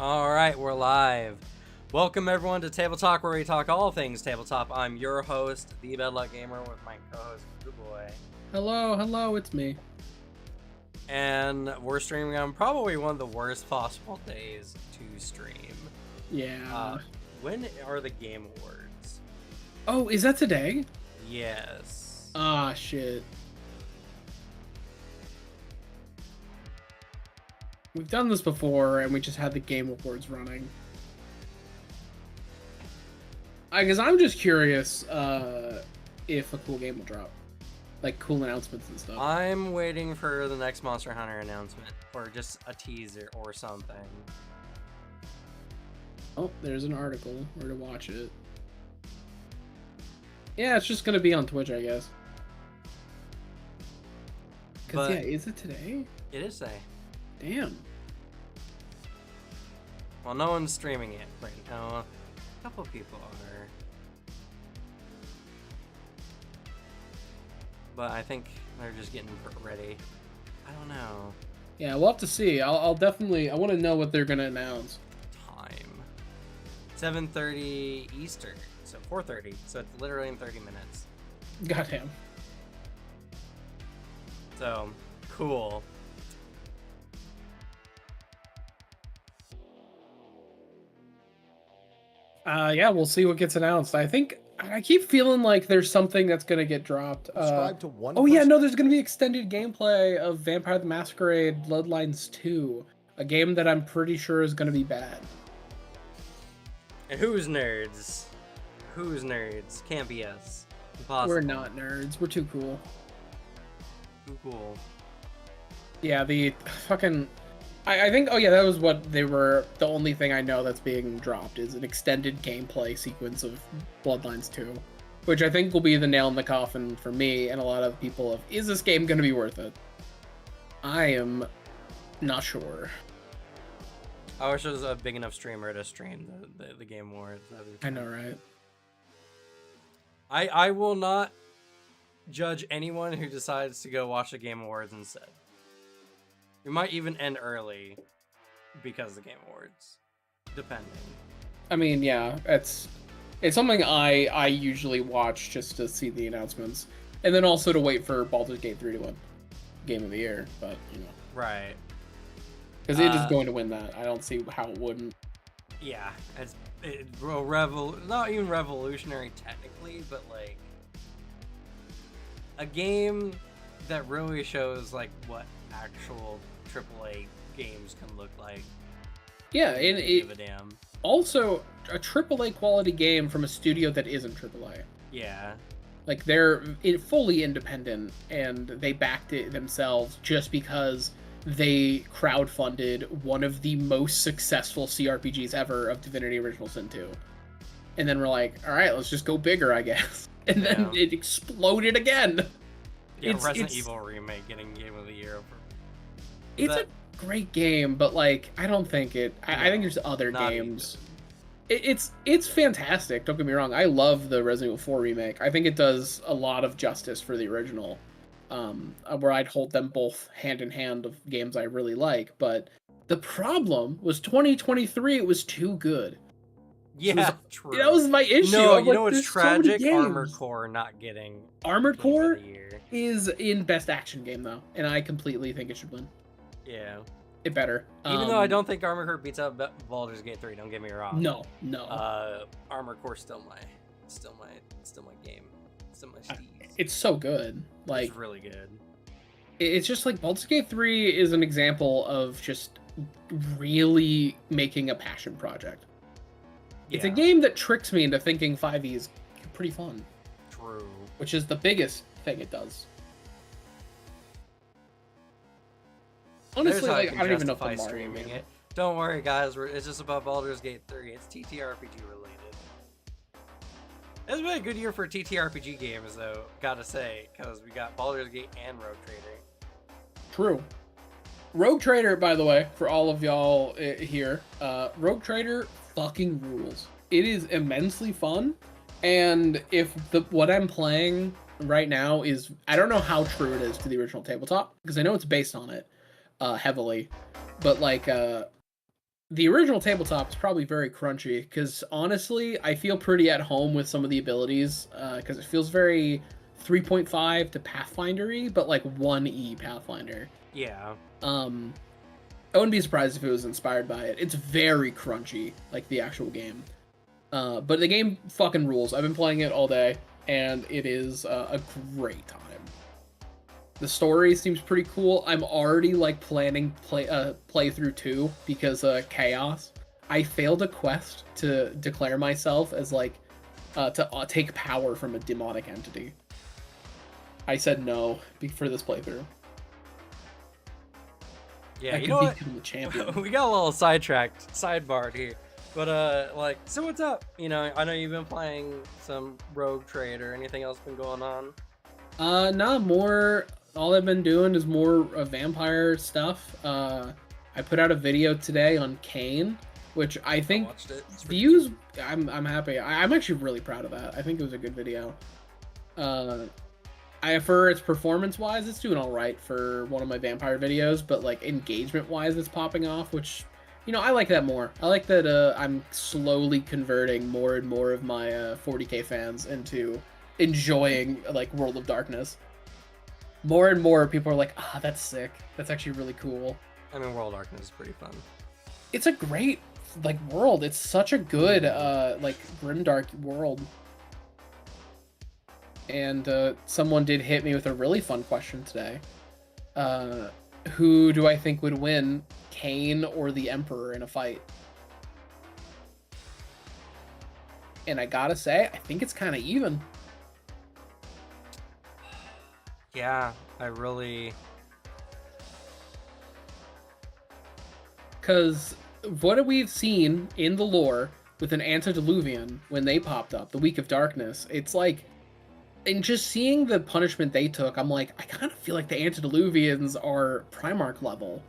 All right, we're live. Welcome everyone to Tabletop, where we talk all things tabletop. I'm your host, the Bedluck Gamer, with my co-host, Blue Boy. Hello, it's me. And we're streaming on probably one of the worst possible days to stream. Yeah. When are the Game Awards? Oh, is that today? Yes. Ah, shit. We've done this before, and we just had the Game Awards running. Because I'm just curious if a cool game will drop. Like, cool announcements and stuff. I'm waiting for the next Monster Hunter announcement, or just a teaser or something. Oh, there's an article. Where to watch it. Yeah, it's just going to be on Twitch, I guess. Because, yeah, is it today? It is today. Damn. Well, no one's streaming it right now. A couple people are. But I think they're just getting ready. I don't know. Yeah, we'll have to see. I'll definitely... I want to know what they're going to announce. Time. 7:30 Eastern. So 4:30. So it's literally in 30 minutes. Goddamn. So, cool. Yeah, we'll see what gets announced. I keep feeling like there's something that's gonna get dropped. Subscribe to one oh yeah, no, there's gonna be extended gameplay of Vampire the Masquerade Bloodlines 2, a game that I'm pretty sure is gonna be bad. And who's nerds? Who's nerds? Can't be us. Impossible. We're not nerds. We're too cool. Too cool. Yeah, the fucking... I think, oh yeah, that was what they were, the only thing I know that's being dropped is an extended gameplay sequence of Bloodlines 2, which I think will be the nail in the coffin for me and a lot of people of, is this game going to be worth it? I am not sure. I wish there was a big enough streamer to stream the Game Awards. I know, right? I will not judge anyone who decides to go watch the Game Awards instead. We might even end early because of the Game Awards, depending. I mean, yeah, it's something I usually watch just to see the announcements, and then also to wait for Baldur's Gate 3 to win Game of the Year. But you know, Right? because it is going to win that. I don't see how it wouldn't. Yeah, it's not even revolutionary technically, but like a game that really shows like what actual AAA games can look like. Yeah, and give a damn. Also a AAA quality game from a studio that isn't AAA. Yeah. Like they're fully independent and they backed it themselves just because they crowdfunded one of the most successful CRPGs ever of Divinity Original Sin 2. And then we're like, all right, let's just go bigger, I guess. And then it exploded again. Yeah, Resident Evil Remake getting Game of the Year over. It's a great game, but like I don't think it. I think there's other games. It's fantastic. Don't get me wrong. I love the Resident Evil 4 remake. I think it does a lot of justice for the original. Where I'd hold them both hand in hand of games I really like. But the problem was 2023. It was too good. Yeah, true. That was my issue. No, I'm you like, know what's there's tragic? So many Armored Core not getting Armored Game Core of the Year. is in Best Action Game though, and I completely think it should win. Yeah. It better. Even though I don't think Armored Core beats out Baldur's Gate 3, don't get me wrong. No. Armored Core still my game. Still my steez. It's so good. Like it's really good. It's just like Baldur's Gate 3 is an example of just really making a passion project. Yeah. It's a game that tricks me into thinking 5e is pretty fun. True. Which is the biggest thing it does. Honestly, like, I don't even know if I'm streaming it. Don't worry, guys. It's just about Baldur's Gate 3. It's TTRPG related. It's been a good year for TTRPG games, though. Gotta say, because we got Baldur's Gate and Rogue Trader. True. Rogue Trader, by the way, for all of y'all here, Rogue Trader fucking rules. It is immensely fun, and if what I'm playing right now is, I don't know how true it is to the original Tabletop, because I know it's based on it heavily, but like The original tabletop is probably very crunchy because honestly, I feel pretty at home with some of the abilities because it feels very 3.5 to Pathfinder-y, but like 1E Pathfinder. Yeah. I wouldn't be surprised if it was inspired by it. It's very crunchy, like the actual game. But the game fucking rules. I've been playing it all day, and it is a great time. The story seems pretty cool. I'm already like planning playthrough 2 because chaos. I failed a quest to declare myself as like to take power from a demonic entity. I said no for this playthrough. Yeah, I you could know what? become the champion. We got a little sidebarred here. But like, so what's up? You know, I know you've been playing some Rogue Trade or anything else been going on? Not more. All I've been doing is more vampire stuff. I put out a video today on Kane, which I think watched it. views. I'm happy. I'm actually really proud of that. I think it was a good video. For its performance wise, it's doing all right for one of my vampire videos, but like engagement wise, it's popping off, which, you know, I like that more. I like that I'm slowly converting more and more of my 40K fans into enjoying like World of Darkness. More and more people are like, ah, that's sick. That's actually really cool. I mean, World of Darkness is pretty fun. It's a great like world. It's such a good like grimdark world. And someone did hit me with a really fun question today. Who do I think would win, Kane or the Emperor in a fight? And I gotta say, I think it's kind of even. Yeah, I really... Because what we've seen in the lore with an Antediluvian when they popped up, the Week of Darkness, it's like... And just seeing the punishment they took, I'm like, I kind of feel like the Antediluvians are Primarch level.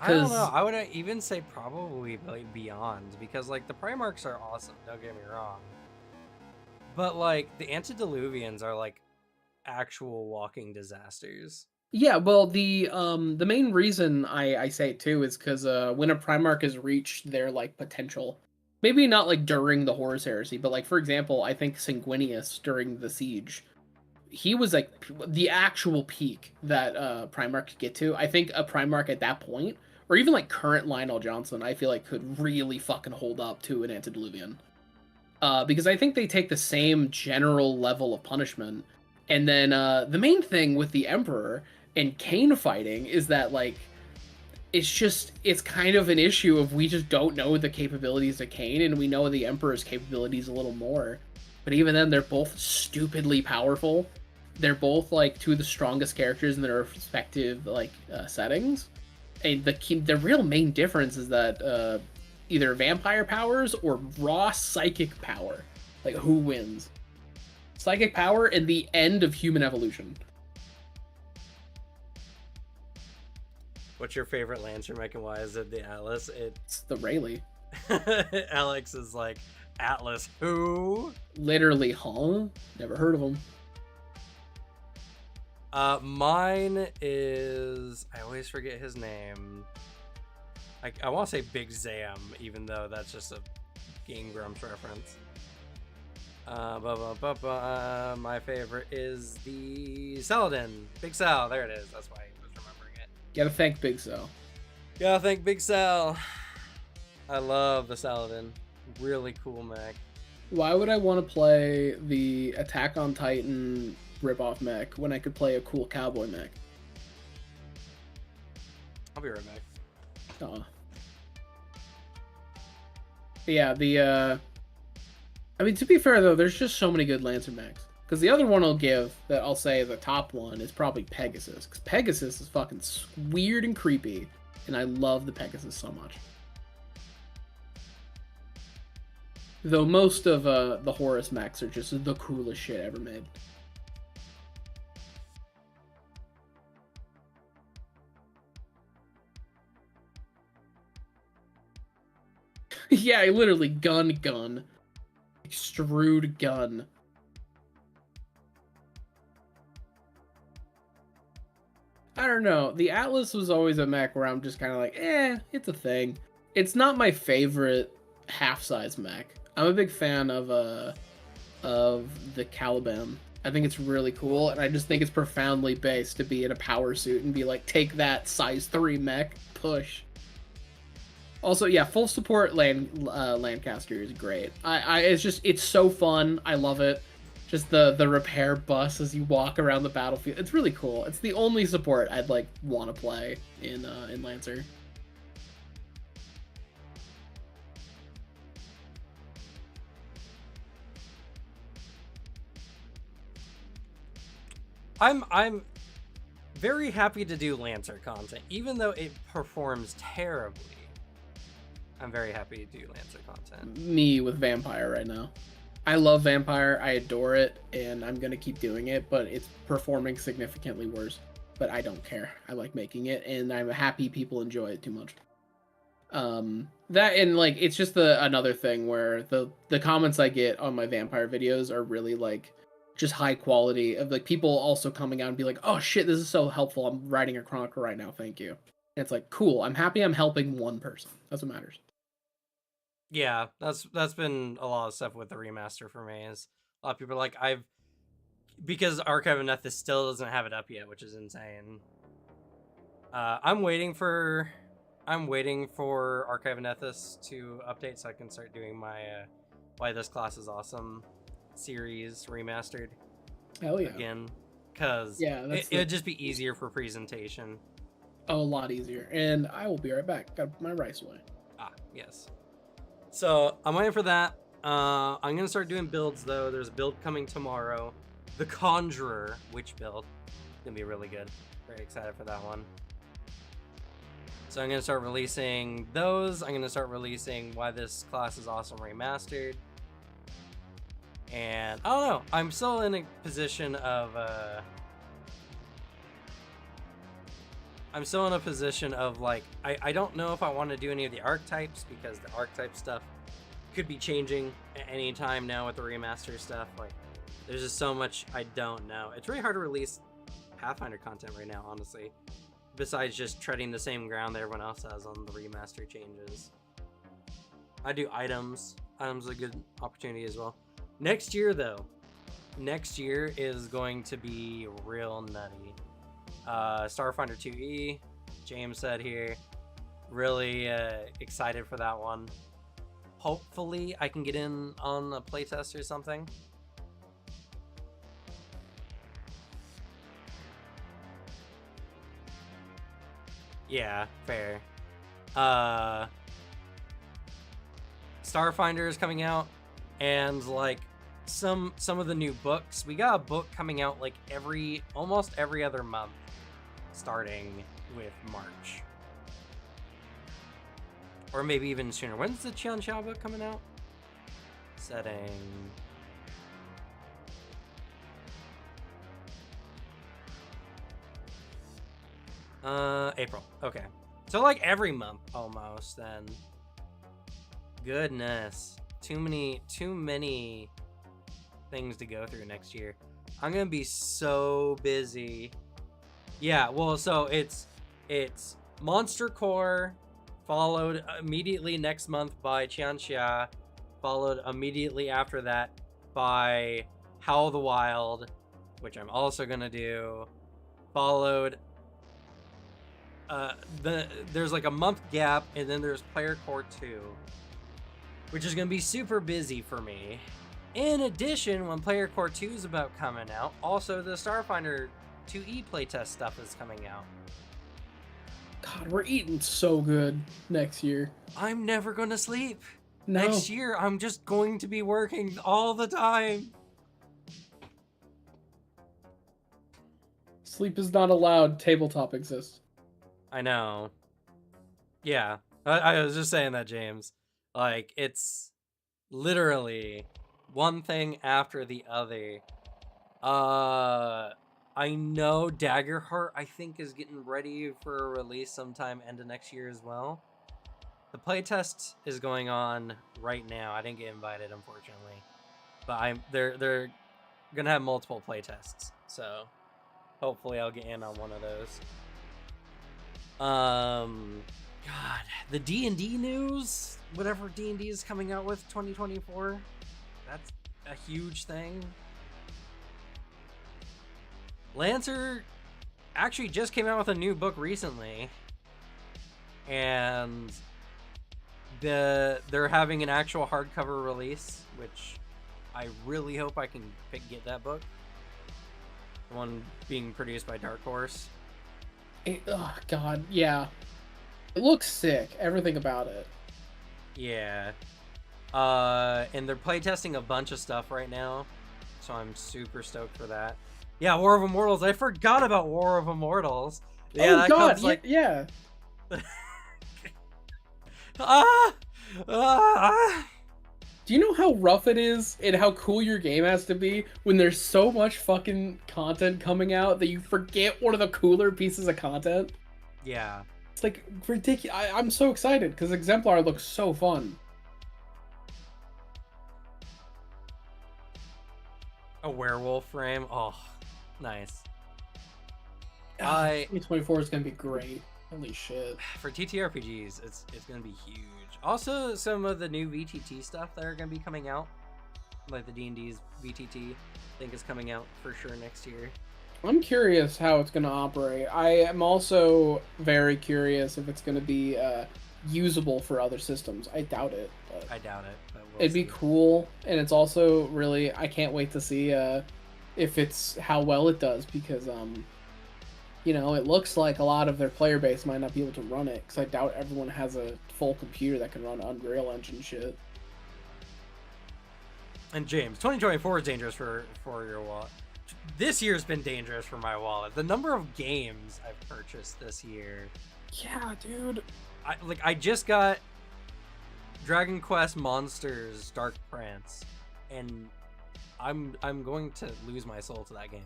I don't know. I would even say probably like beyond, because like the Primarchs are awesome. Don't get me wrong. But like the Antediluvians are like actual walking disasters. Yeah, well, the main reason I say it too is because when a Primarch has reached their like potential, maybe not like during the Horus Heresy, but like for example, I think Sanguinius during the siege, he was like the actual peak that Primarch could get to. I think a Primarch at that point, or even like current Lionel Johnson, I feel like could really fucking hold up to an Antediluvian. Because I think they take the same general level of punishment. And then the main thing with the Emperor and Kane fighting is that like it's kind of an issue of we just don't know the capabilities of Kane, and we know the Emperor's capabilities a little more. But even then, they're both stupidly powerful. They're both like two of the strongest characters in their respective like settings. And the real main difference is that either vampire powers or raw psychic power. Like who wins? Psychic power and the end of human evolution. What's your favorite Lancer mech and why is it the Atlas? It's the Rayleigh. Alex is like, Atlas who? Literally, huh? Never heard of him. Mine is... I always forget his name. I want to say Big Zam, even though that's just a Game Grumps reference. My favorite is the Saladin. Big Sal, there it is. That's why I was remembering it. Gotta thank Big Sal. Gotta thank Big Sal. I love the Saladin. Really cool mech. Why would I want to play the Attack on Titan ripoff mech when I could play a cool cowboy mech? I'll be right back. Yeah, I mean, to be fair though, there's just so many good Lancer mechs. Because the other one I'll give that I'll say the top one is probably Pegasus. Because Pegasus is fucking weird and creepy, and I love the Pegasus so much. Though most of the Horus mechs are just the coolest shit ever made. Yeah, literally gun. Extrude gun. I don't know. The Atlas was always a mech where I'm just kind of like, it's a thing. It's not my favorite half-size mech. I'm a big fan of the Caliban. I think it's really cool, and I just think it's profoundly based to be in a power suit and be like, take that size 3 mech, push. Also, yeah, full support Lancaster is great. It's so fun. I love it. Just the repair bus as you walk around the battlefield. It's really cool. It's the only support I'd like want to play in Lancer. I'm very happy to do Lancer content, even though it performs terribly. I'm very happy to do Lancer content. Me with Vampire right now. I love Vampire, I adore it, and I'm gonna keep doing it, but it's performing significantly worse. But I don't care. I like making it, and I'm happy people enjoy it too much. That and like it's just another thing where the comments I get on my Vampire videos are really like just high quality of like people also coming out and be like, oh shit, this is so helpful. I'm writing a chronicle right now, thank you. And it's like, cool, I'm happy I'm helping one person. That's what matters. Yeah, that's been a lot of stuff with the remaster for me. Is a lot of people are like, because Archive of Nethys still doesn't have it up yet, which is insane. I'm waiting for Archive of Nethys to update so I can start doing my Why This Class Is Awesome series remastered. Hell yeah. Again, because it'd just be easier for presentation. Oh, a lot easier. And I will be right back. Got my rice away. Ah, yes. So I'm waiting for that. I'm gonna start doing builds though. There's a build coming tomorrow. The Conjurer witch build. It's gonna be really good. Very excited for that one. So I'm gonna start releasing those. I'm gonna start releasing Why This Class Is Awesome Remastered. And I don't know. I'm still in a position of like I don't know if I want to do any of the archetypes because the archetype stuff could be changing at any time now with the remaster stuff. Like there's just so much I don't know. It's really hard to release Pathfinder content right now, honestly. Besides just treading the same ground that everyone else has on the remaster changes. I do items. Items are a good opportunity as well. Next year though, next year is going to be real nutty. Starfinder 2E, James said here, really excited for that one. Hopefully I can get in on a playtest or something. Yeah, fair. Starfinder is coming out, and like some of the new books. We got a book coming out like almost every other month, starting with March. Or maybe even sooner. When's the Qianxia book coming out? Setting. April. Okay. So like every month almost then. Goodness. Too many things to go through next year. I'm gonna be so busy. Yeah, well, so it's Monster Core, followed immediately next month by Qianxia, followed immediately after that by Howl of the Wild, which I'm also gonna do, followed there's like a month gap, and then there's Player Core 2, which is gonna be super busy for me. In addition, when Player Core 2 is about coming out, also the Starfinder 2E playtest stuff is coming out. God, we're eating so good next year. I'm never gonna sleep. No. Next year, I'm just going to be working all the time. Sleep is not allowed. Tabletop exists. I know. Yeah, I was just saying that, James. Like, it's literally one thing after the other. I know Daggerheart, I think, is getting ready for a release sometime end of next year as well. The playtest is going on right now. I didn't get invited, unfortunately, but they're gonna have multiple playtests, so hopefully I'll get in on one of those. God, the D&D news, whatever D&D is coming out with 2024, that's a huge thing. Lancer actually just came out with a new book recently, and they're having an actual hardcover release, which I really hope I can get that book. The one being produced by Dark Horse. Oh God, yeah. It looks sick. Everything about it. Yeah. And they're playtesting a bunch of stuff right now, so I'm super stoked for that. Yeah, War of Immortals. I forgot about War of Immortals. Yeah, oh that God, comes like yeah. Do you know how rough it is and how cool your game has to be when there's so much fucking content coming out that you forget one of the cooler pieces of content? Yeah. It's like ridiculous. I'm so excited because Exemplar looks so fun. A werewolf frame. Oh, nice. 2024 is gonna be great. Holy shit. For TTRPGs, it's gonna be huge. Also, some of the new VTT stuff that are gonna be coming out, like the D&D's VTT, I think is coming out for sure next year. I'm curious how it's gonna operate. I am also very curious if it's gonna be usable for other systems. I doubt it. But I doubt it. But it'd be cool, and it's also really, I can't wait to see if it's how well it does, because you know, it looks like a lot of their player base might not be able to run it, because I doubt everyone has a full computer that can run Unreal Engine shit. And James, 2024 is dangerous for your wallet. This year's been dangerous for my wallet. The number of games I've purchased this year. Yeah, dude. I just got Dragon Quest Monsters Dark Prince, and I'm going to lose my soul to that game.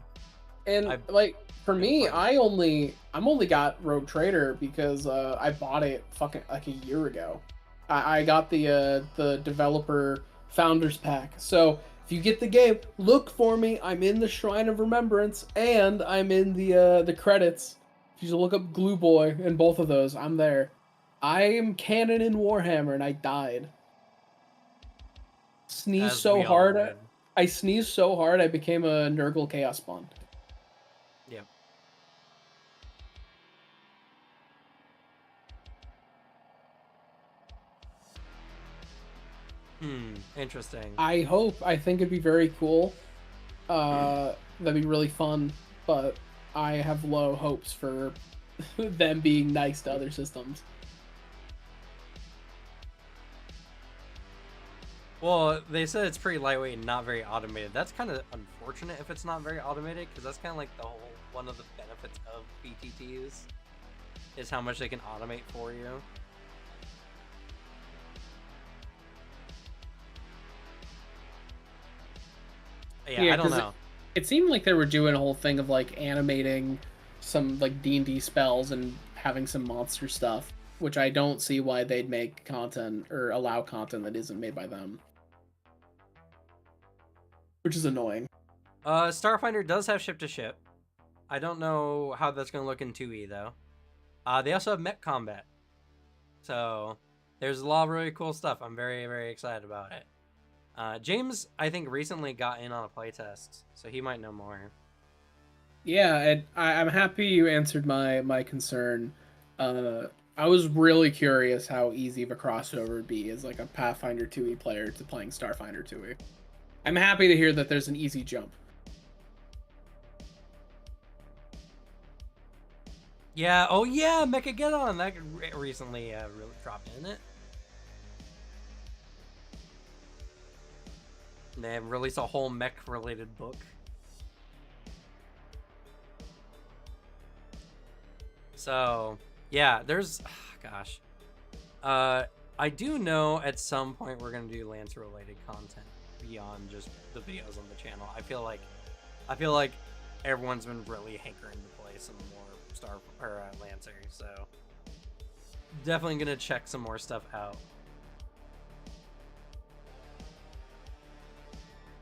And like for me, I'm only got Rogue Trader because I bought it fucking like a year ago. I got the developer founders pack. So if you get the game, look for me. I'm in the Shrine of Remembrance and I'm in the credits. If you look up Glue Boy in both of those, I'm there. I am canon in Warhammer and I died. Sneezed so hard. I sneezed so hard I became a Nurgle Chaos Spawn. Yep. Interesting. I think it'd be very cool. That'd be really fun, but I have low hopes for them being nice to other systems. Well, they said it's pretty lightweight and not very automated. That's kind of unfortunate if it's not very automated, because that's kind of like the whole one of the benefits of BTTs is how much they can automate for you. Yeah, I don't know. It seemed like they were doing a whole thing of like animating some like D&D spells and having some monster stuff, which I don't see why they'd make content or allow content that isn't made by them. Which is annoying. Starfinder does have ship to ship. I don't know how that's going to look in 2E though. They also have mech combat. So there's a lot of really cool stuff. I'm very, very excited about it. James, I think, recently got in on a playtest, so he might know more. Yeah, and I'm happy you answered my concern. I was really curious how easy of a crossover would be as like a Pathfinder 2E player to playing Starfinder 2E. I'm happy to hear that there's an easy jump. Yeah, oh yeah, Mechageddon, that recently really dropped, in it? And they released a whole mech-related book. So, yeah, there's... gosh. I do know at some point we're going to do Lancer-related content beyond just the videos on the channel. I feel like everyone's been really hankering to play some more Lancer, so definitely going to check some more stuff out.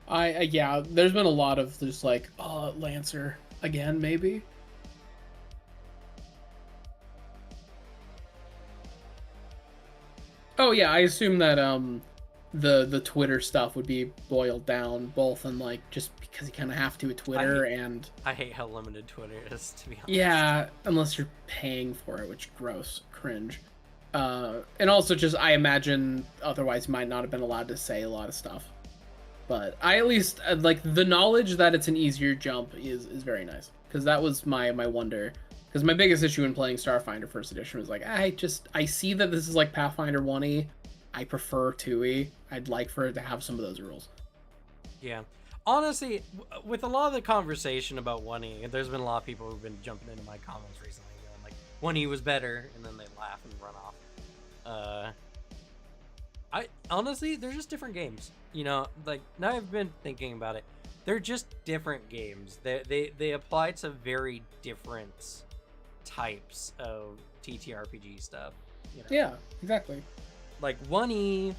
Yeah, there's been a lot of just like, Lancer again, maybe. Oh yeah, I assume that the Twitter stuff would be boiled down both in like just because you kind of have to with Twitter and I hate how limited Twitter is, to be honest. Yeah, unless you're paying for it, which gross, cringe. And also just I imagine otherwise might not have been allowed to say a lot of stuff. But I at least like the knowledge that it's an easier jump is very nice, because that was my wonder. Because my biggest issue in playing Starfinder First Edition was like I see that this is like Pathfinder 1E. I prefer 2E. I'd like for it to have some of those rules. Yeah. Honestly, with a lot of the conversation about 1E, there's been a lot of people who've been jumping into my comments recently going like 1E was better, and then they laugh and run off. I honestly, they're just different games. You know, like now I've been thinking about it. They're just different games. They apply to very different types of TTRPG stuff. You know? Yeah, exactly. Like 1E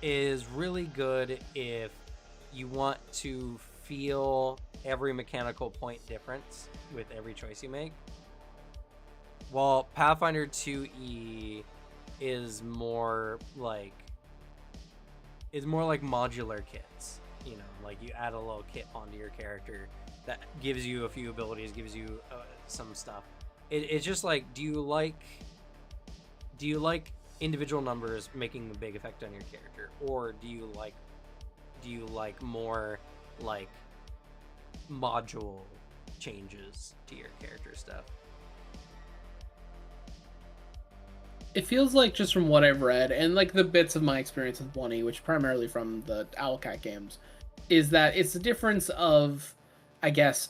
is really good if you want to feel every mechanical point difference with every choice you make. While Pathfinder 2E is more like modular kits. You know, like you add a little kit onto your character that gives you a few abilities, gives you some stuff. It's just like, do you like individual numbers making a big effect on your character, or do you like more like module changes to your character stuff? It feels like, just from what I've read and like the bits of my experience with 1E, which primarily from the Owlcat games, is that it's the difference of, I guess,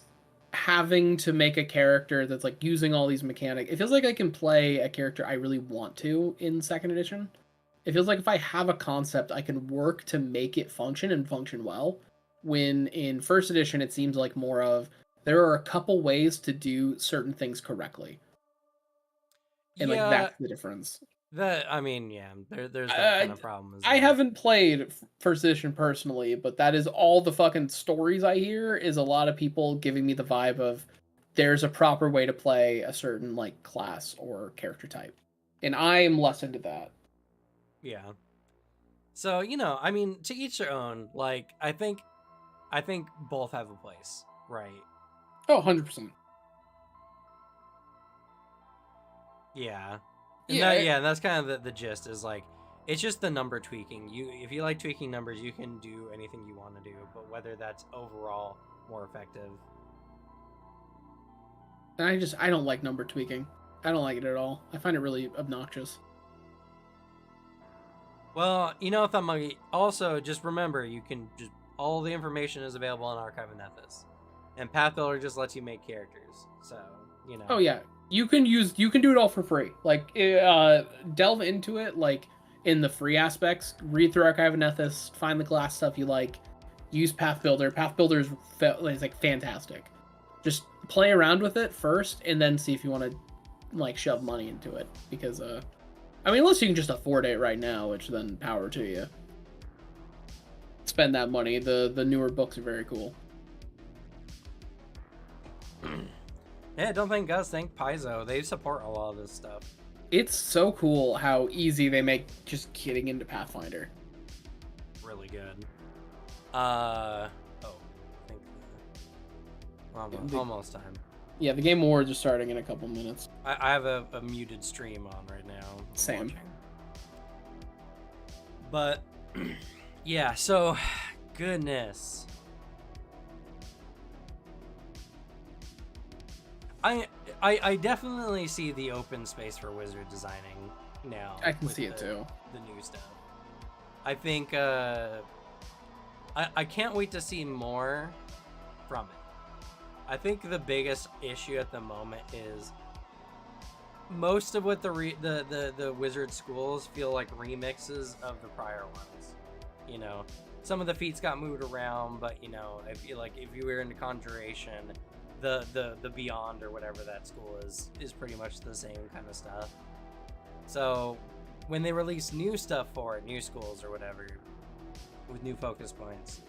having to make a character that's like using all these mechanics. It feels like I can play a character I really want to in second edition. It feels like if I have a concept, I can work to make it function and function well. When in first edition, it seems like more of there are a couple ways to do certain things correctly. And like that's the difference. I mean, yeah, there's that kind of problem. I haven't played first edition personally, but that is all the fucking stories I hear, is a lot of people giving me the vibe of there's a proper way to play a certain like class or character type. And I am less into that. Yeah. So, you know, I mean, to each their own. Like, I think both have a place, right? Oh, 100%. Yeah. And that's kind of the gist, is like, it's just the number tweaking. If you like tweaking numbers, you can do anything you want to do, but whether that's overall more effective. And I don't like number tweaking. I don't like it at all. I find it really obnoxious. Well, you know, Thumbmonkey, also just remember, you can just, all the information is available on Archive of Nethys. And Path Builder just lets you make characters. So, you know. Oh yeah. You can do it all for free. Like, delve into it, like, in the free aspects. Read through Archive of Nethys, find the class stuff you like, use Path Builder. Path Builder is like fantastic. Just play around with it first, and then see if you want to like shove money into it. Because I mean, unless you can just afford it right now, which then power to you. Spend that money. The newer books are very cool. Yeah, don't thank Gus, thank Paizo. They support a lot of this stuff. It's so cool how easy they make just getting into Pathfinder. Really good. I think almost time. Yeah, the Game Awards are starting in a couple minutes. I have a muted stream on right now. Same. Watching. But yeah, so goodness. I definitely see the open space for wizard designing now. I can see it too. The new stuff. I think I can't wait to see more from it. I think the biggest issue at the moment is most of what the wizard schools feel like remixes of the prior ones. You know, some of the feats got moved around, but you know, I feel like if you were into Conjuration, the Beyond or whatever that school is pretty much the same kind of stuff. So when they release new stuff for it, new schools or whatever, with new focus points,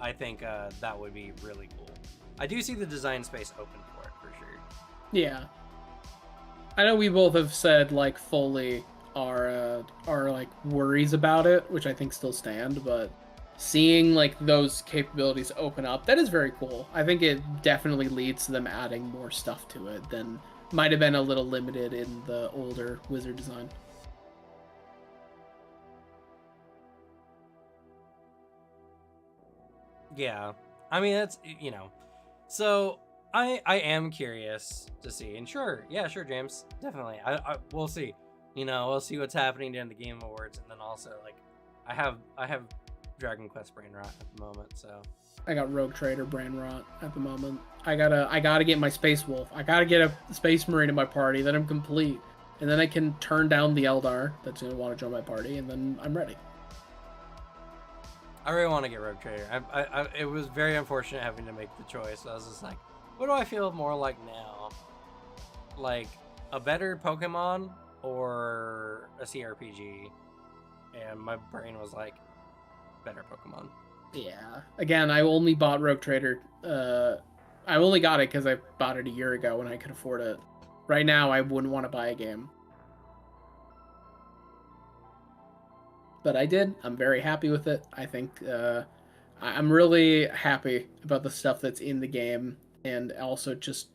I think that would be really cool. I do see the design space open for it, for sure. Yeah. I know we both have said, like, fully, are like worries about it, which I think still stand, but seeing like those capabilities open up, that is very cool. I think it definitely leads to them adding more stuff to it than might have been a little limited in the older Wizard design. Yeah, I mean that's so I am curious to see, and sure, yeah, sure, James, definitely. We'll see. We'll see what's happening during the Game Awards, and then also like I have Dragon Quest brain rot at the moment, so I got Rogue Trader brain rot at the moment. I gotta get my Space Wolf. I gotta get a Space Marine in my party. Then I'm complete, and then I can turn down the Eldar that's gonna want to join my party, and then I'm ready. I really want to get Rogue Trader. It was very unfortunate having to make the choice. I was just like, what do I feel more like now? Like a better Pokemon or a CRPG? And my brain was like, better Pokemon. Yeah. Again, I only bought Rogue Trader. I only got it because I bought it a year ago when I could afford it. Right now, I wouldn't want to buy a game. But I did. I'm very happy with it. I think I'm really happy about the stuff that's in the game, and also just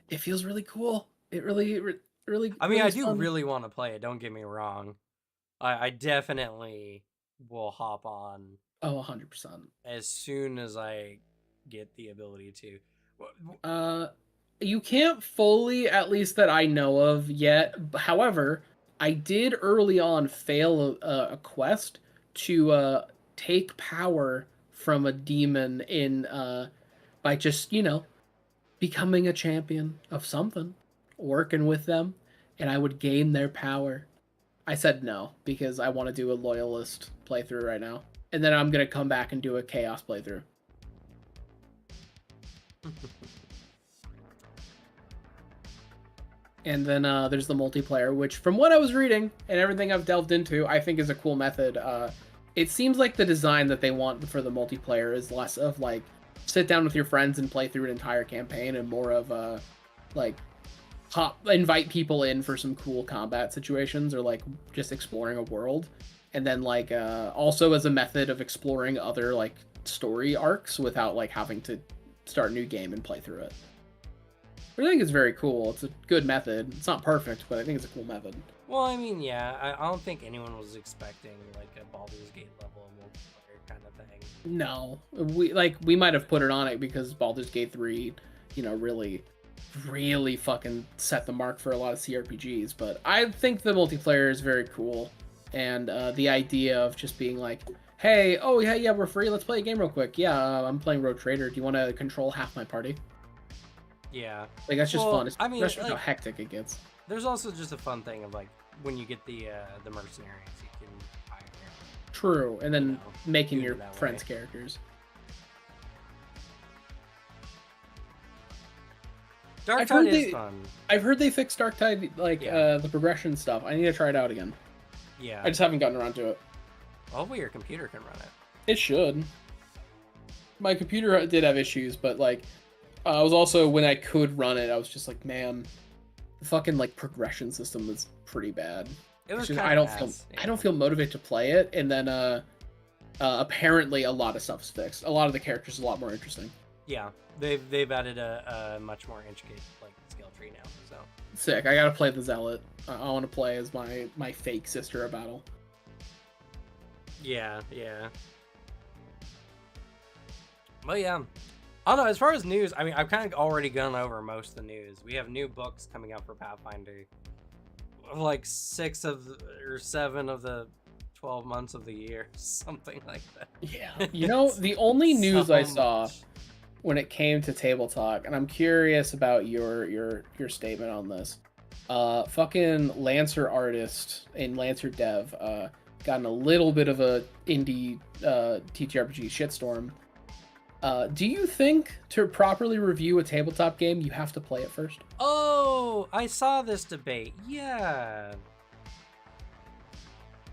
it feels really cool. It really, really. I mean, really I is do fun. really want to play it. Don't get me wrong. I definitely will hop on. Oh, 100%. As soon as I get the ability to. You can't fully, at least that I know of yet. However, I did early on fail a quest to take power from a demon in by just becoming a champion of something, working with them, and I would gain their power. I said no because I want to do a loyalist playthrough right now, and then I'm gonna come back and do a chaos playthrough. And then there's the multiplayer, which from what I was reading and everything I've delved into, I think is a cool method. It seems like the design that they want for the multiplayer is less of like sit down with your friends and play through an entire campaign, and more of like invite people in for some cool combat situations, or like just exploring a world, and then like also as a method of exploring other like story arcs without like having to start a new game and play through it. I think it's very cool. It's a good method. It's not perfect, but I think it's a cool method. Well, I mean, yeah, I don't think anyone was expecting like a Baldur's Gate level multiplayer kind of thing. No, we might have put it on it because Baldur's Gate 3, really fucking set the mark for a lot of CRPGs. But I think the multiplayer is very cool, and the idea of just being like, hey, oh yeah, we're free. Let's play a game real quick. Yeah, I'm playing Rogue Trader. Do you want to control half my party? Yeah, like that's just fun. I mean, especially how hectic it gets. There's also just a fun thing of like when you get the mercenaries, you can hire. True, and then making your friends' characters. Darktide is fun. I've heard they fixed Darktide, the progression stuff. I need to try it out again. Yeah. I just haven't gotten around to it. Hopefully your computer can run it. It should. My computer did have issues, but like, I was also, when I could run it, I was just like, man, the fucking like progression system was pretty bad. It was just, I don't feel motivated to play it, and then apparently a lot of stuff's fixed. A lot of the characters are a lot more interesting. Yeah, they've added a much more intricate like skill tree now. So sick. I gotta play the Zealot. I want to play as my fake sister of battle. Yeah. Well, yeah. I don't know. As far as news, I mean, I've kind of already gone over most of the news. We have new books coming out for Pathfinder. Like 6 or 7 of the 12 months of the year, something like that. Yeah. The only news I saw when it came to TableTalk, and I'm curious about your statement on this. Fucking Lancer artist and Lancer dev gotten a little bit of a indie TTRPG shitstorm. Do you think to properly review a tabletop game, you have to play it first? Oh, I saw this debate. Yeah.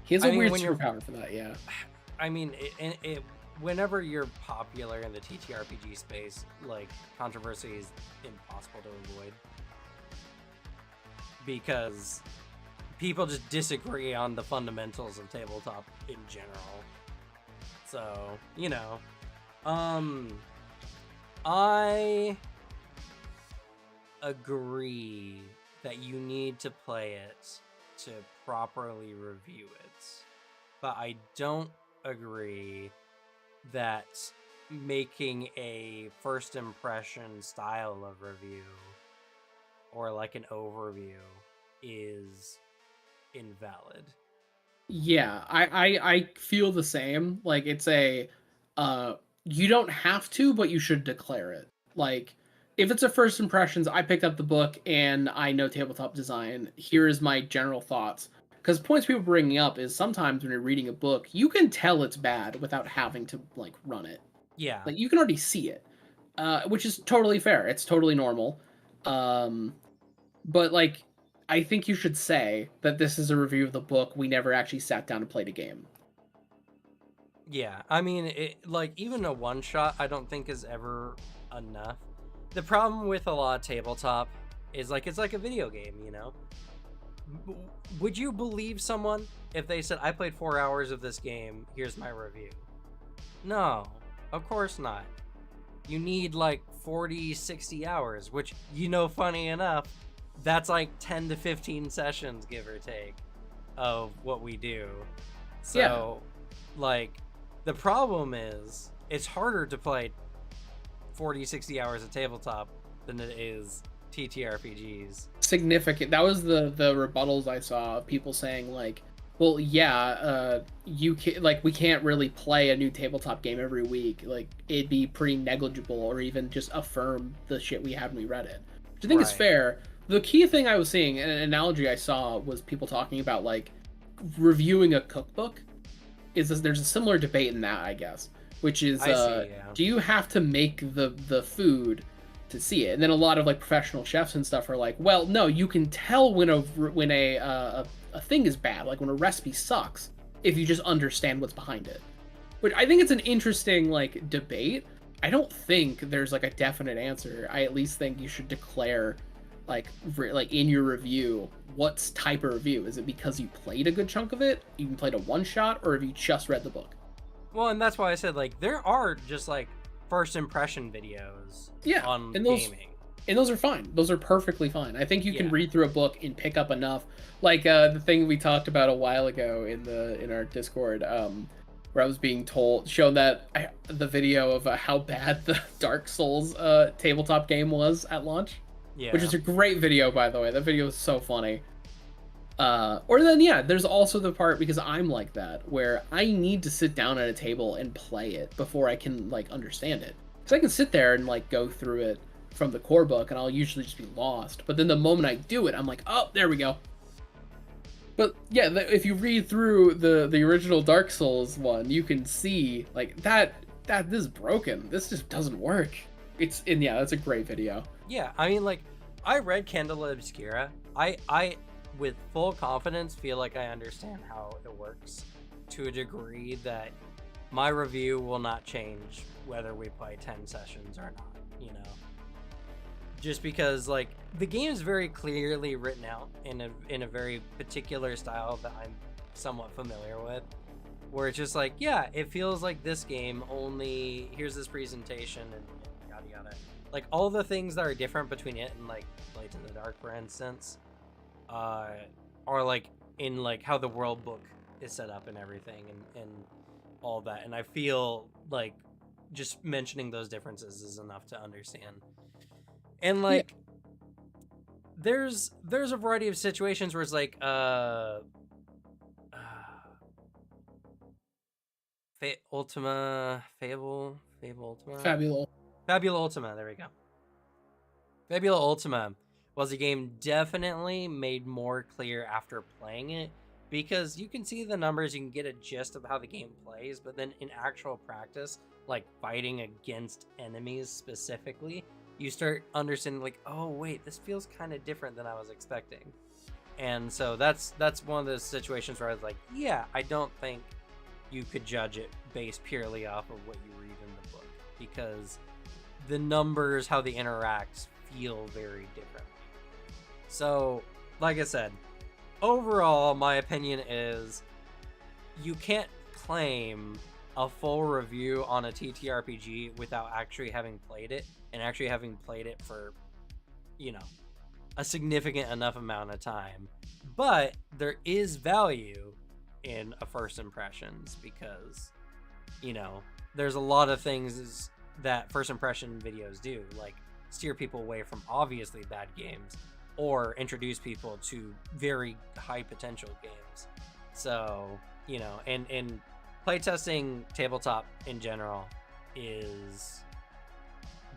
He has a weird superpower for that, yeah. I mean, whenever you're popular in the TTRPG space, like, controversy is impossible to avoid. Because people just disagree on the fundamentals of tabletop in general. So, you know, I agree that you need to play it to properly review it, but I don't agree that making a first impression style of review or like an overview is invalid. Yeah, I feel the same. Like it's a you don't have to, but you should declare it. Like if it's a first impressions, I picked up the book and I know tabletop design. Here is my general thoughts. Because points people bringing up is sometimes when you're reading a book, you can tell it's bad without having to like run it. Yeah. Like you can already see it, which is totally fair. It's totally normal. But like I think you should say that this is a review of the book. We never actually sat down and played a game. Yeah, I mean, like even a one shot, I don't think is ever enough. The problem with a lot of tabletop is like it's like a video game, you know. Would you believe someone if they said, "I played 4 hours of this game. Here's my review"? No, of course not. You need like 40, 60 hours, which, you know, funny enough, that's like 10 to 15 sessions, give or take, of what we do. So, yeah. Like, the problem is, it's harder to play 40, 60 hours of tabletop than it is TTRPGs. Significant. That was the rebuttals I saw of people saying, like, well, yeah, you can, like, we can't really play a new tabletop game every week. Like, it'd be pretty negligible, or even just affirm the shit we had when we read it. Which I think is fair. The key thing I was seeing, an analogy I saw, was people talking about, like, reviewing a cookbook. There's a similar debate in that, I guess, which is, do you have to make the food to see it? And then a lot of like professional chefs and stuff are like, well, no, you can tell when a thing is bad, like when a recipe sucks, if you just understand what's behind it. Which I think it's an interesting like debate. I don't think there's like a definite answer. I at least think you should declare like in your review, what's type of review. Is it because you played a good chunk of it, you played a one shot, or have you just read the book? Well, and that's why I said, like, there are just like first impression videos on gaming, and those are fine. Those are perfectly fine. I think you can read through a book and pick up enough, like the thing we talked about a while ago in our Discord, where I was being shown that the video of how bad the Dark Souls tabletop game was at launch. Yeah. Which is a great video, by the way. That video is so funny. Or then, yeah, there's also the part, because I'm like that, where I need to sit down at a table and play it before I can, like, understand it. Because I can sit there and, like, go through it from the core book, and I'll usually just be lost. But then the moment I do it, I'm like, oh, there we go. But, yeah, if you read through the original Dark Souls one, you can see, like, this is broken. This just doesn't work. That's a great video. Yeah, I mean, like, I read Candela Obscura. I with full confidence feel like I understand how it works to a degree that my review will not change whether we play 10 sessions or not, you know. Just because, like, the game is very clearly written out in a very particular style that I'm somewhat familiar with, where it's just like, yeah, it feels like this game, only here's this presentation and yada yada. Like, all the things that are different between it and, like, Blades in the Dark, for instance, are, like, in, like, how the world book is set up and everything and all that. And I feel like just mentioning those differences is enough to understand. And, like, there's a variety of situations where it's, like, Fabula Ultima, there we go. Fabula Ultima was a game definitely made more clear after playing it, because you can see the numbers, you can get a gist of how the game plays, but then in actual practice, like fighting against enemies specifically, you start understanding, like, oh wait, this feels kind of different than I was expecting. And so that's one of those situations where I was like, yeah, I don't think you could judge it based purely off of what you read in the book, because the numbers, how they interact, feel very different. So, like I said, overall, my opinion is you can't claim a full review on a TTRPG without actually having played it, and actually having played it for, you know, a significant enough amount of time. But there is value in a first impressions, because, you know, there's a lot of things that first impression videos do, like steer people away from obviously bad games or introduce people to very high potential games. So, you know, and playtesting tabletop in general is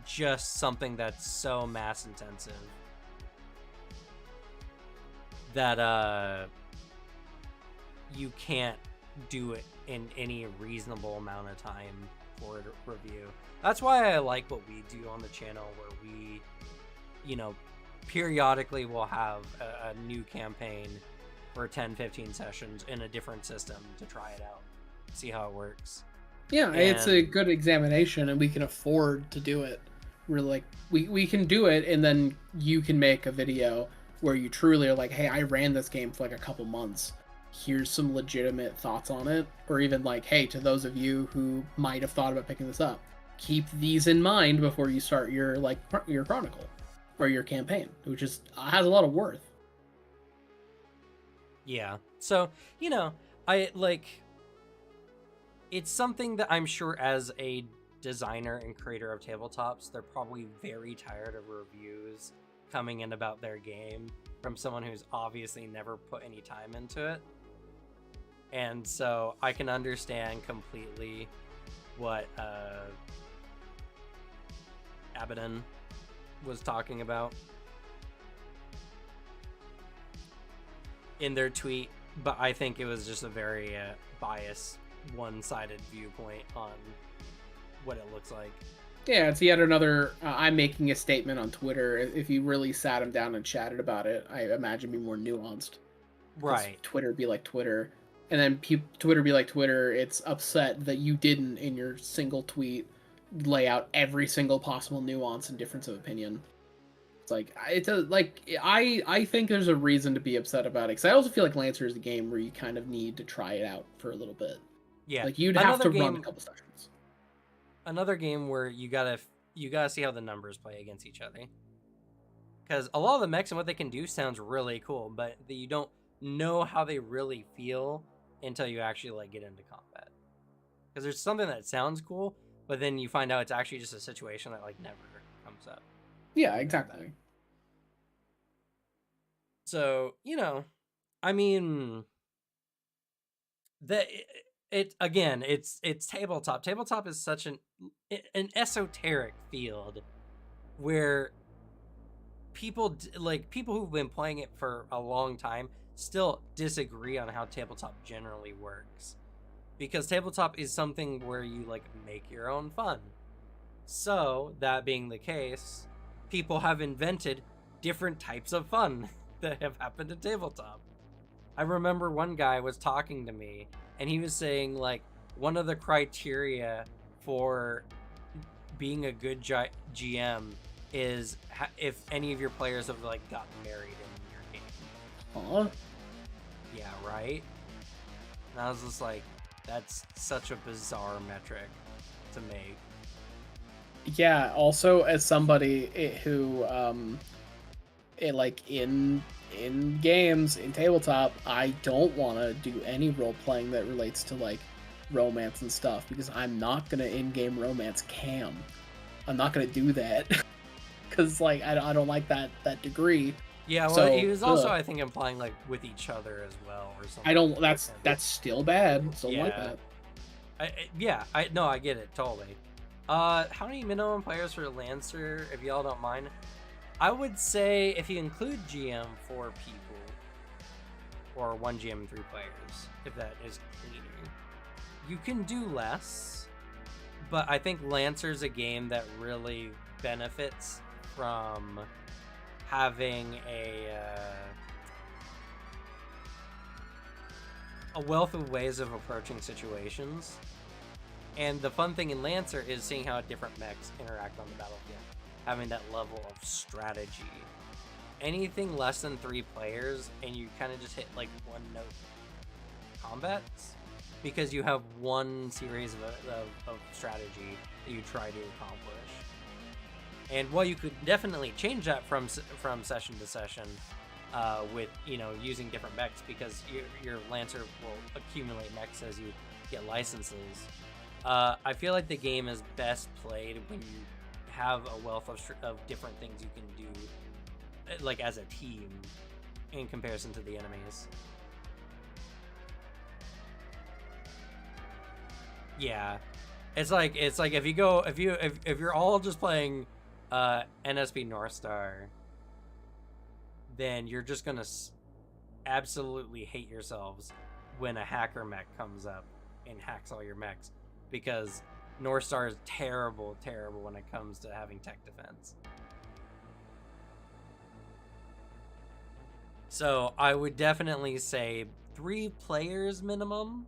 just something that's so mass intensive that you can't do it in any reasonable amount of time for a review. That's why I like what we do on the channel, where we, you know, periodically will have a new campaign for 10-15 sessions in a different system to try it out, see how it works. Yeah, it's a good examination, and we can afford to do it. We're like, we can do it, and then you can make a video where you truly are like, hey, I ran this game for like a couple months. Here's some legitimate thoughts on it. Or even like, hey, to those of you who might have thought about picking this up, keep these in mind before you start your your chronicle or your campaign, which is has a lot of worth. Yeah. So, you know, I like, it's something that I'm sure as a designer and creator of tabletops, they're probably very tired of reviews coming in about their game from someone who's obviously never put any time into it. And so I can understand completely what Abaddon was talking about in their tweet, but I think it was just a very biased, one-sided viewpoint on what it looks like. Yeah, it's yet another I'm making a statement on Twitter. If you really sat him down and chatted about it, I imagine it'd be more nuanced. Right. Twitter be like Twitter. And then Twitter be like Twitter. It's upset that you didn't, in your single tweet, lay out every single possible nuance and difference of opinion. It's like, I think there's a reason to be upset about it. Because I also feel like Lancer is a game where you kind of need to try it out for a little bit. Yeah. Like, you'd have to run a couple sessions. Another game where you gotta see how the numbers play against each other. Because a lot of the mechs and what they can do sounds really cool, but you don't know how they really feel until you actually like get into combat. Because there's something that sounds cool, but then you find out it's actually just a situation that like never comes up. Yeah, exactly. So, you know, I mean, it's tabletop. Tabletop is such an esoteric field where people who've been playing it for a long time still disagree on how tabletop generally works, because tabletop is something where you like make your own fun. So that being the case, people have invented different types of fun that have happened to tabletop. I remember one guy was talking to me and he was saying like one of the criteria for being a good GM is if any of your players have like gotten married in your game. Huh? Yeah, right? And I was just like, that's such a bizarre metric to make. Yeah, also as somebody who in games, in tabletop, I don't want to do any role playing that relates to like romance and stuff, because I'm not gonna in-game romance cam. I'm not gonna do that because like I don't like that degree. Yeah, well, so, he was also I think implying like with each other as well or something. I don't. That's still bad. Still yeah. like that. I get it totally. How many minimum players for Lancer, if y'all don't mind? I would say if you include GM 4 people, or 1 GM and 3 players, if that is cleaner, you can do less. But I think Lancer's a game that really benefits from having a wealth of ways of approaching situations. And the fun thing in Lancer is seeing how different mechs interact on the battlefield, having that level of strategy anything less than 3 players and you kind of just hit like one note combats, because you have one series of strategy that you try to accomplish. And while you could definitely change that from session to session, with using different mechs, because your Lancer will accumulate mechs as you get licenses. I feel like the game is best played when you have a wealth of different things you can do, like as a team, in comparison to the enemies. Yeah, it's like if you're all just playing NSP North Star, then you're just gonna absolutely hate yourselves when a hacker mech comes up and hacks all your mechs, because North Star is terrible when it comes to having tech defense. So I would definitely say 3 players minimum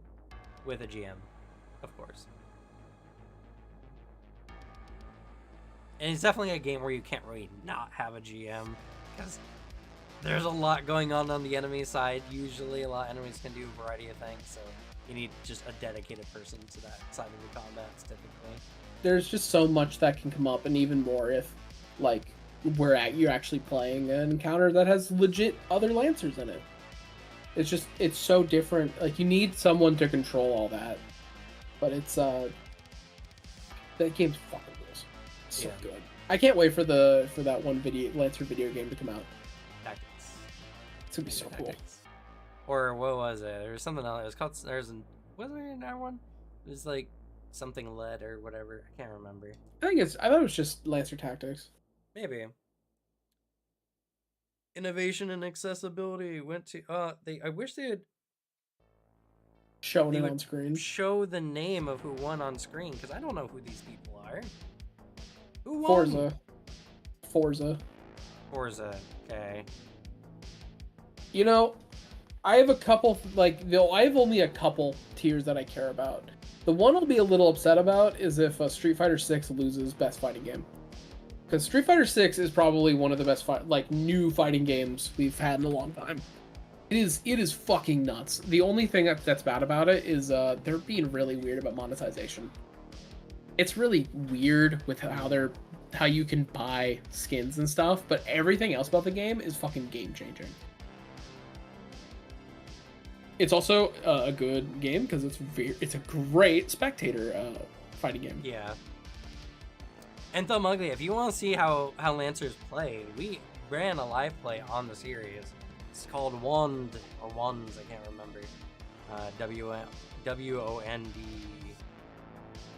with a GM, of course. And it's definitely a game where you can't really not have a GM, because there's a lot going on the enemy side. Usually a lot of enemies can do a variety of things, so you need just a dedicated person to that side of the combats typically. There's just so much that can come up, and even more if, like, you're actually playing an encounter that has legit other Lancers in it. It's so different. Like, you need someone to control all that. But it's, that game's fucking rules. It's so good. I can't wait for that one Lancer video game to come out. Tactics. It's gonna be so cool. Or what was it? There was something else. It was called. Wasn't there another one? It was like something lead or whatever. I can't remember. I thought it was just Lancer Tactics. Maybe. Innovation and accessibility went to. I wish they had shown it on screen. Show the name of who won on screen, because I don't know who these people are. Who won? Forza. Okay. I have a couple, I have only a couple tiers that I care about. The one I'll be a little upset about is if Street Fighter 6 loses Best Fighting Game. Because Street Fighter 6 is probably one of the best new fighting games we've had in a long time. It is fucking nuts. The only thing that's bad about it is they're being really weird about monetization. It's really weird with how you can buy skins and stuff, but everything else about the game is fucking game changing. It's also a good game because it's a great spectator fighting game. Yeah. And Thumb Ugly, if you want to see how Lancers play, we ran a live play on the series. It's called Wand, or Wands, I can't remember. WOND. You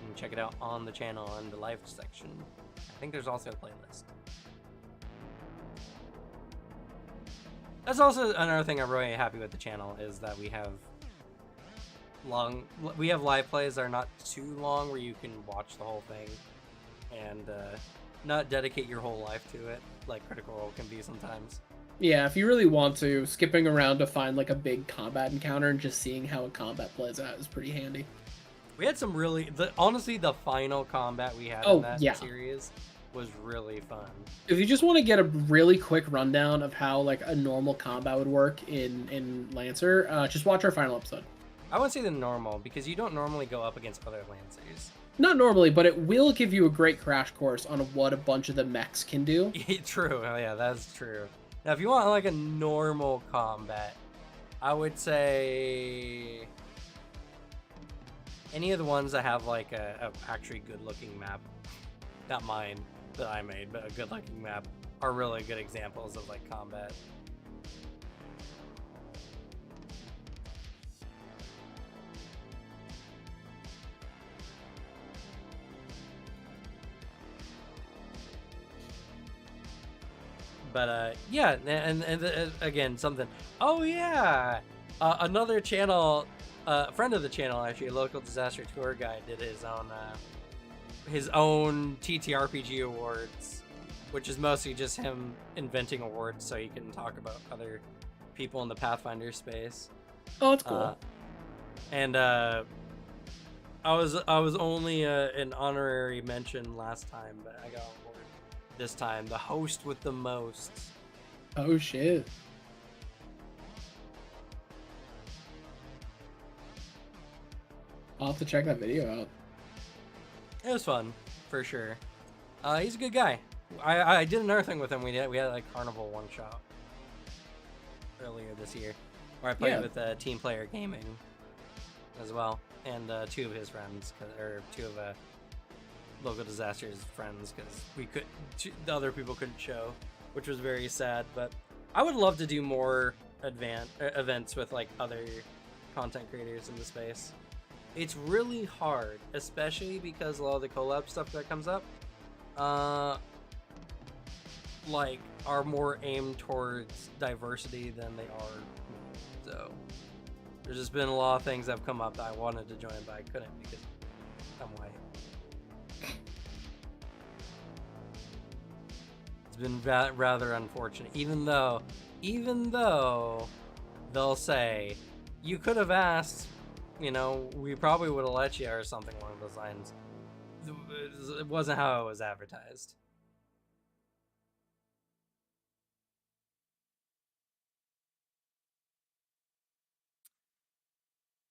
can check it out on the channel in the live section. I think there's also a playlist. That's also another thing I'm really happy with the channel, is that we have live plays that are not too long, where you can watch the whole thing and not dedicate your whole life to it, like Critical Role can be sometimes. Yeah, if you really want to, skipping around to find like a big combat encounter and just seeing how a combat plays out is pretty handy. We had some honestly, the final combat we had in that series was really fun. If you just want to get a really quick rundown of how like a normal combat would work in Lancer, just watch our final episode. I wouldn't say the normal, because you don't normally go up against other Lancers. Not normally, but it will give you a great crash course on what a bunch of the mechs can do. True. Oh, yeah, that's true. Now, if you want like a normal combat, I would say any of the ones that have like a actually good-looking map, not mine that I made, but a good-looking map, are really good examples of like combat. But yeah, and again, something. Oh yeah, another channel, friend of the channel actually, a local disaster tour guide, did his own TTRPG awards, which is mostly just him inventing awards so he can talk about other people in the Pathfinder space. Oh, that's cool. And I was only an honorary mention last time, but I got this time the host with the most. Oh shit. I'll have to check that video out. It was fun, for sure. He's a good guy. I did another thing with him. We had like Carnival one shot earlier this year, where I played with Team Player Gaming as well, and two of his friends, or two of Local Disasters friends, because the other people couldn't show, which was very sad. But I would love to do more events with like other content creators in the space. It's really hard, especially because a lot of the collab stuff that comes up, like, are more aimed towards diversity than they are. So there's just been a lot of things that have come up that I wanted to join, but I couldn't because I'm white. It's been rather unfortunate, even though they'll say, you could have asked, you know, we probably would have let you, or something along those lines. It wasn't how it was advertised.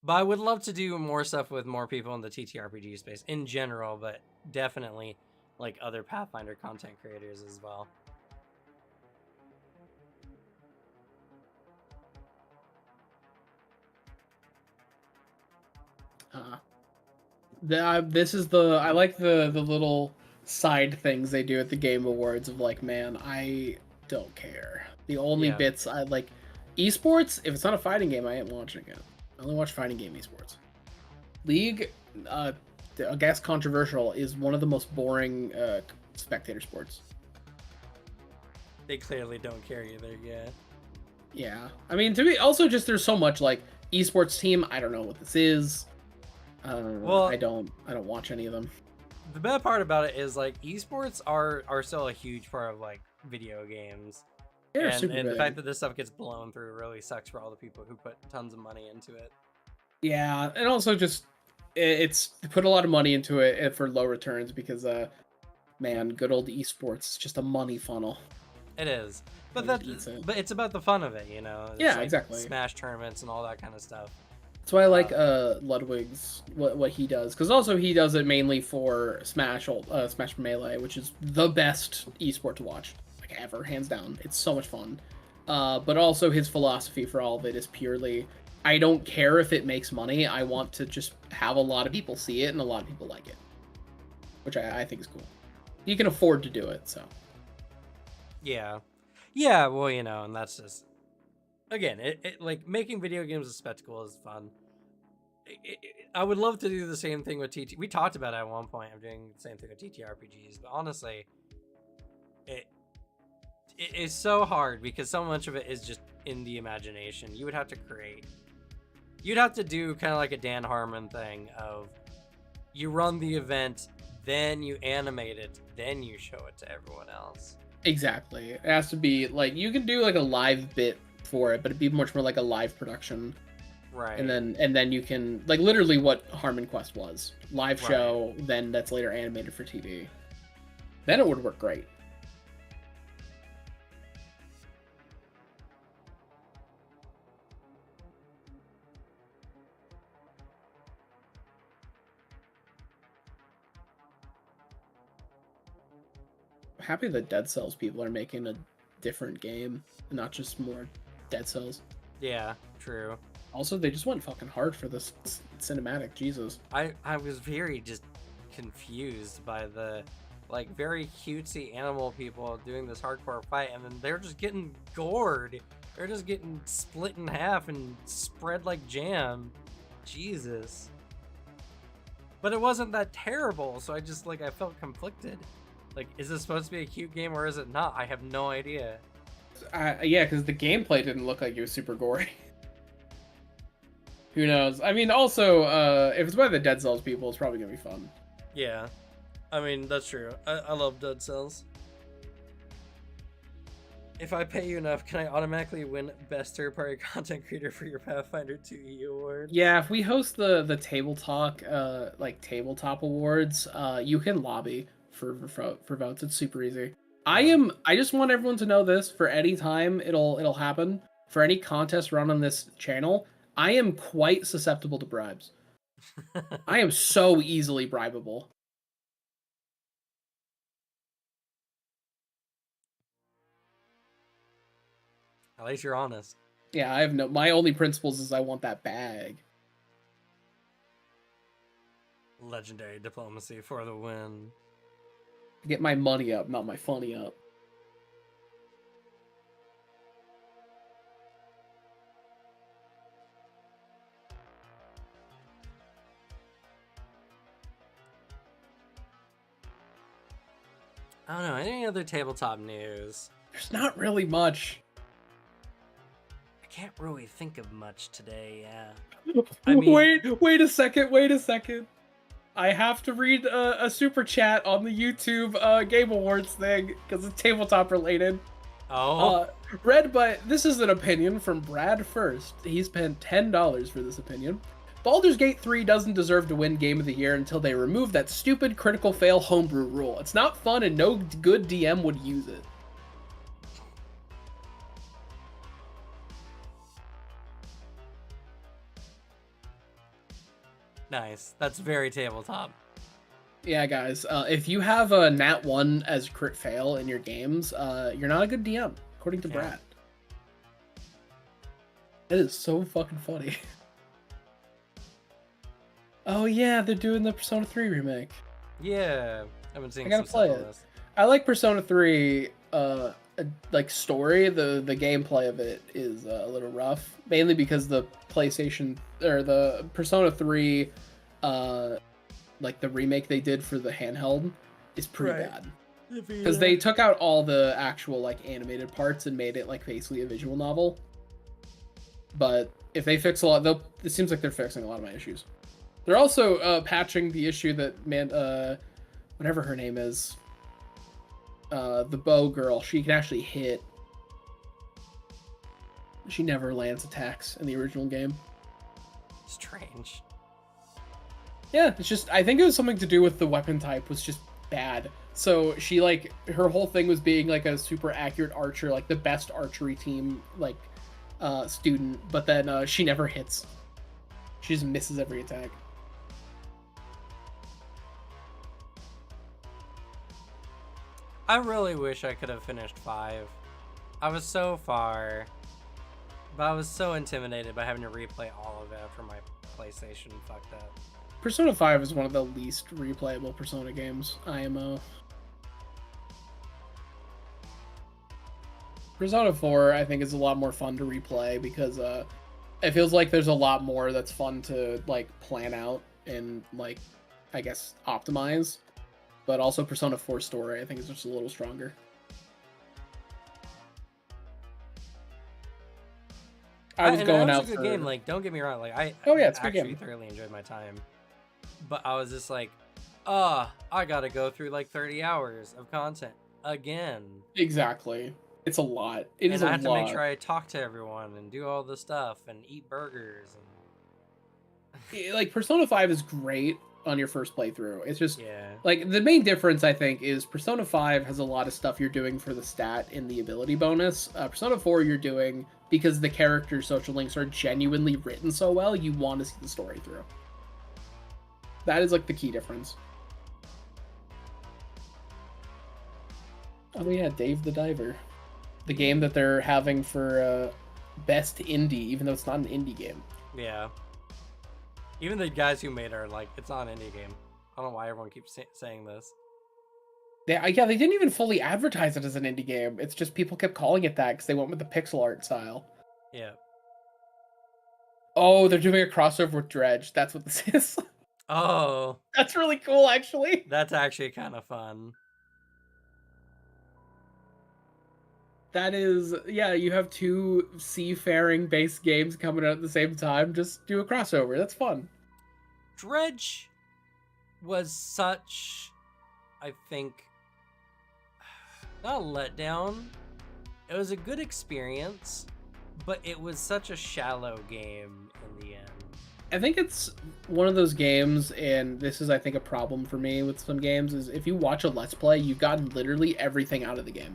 But I would love to do more stuff with more people in the TTRPG space in general, but definitely like other Pathfinder content creators as well. This is I like the little side things they do at the Game Awards of like, man, I don't care. The only bits I like, esports, if it's not a fighting game, I ain't watching it. I only watch fighting game esports. League, I guess controversial, is one of the most boring spectator sports. They clearly don't care either, yeah. Yeah. I mean, to be also just there's so much like esports team, I don't know what this is. Well, I don't watch any of them. The bad part about it is like esports are still a huge part of like video games. Yeah, and the fact that this stuff gets blown through really sucks for all the people who put tons of money into it. Yeah, and also just it's put a lot of money into it for low returns because man, good old esports is just a money funnel. It is. But but it's about the fun of it, you know. It's yeah, like exactly. Smash tournaments and all that kind of stuff. That's why I like Ludwig's what he does, because also he does it mainly for Smash Melee, which is the best esport to watch, like ever, hands down. It's so much fun. But also his philosophy for all of it is purely, I don't care if it makes money. I want to just have a lot of people see it and a lot of people like it, which I think is cool. He can afford to do it, so. Yeah. Well, you know, and that's just, again, it like making video games a spectacle is fun. I would love to do the same thing with TT. We talked about it at one point. I'm doing the same thing with TTRPGs, but honestly, it is so hard because so much of it is just in the imagination. You would have to create. You'd have to do kind of like a Dan Harmon thing of, you run the event, then you animate it, then you show it to everyone else. Exactly. It has to be like, you can do like a live bit for it, but it'd be much more like a live production. Right. And then you can, like, literally what Harmon Quest was. Live show, then that's later animated for TV. Then it would work great. I'm happy that Dead Cells people are making a different game, and not just more Dead Cells. Yeah, true. Also, they just went fucking hard for this cinematic. Jesus. I was very just confused by the, like, very cutesy animal people doing this hardcore fight, and then they're just getting gored. They're just getting split in half and spread like jam. Jesus. But it wasn't that terrible, so I just, like, I felt conflicted. Like, is this supposed to be a cute game or is it not? I have no idea. Yeah, because the gameplay didn't look like it was super gory. Who knows? I mean, also, if it's by the Dead Cells people, it's probably gonna be fun. Yeah. I mean, that's true. I love Dead Cells. If I pay you enough, can I automatically win Best Third-Party Content Creator for your Pathfinder 2E award? Yeah, if we host the TableTalk, like Tabletop awards, you can lobby for votes. It's super easy. I just want everyone to know this. For any time it'll happen, for any contest run on this channel, I am quite susceptible to bribes. I am so easily bribable. At least you're honest. Yeah, I have no. My only principles is I want that bag. Legendary diplomacy for the win. Get my money up, not my funny up. I don't know. Any other tabletop news? There's not really much. I can't really think of much today. Yeah. I mean, wait a second. I have to read a super chat on the YouTube Game Awards thing because it's tabletop related. Oh. This is an opinion from Brad First. He spent $10 for this opinion. Baldur's Gate 3 doesn't deserve to win Game of the Year until they remove that stupid critical fail homebrew rule. It's not fun and no good DM would use it. Nice. That's very tabletop. Yeah, guys. If you have a Nat 1 as crit fail in your games, you're not a good DM, according to Brad. It is so fucking funny. Oh yeah, they're doing the Persona 3 remake. Yeah, I've been seeing. I gotta play it. I like Persona 3. Like story. The gameplay of it is a little rough, mainly because the PlayStation or the Persona 3, like the remake they did for the handheld, is pretty bad. Because they took out all the actual like animated parts and made it like basically a visual novel. But if they fix a lot, it seems like they're fixing a lot of my issues. They're also patching the issue that whatever her name is, the bow girl, she can actually hit. She never lands attacks in the original game. Strange. Yeah, it's just, I think it was something to do with the weapon type was just bad. So she like, her whole thing was being like a super accurate archer, like the best archery team, like student, but then she never hits. She just misses every attack. I really wish I could have finished 5. I was so far, but I was so intimidated by having to replay all of it after my PlayStation fucked up. Persona 5 is one of the least replayable Persona games, IMO. Persona 4, I think, is a lot more fun to replay because it feels like there's a lot more that's fun to like plan out and like, I guess, optimize. But also Persona 4 story, I think, is just a little stronger. I was going out for a good game. Like, don't get me wrong. Like, I it's actually thoroughly enjoyed my time. But I was just like, I gotta go through like 30 hours of content again. Exactly. It's a lot. It is a lot. And I have to make sure I talk to everyone and do all the stuff and eat burgers. And... like, Persona 5 is great on your first playthrough. It's just, like, the main difference, I think, is Persona 5 has a lot of stuff you're doing for the stat and the ability bonus. Persona 4 you're doing because the character social links are genuinely written so well, you want to see the story through. That is, like, the key difference. Oh, yeah, Dave the Diver. The game that they're having for Best Indie, even though it's not an indie game. Yeah. Even the guys who made it are like, it's not an indie game. I don't know why everyone keeps saying this. Yeah, they didn't even fully advertise it as an indie game. It's just people kept calling it that because they went with the pixel art style. Yeah. Oh, they're doing a crossover with Dredge. That's what this is. Oh. That's really cool, actually. That's actually kind of fun. That is, yeah, you have two seafaring-based games coming out at the same time. Just do a crossover. That's fun. Dredge was such, I think, not a letdown. It was a good experience, but it was such a shallow game in the end. I think it's one of those games, and this is, I think, a problem for me with some games, is if you watch a Let's Play, you've gotten literally everything out of the game.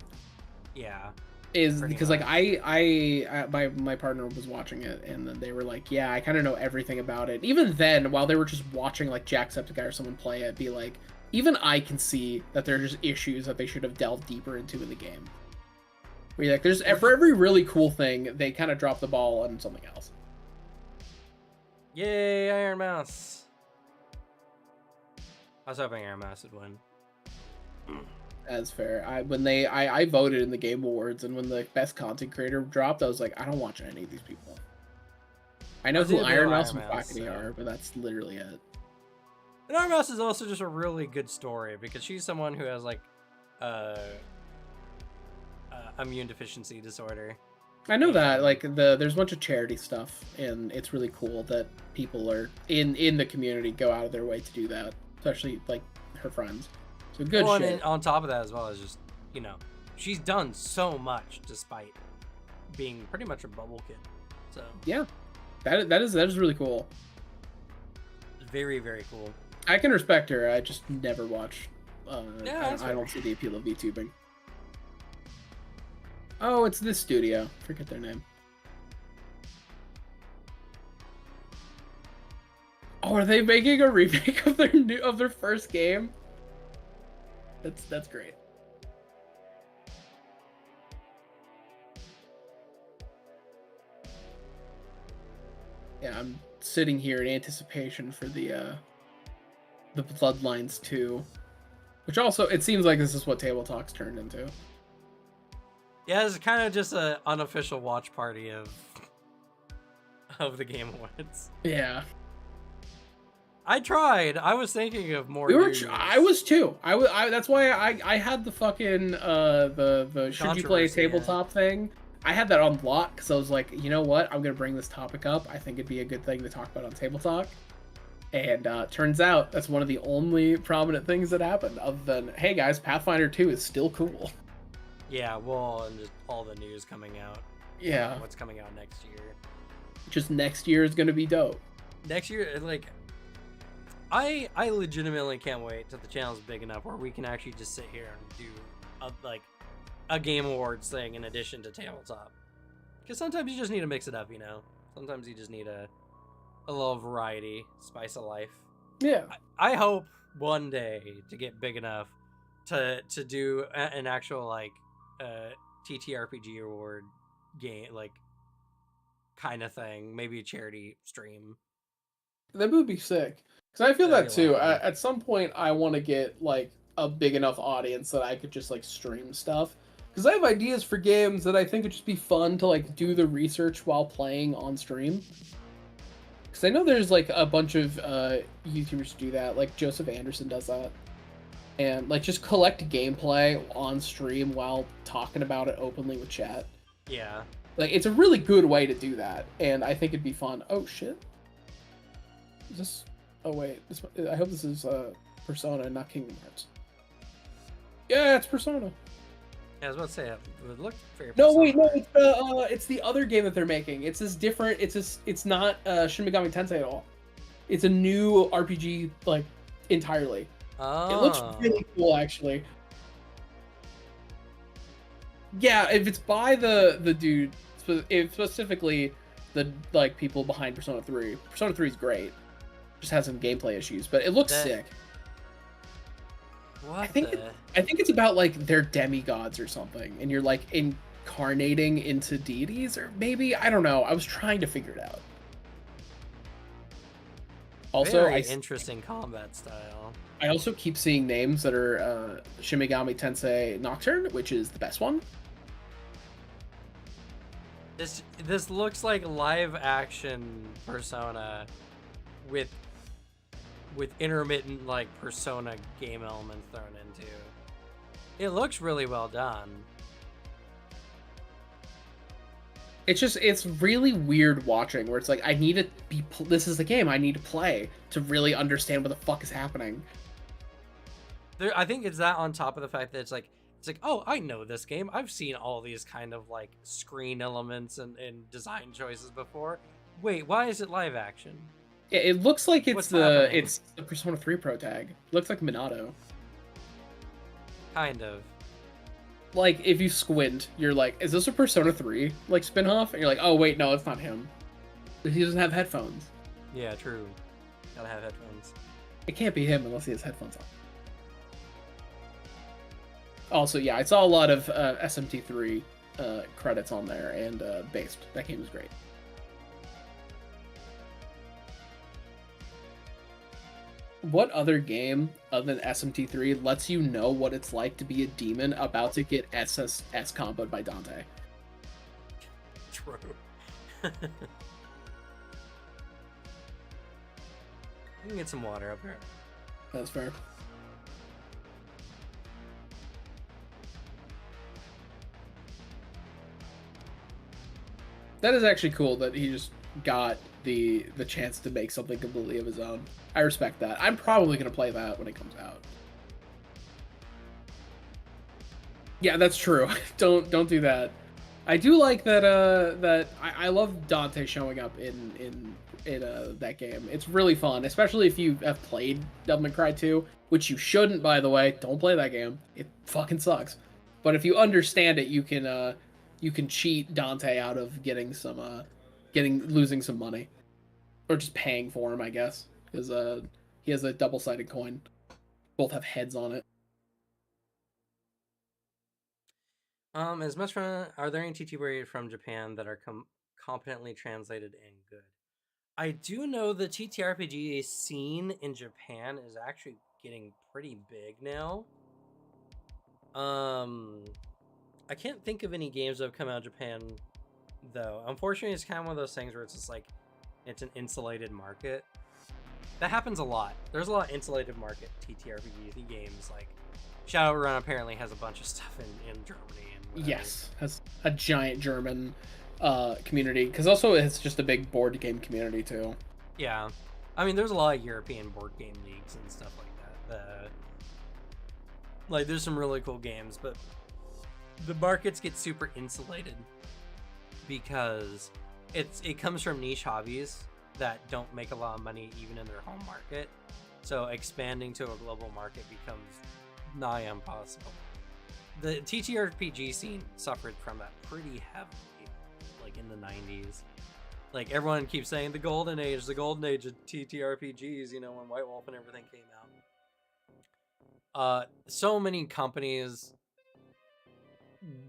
Yeah. Is because much. Like my partner was watching it, and then they were like, yeah, I kind of know everything about it. Even then, while they were just watching like Jacksepticeye or someone play it, be like, even I can see that there's just issues that they should have delved deeper into in the game. Where you're like, there's for every really cool thing, they kind of drop the ball on something else. Yay, Iron Mouse! I was hoping Iron Mouse would win. That's fair. I voted in the Game Awards, and when the best content creator dropped, I was like, I don't watch any of these people. I know who Iron Mouse and Quackity are, but that's literally it. And Iron Mouse is also just a really good story because she's someone who has like immune deficiency disorder. I know that, like, there's a bunch of charity stuff, and it's really cool that people are in the community go out of their way to do that, especially like her friends. So good shit. And on top of that, as well as just, you know, she's done so much despite being pretty much a bubble kid. So yeah, that is really cool. Very, very cool. I can respect her. I just never watch. Yeah, I don't see the appeal of VTubing. Oh, it's this studio. Forget their name. Oh, are they making a remake of their first game? That's great. Yeah, I'm sitting here in anticipation for the Bloodlines 2, which also it seems like this is what TableTalk's turned into. Yeah, it's kind of just an unofficial watch party of the Game Awards. Yeah. I tried. I was thinking of more. I was too. That's why I had the fucking the should you play tabletop thing. I had that on lock because I was like, you know what? I'm gonna bring this topic up. I think it'd be a good thing to talk about on TableTalk. And turns out that's one of the only prominent things that happened. Other than, hey guys, Pathfinder 2 is still cool. Yeah, well, and just all the news coming out. Yeah. What's coming out next year? Just next year is gonna be dope. Next year, like. I legitimately can't wait till the channel's big enough where we can actually just sit here and do a Game Awards thing in addition to Tabletop. Because sometimes you just need to mix it up, you know? Sometimes you just need a little variety, spice of life. Yeah. I hope one day to get big enough to do an actual, like, TTRPG award game, like, kind of thing. Maybe a charity stream. That would be sick. Because I feel that too. At some point, I want to get like a big enough audience that I could just like stream stuff. Because I have ideas for games that I think would just be fun to like do the research while playing on stream. Because I know there's like a bunch of YouTubers who do that. Like Joseph Anderson does that. And like just collect gameplay on stream while talking about it openly with chat. Yeah. Like it's a really good way to do that. And I think it'd be fun. Oh shit. Is this... Oh wait, I hope this is Persona, not Kingdom Hearts. Yeah, it's Persona. Yeah, I was about to say it would look fair. No, wait, no, it's the other game that they're making. It's this different. It's not Shin Megami Tensei at all. It's a new RPG, like entirely. Oh. It looks really cool, actually. Yeah, if it's by the dude, specifically the like people behind Persona 3. Persona 3 is great. Just has some gameplay issues, but it looks sick. What I think it's about like they're demigods or something, and you're like incarnating into deities, or maybe I don't know. I was trying to figure it out. Also, very interesting combat style. I also keep seeing names that are Shin Megami Tensei Nocturne, which is the best one. This looks like live action Persona with intermittent like Persona game elements thrown into. It looks really well done. It's really weird watching where it's like I need to be this is the game I need to play to really understand what the fuck is happening. I think it's that on top of the fact that it's like oh, I know this game. I've seen all these kind of like screen elements and design choices before. Wait, why is it live action? It looks like What's happening? it's the Persona 3 Pro tag. It looks like Minato. Kind of. Like, if you squint, you're like, is this a Persona 3 like spin-off? And you're like, oh wait, no, it's not him. He doesn't have headphones. Yeah, true. Gotta have headphones. It can't be him unless he has headphones on. Also, yeah, I saw a lot of SMT3 credits on there, and Based. That game was great. What other game other than SMT3 lets you know what it's like to be a demon about to get SSS comboed by Dante? True. You can get some water up here. That's fair. That is actually cool that he just got the chance to make something completely of his own. I respect that. I'm probably gonna play that when it comes out. Yeah, that's true. don't do that. I do like that. I love Dante showing up in that game. It's really fun, especially if you have played Devil May Cry 2, which you shouldn't, by the way. Don't play that game. It fucking sucks. But if you understand it, you can cheat Dante out of losing some money, or just paying for him, I guess, because he has a double-sided coin. Both have heads on it. As much fun, are there any TTR from Japan that are competently translated and good? I do know the TTRPG scene in Japan is actually getting pretty big now. I can't think of any games that have come out of Japan, though. Unfortunately, it's kind of one of those things where it's just like, it's an insulated market. That happens a lot. There's a lot of insulated market TTRPG games. Like, Shadowrun apparently has a bunch of stuff in Germany. And yes, has a giant German community, because also it's just a big board game community too. Yeah. I mean, there's a lot of European board game leagues and stuff like that. Like, there's some really cool games, but the markets get super insulated because it comes from niche hobbies that don't make a lot of money even in their home market. So expanding to a global market becomes nigh impossible. The TTRPG scene suffered from that pretty heavily, like in the 90s. Like, everyone keeps saying the golden age of TTRPGs, you know, when White Wolf and everything came out. So many companies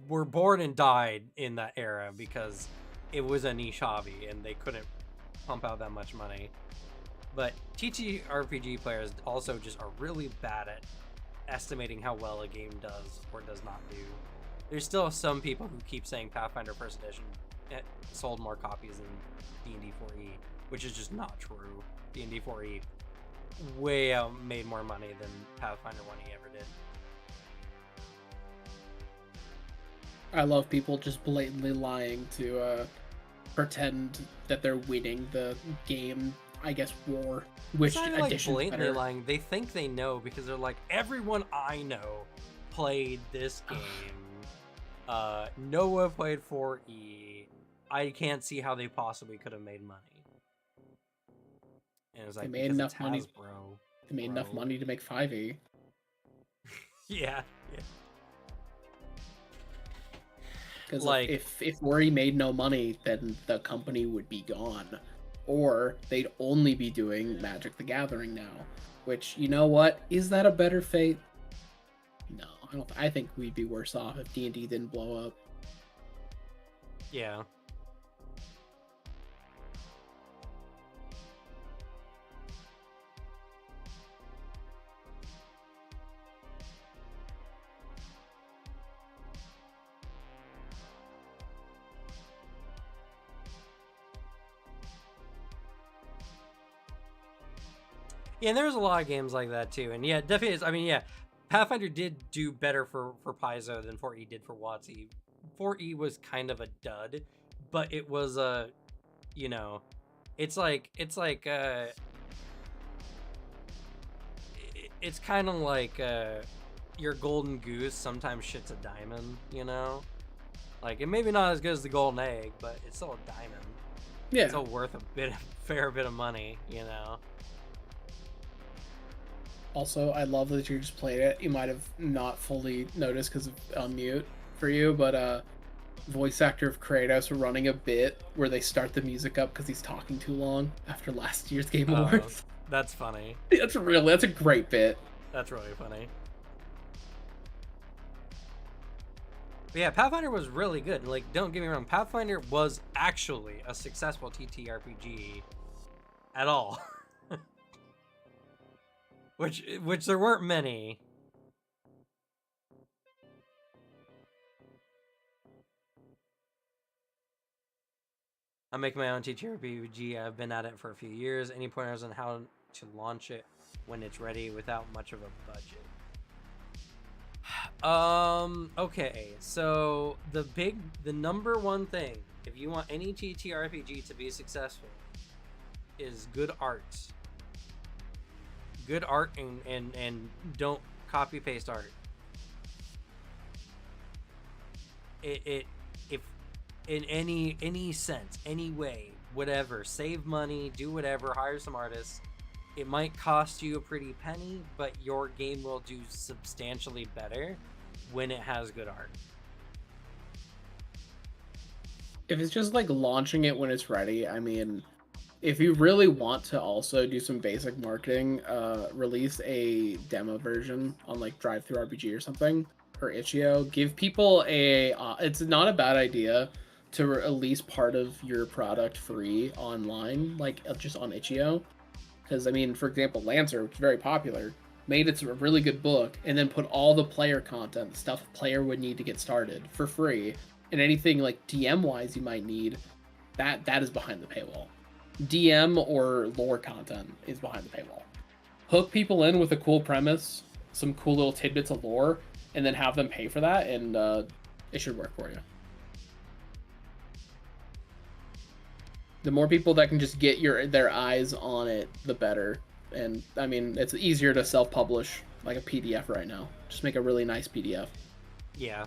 were born and died in that era because it was a niche hobby and they couldn't pump out that much money. But TTRPG players also just are really bad at estimating how well a game does or does not do. There's still some people who keep saying Pathfinder First Edition sold more copies than D&D 4e, which is just not true. D&D 4e way made more money than Pathfinder 1e ever did. I love people just blatantly lying to pretend that they're winning the game, I guess, war. Which it's not like blatantly lying. They think they know because they're like, everyone I know played this game. Noah played 4E. I can't see how they possibly could have made money. And it was like, they made enough money. Hasbro, they made enough money to make 5E. yeah. Because like, if Ori made no money, then the company would be gone. Or they'd only be doing Magic the Gathering now. Which, you know what? Is that a better fate? No, I don't. I think we'd be worse off if D&D didn't blow up. Yeah. Yeah, and there's a lot of games like that too. And yeah, definitely, I mean, yeah, Pathfinder did do better for Paizo than 4E did for WotC. 4E was kind of a dud, but it was a, you know, it's kind of like your golden goose sometimes shits a diamond, you know? Like, it maybe not as good as the golden egg, but it's still a diamond. Yeah. Still worth fair bit of money, you know. Also, I love that you just played it. You might have not fully noticed because of unmute for you, but voice actor of Kratos running a bit where they start the music up because he's talking too long after last year's Game Awards. That's funny. That's a great bit. That's really funny. But yeah, Pathfinder was really good. Like, don't get me wrong, Pathfinder was actually a successful TTRPG at all. which there weren't many. I'm making my own TTRPG. I've been at it for a few years. Any pointers on how to launch it when it's ready without much of a budget? Okay, so the number one thing, if you want any TTRPG to be successful, is good art. Good art and don't copy paste art. If in any sense, any way, whatever, save money, do whatever, hire some artists. It might cost you a pretty penny, but your game will do substantially better when it has good art. If it's just like launching it when it's ready, I mean, if you really want to also do some basic marketing, release a demo version on like Drive-Thru RPG or something, or Itch.io. Give people it's not a bad idea to release part of your product free online, like just on Itch.io. Because, I mean, for example, Lancer, which is very popular, made it a really good book and then put all the player content, the stuff a player would need to get started for free, and anything like DM-wise you might need, that is behind the paywall. DM or lore content is behind the paywall. Hook people in with a cool premise, some cool little tidbits of lore, and then have them pay for that, and it should work for you. The more people that can just get their eyes on it, the better. And I mean, it's easier to self-publish like a PDF right now. Just make a really nice PDF. Yeah.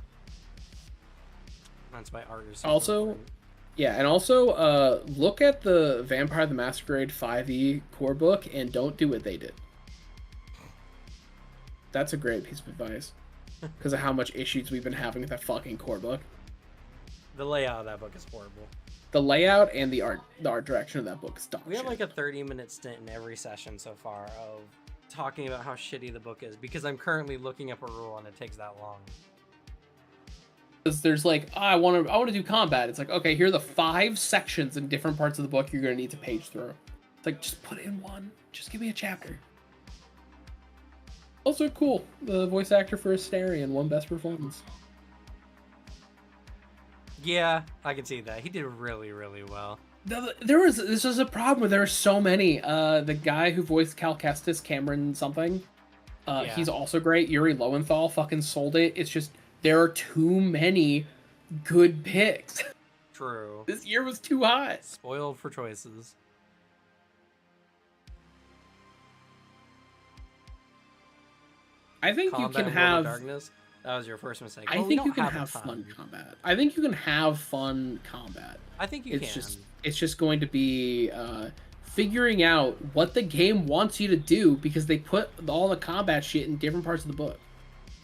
That's why art is also important. Yeah, and also look at the Vampire the Masquerade 5e core book and don't do what they did. That's a great piece of advice because of how much issues we've been having with that fucking core book. The layout of that book is horrible. The layout and the art direction of that book is dog We have shit. like a 30-minute stint in every session so far of talking about how shitty the book is because I'm currently looking up a rule and it takes that long. Because there's like, I want to do combat. It's like, okay, here are the 5 sections in different parts of the book you're going to need to page through. It's like, just put it in one. Just give me a chapter. Also cool. The voice actor for Astarion won best performance. Yeah, I can see that. He did really, really well. This was a problem where there were so many. The guy who voiced Cal Kestis, Cameron something, he's also great. Yuri Lowenthal fucking sold it. It's just, there are too many good picks. True. This year was too hot. Spoiled for choices. I think you can have Darkness. That was your first mistake. I think you can have fun combat. I think you can have fun combat. I think you can. It's just going to be figuring out what the game wants you to do because they put all the combat shit in different parts of the book.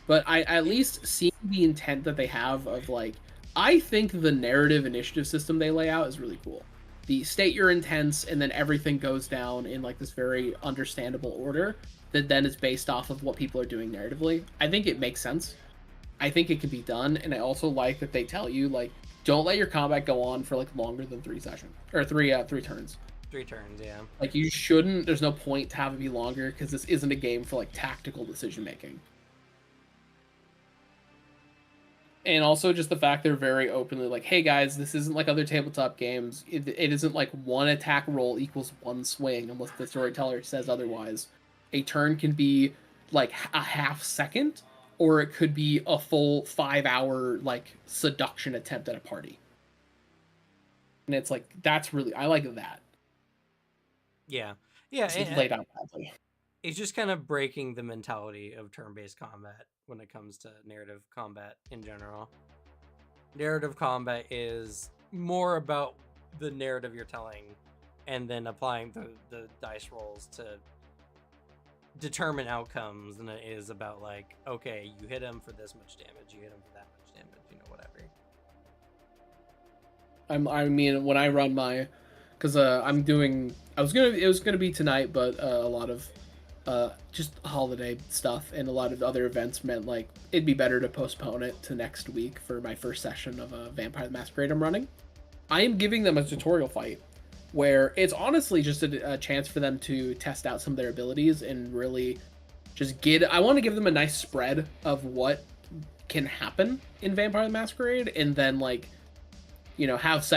But I at least see the intent that they have of like, I think the narrative initiative system they lay out is really cool. The state your intents and then everything goes down in like this very understandable order that then is based off of what people are doing narratively. I think it makes sense. I think it can be done, and I also like that they tell you like, don't let your combat go on for like longer than 3 sessions or 3 turns. 3 turns, yeah. Like you shouldn't. There's no point to have it be longer because this isn't a game for like tactical decision making. And also just the fact they're very openly like, hey guys, this isn't like other tabletop games. It isn't like 1 attack roll equals 1 swing unless the storyteller says otherwise. A turn can be like a half second, or it could be a full 5-hour like seduction attempt at a party. And it's like, that's really, I like that. Yeah. Yeah. It's laid out badly. It's just kind of breaking the mentality of turn-based combat when it comes to narrative combat in general. Narrative combat is more about the narrative you're telling, and then applying the dice rolls to determine outcomes than it is about like, okay, you hit him for this much damage, you hit him for that much damage, whatever. I mean, when I run my, because it was gonna be tonight, but a lot of just holiday stuff and a lot of other events meant like it'd be better to postpone it to next week for my first session of a Vampire the Masquerade I'm running. I am giving them a tutorial fight where it's honestly just a chance for them to test out some of their abilities and really just I want to give them a nice spread of what can happen in Vampire the Masquerade, and then like, have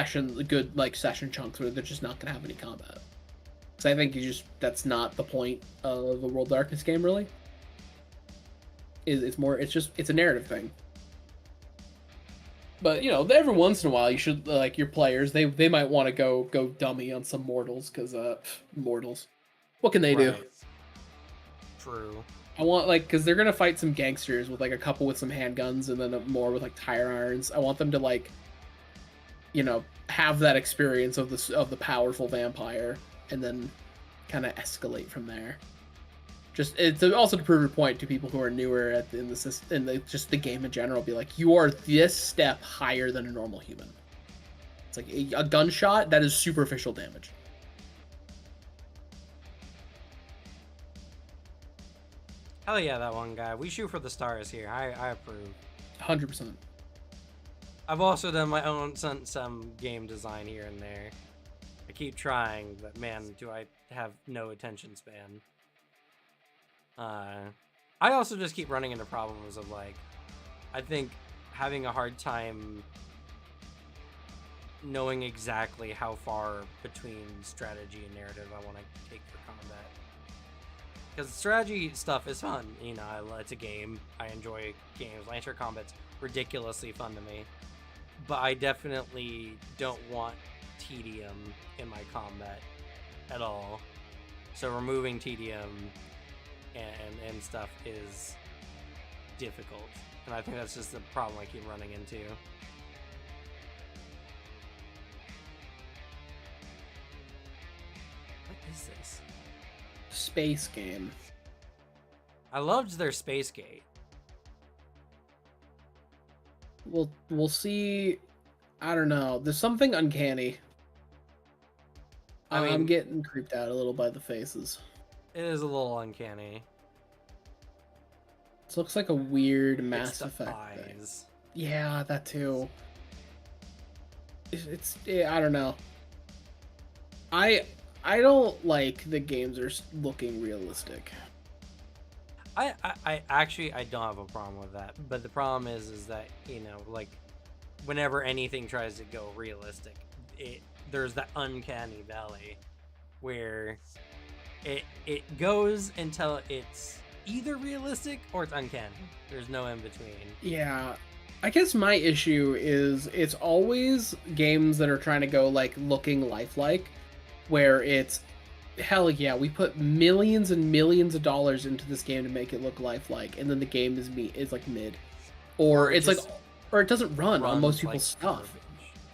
good like session chunks where they're just not gonna have any combat. Because I think that's not the point of a World of Darkness game, really. It's a narrative thing. But every once in a while, you should like your players. They might want to go dummy on some mortals, because mortals, what can they do? True. I want because they're gonna fight some gangsters with like a couple with some handguns and then more with like tire irons. I want them to like, have that experience of the powerful vampire, and then kind of escalate from there. It's also to prove your point to people who are newer in the game in general. Be like, you are this step higher than a normal human. It's like a gunshot that is superficial damage. Hell yeah, that one guy. We shoot for the stars here. I approve. 100%. I've also done my own some game design here and there. I keep trying, but man, do I have no attention span. I also just keep running into problems of like, I think having a hard time knowing exactly how far between strategy and narrative I want to take for combat. Because strategy stuff is fun, it's a game. I enjoy games. Lancer combat's ridiculously fun to me. But I definitely don't want tedium in my combat at all. So removing tedium and stuff is difficult. And I think that's just the problem I keep running into. What is this? Space game. I loved their Space Gate. We'll see. I don't know. There's something uncanny. I'm getting creeped out a little by the faces. It is a little uncanny. This looks like a weird Mass Effect thing. Eyes. Yeah, that too. I don't know. I don't like the games are looking realistic. I actually don't have a problem with that, but the problem is that like whenever anything tries to go realistic, there's that uncanny valley where it goes until it's either realistic or it's uncanny. There's no in between. Yeah, I guess my issue is it's always games that are trying to go like looking lifelike, where it's hell yeah, we put millions and millions of dollars into this game to make it look lifelike, and then the game is like mid, or it's like, or it doesn't run on most people's stuff. Garbage.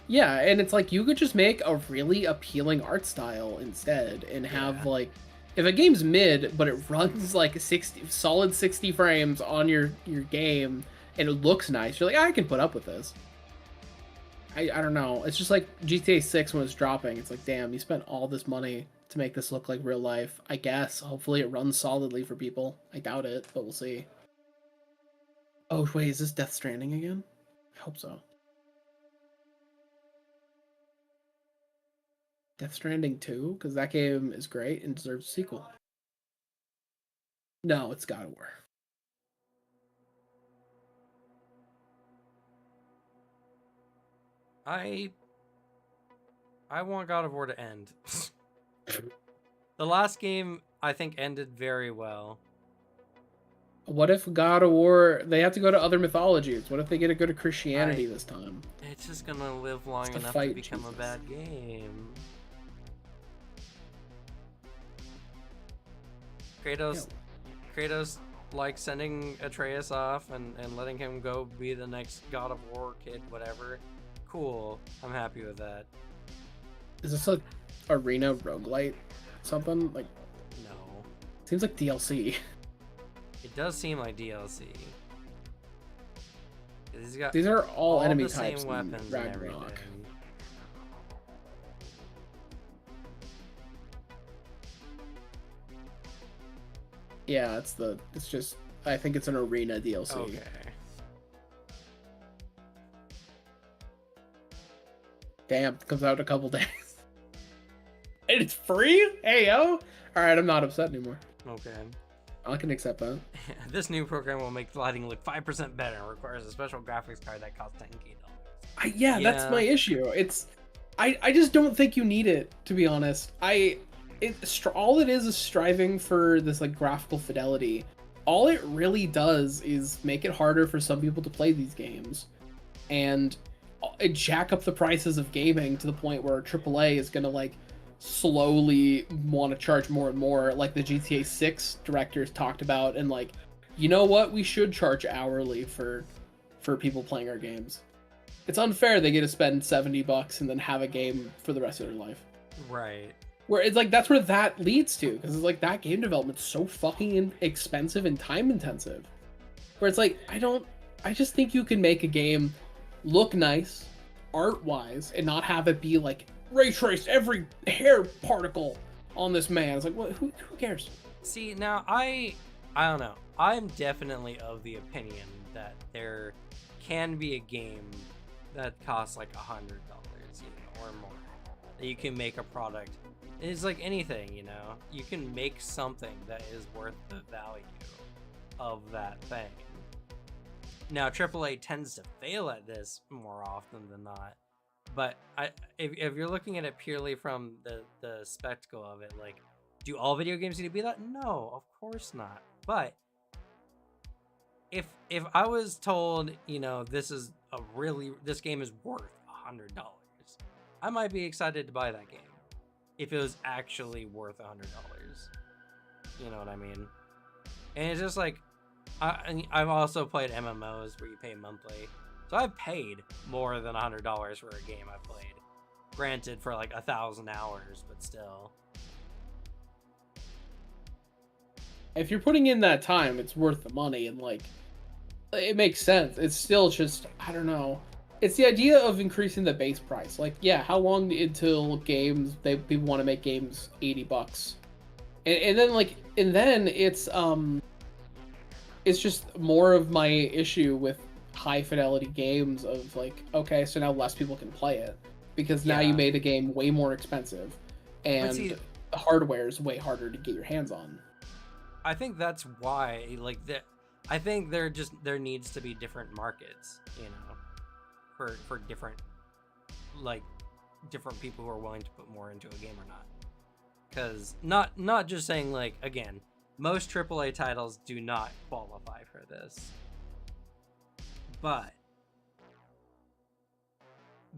Yeah, and it's like you could just make a really appealing art style instead, and have like, if a game's mid but it runs like 60 frames on your game and it looks nice, you're like, I can put up with this. I don't know. It's just like GTA 6 when it's dropping. It's like, damn, you spent all this money to make this look like real life. I guess. Hopefully it runs solidly for people. I doubt it, but we'll see. Oh, wait, is this Death Stranding again? I hope so. Death Stranding 2? Because that game is great and deserves a sequel. No, it's God of War. I want God of War to end. The last game, I think, ended very well. What if God of War, they have to go to other mythologies? What if they get to go to Christianity this time? It's just gonna live long enough to become a bad game. Kratos like sending Atreus off and letting him go be the next God of War kid, whatever. Cool. I'm happy with that. Is this a arena roguelite? Something like? No. Seems like DLC. It does seem like DLC. These are all enemy the types same weapons and everything. Yeah, it's just, I think it's an arena DLC. Okay. Damn, it comes out in a couple days. And it's free? Hey, yo! Alright, I'm not upset anymore. Okay. I can accept that. This new program will make lighting look 5% better and requires a special graphics card that costs $10K. Yeah, that's my issue. I just don't think you need it, to be honest. All it is striving for this like graphical fidelity. All it really does is make it harder for some people to play these games, and it jack up the prices of gaming to the point where AAA is gonna like slowly want to charge more and more, like the GTA 6 directors talked about, and like, you know what, we should charge hourly for people playing our games. It's unfair they get to spend $70 and then have a game for the rest of their life. Right. Where it's like, that's where that leads to, because it's like that game development's so fucking expensive and time intensive. Where it's like, I just think you can make a game look nice, art wise, and not have it be like ray traced every hair particle on this man. It's like, what? Who cares? See, now I don't know. I'm definitely of the opinion that there can be a game that costs like $100, or more. That you can make a product. It's like anything, you can make something that is worth the value of that thing. Now, AAA tends to fail at this more often than not. But if you're looking at it purely from the spectacle of it, like, do all video games need to be that? No, of course not. But if I was told, this game is worth $100, I might be excited to buy that game if it was actually worth $100. You know what I mean? And it's just like, I've also played MMOs where you pay monthly. So I've paid more than $100 for a game I played. Granted, for like 1,000 hours, but still. If you're putting in that time, it's worth the money, and like, it makes sense. It's still just, I don't know. It's the idea of increasing the base price. Like, yeah, how long until people want to make games $80? And then it's just more of my issue with high fidelity games of like, okay, so now less people can play it because now you made a game way more expensive, and the hardware is way harder to get your hands on. I think that's why, like, I think there needs to be different markets, for different people who are willing to put more into a game or not. Because not just saying, like, again, most AAA titles do not qualify for this. But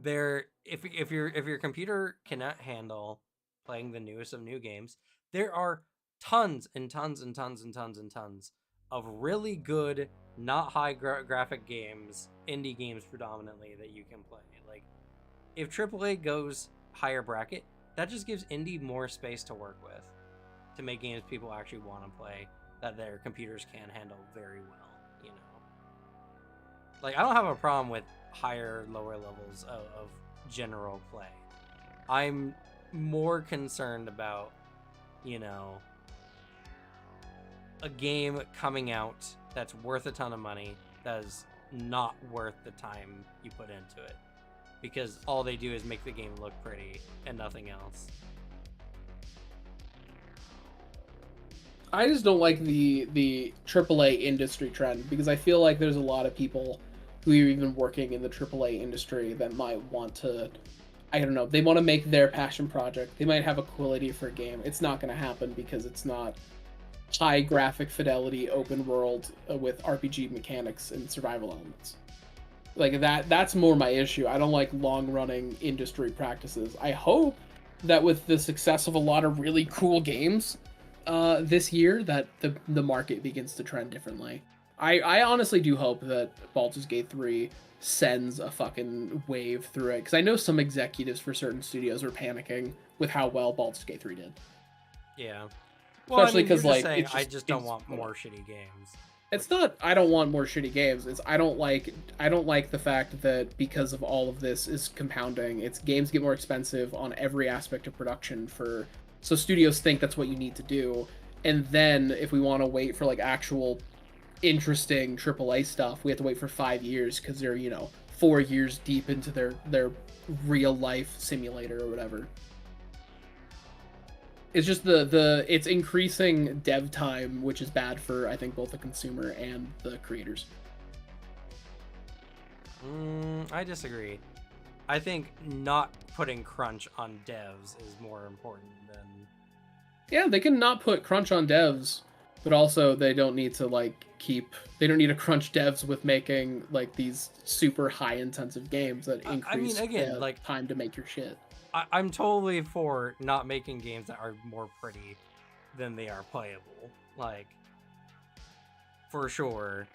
if your computer cannot handle playing the newest of new games, there are tons and tons and tons and tons and tons of really good, not high graphic games, indie games predominantly, that you can play. Like, if AAA goes higher bracket, that just gives indie more space to work with, to make games people actually want to play, that their computers can handle very well. Like, I don't have a problem with lower levels of general play. I'm more concerned about, a game coming out that's worth a ton of money that is not worth the time you put into it, because all they do is make the game look pretty and nothing else. I just don't like the AAA industry trend, because I feel like there's a lot of people who are even working in the AAA industry that might want to, I don't know, they want to make their passion project. They might have a quality for a game. It's not going to happen because it's not high graphic fidelity open world with RPG mechanics and survival elements. Like, that's more my issue. I don't like long running industry practices. I hope that with the success of a lot of really cool games this year, that the market begins to trend differently. I honestly do hope that Baldur's Gate 3 sends a fucking wave through it, because I know some executives for certain studios are panicking with how well Baldur's Gate 3 did. Yeah. Well, Especially because like saying, I just don't want more shitty games. It's not I don't want more shitty games. It's I don't like the fact that because of all of this is compounding, it's games get more expensive on every aspect of production so studios think that's what you need to do. And then if we want to wait for like actual interesting AAA stuff, we have to wait for 5 years because they're 4 years deep into their real life simulator or whatever. It's just it's increasing dev time, which is bad for I think both the consumer and the creators. I disagree. I think not putting crunch on devs is more important than. Yeah, they can not put crunch on devs, but also they don't need to they don't need to crunch devs with making like these super high intensive games that increase time to make your shit. I'm totally for not making games that are more pretty than they are playable, like for sure.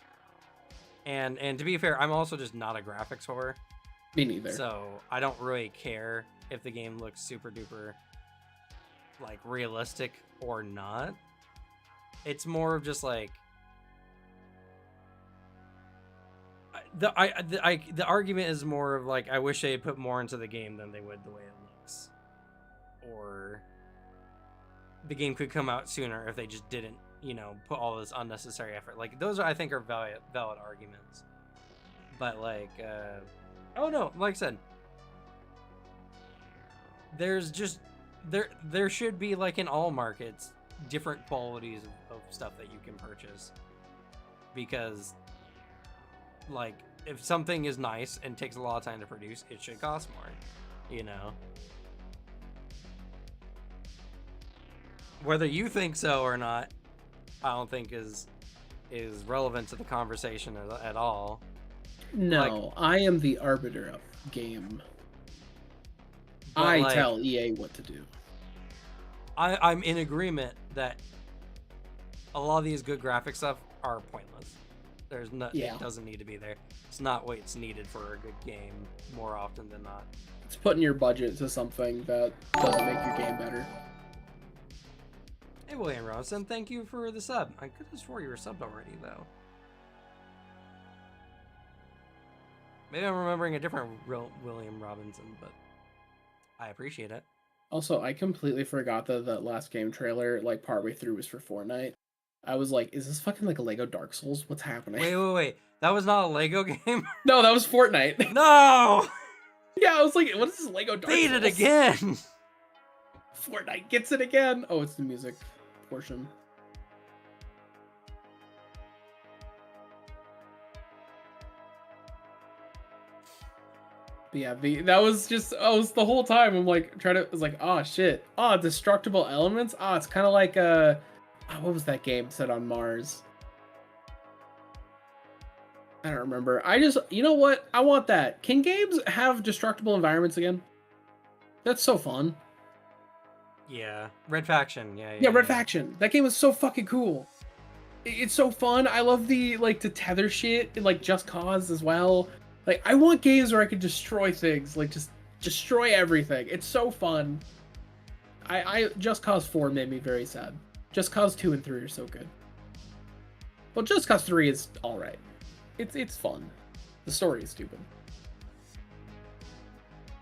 And to be fair, I'm also just not a graphics whore. Me neither. So I don't really care if the game looks super duper like realistic or not. It's more of just like the argument is more of like I wish they had put more into the game than they would the way it looks, or the game could come out sooner if they just didn't put all this unnecessary effort. Like those I think are valid arguments, but like oh no, like I said, there's just there should be like in all markets different qualities of stuff that you can purchase, because like if something is nice and takes a lot of time to produce, it should cost more, whether you think so or not, I don't think is relevant to the conversation at all. No, I am the arbiter of game. I tell EA what to do. I'm in agreement that a lot of these good graphic stuff are pointless. There's it doesn't need to be there. It's not what's needed for a good game more often than not. It's putting your budget to something that doesn't make your game better. Hey, William Robinson, thank you for the sub. I could have swore you were subbed already, though. Maybe I'm remembering a different William Robinson, but I appreciate it. Also, I completely forgot that that last game trailer, like partway through, was for Fortnite. I was like, is this fucking like a Lego Dark Souls? What's happening? Wait. That was not a Lego game? No, that was Fortnite. No! Yeah, I was like, what is this Lego Dark Souls? Beat it again! Fortnite gets it again! Oh, it's the music portion. But yeah, that was just, I was the whole time, I'm like, oh shit. Oh, destructible elements? Oh, it's kind of like, what was that game set on Mars? I don't remember. You know what? I want that. Can games have destructible environments again? That's so fun. Yeah. Red Faction. Yeah, Red Faction. That game was so fucking cool. It's so fun. I love the, to tether shit in, Just Cause as well. I want games where I could destroy things. Just destroy everything. It's so fun. Just Cause 4 made me very sad. Just Cause 2 and 3 are so good. Well, Just Cause 3 is alright. It's fun. The story is stupid.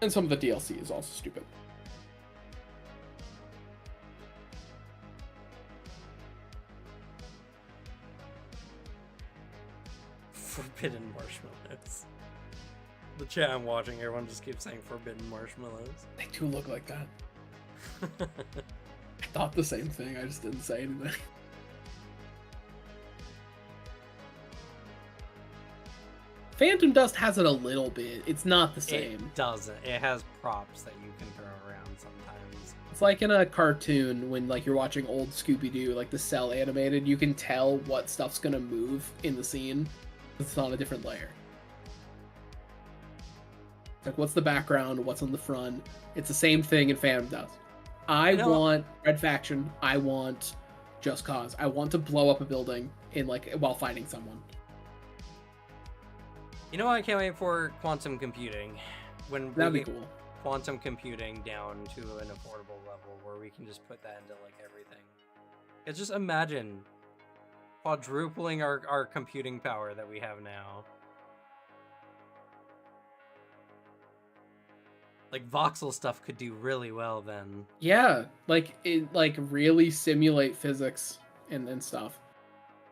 And some of the DLC is also stupid. Forbidden marshmallows. The chat I'm watching, everyone just keeps saying forbidden marshmallows. They do look like that. I thought the same thing, I just didn't say anything. Phantom Dust has it a little bit. It's not the same. It doesn't. It has props that you can throw around sometimes. It's like in a cartoon when you're watching old Scooby-Doo, the cell animated, you can tell what stuff's gonna move in the scene. It's on a different layer. What's the background? What's on the front? It's the same thing in Phantom Dust. I want Red Faction. I want Just Cause. I want to blow up a building. in like while fighting someone. You know what I can't wait for? Quantum computing. When That'd be cool. Quantum computing down to an affordable level where we can just put that into like everything. It's just imagine quadrupling our computing power that we have now. Like voxel stuff could do really well then. Yeah, like it like really simulate physics and stuff.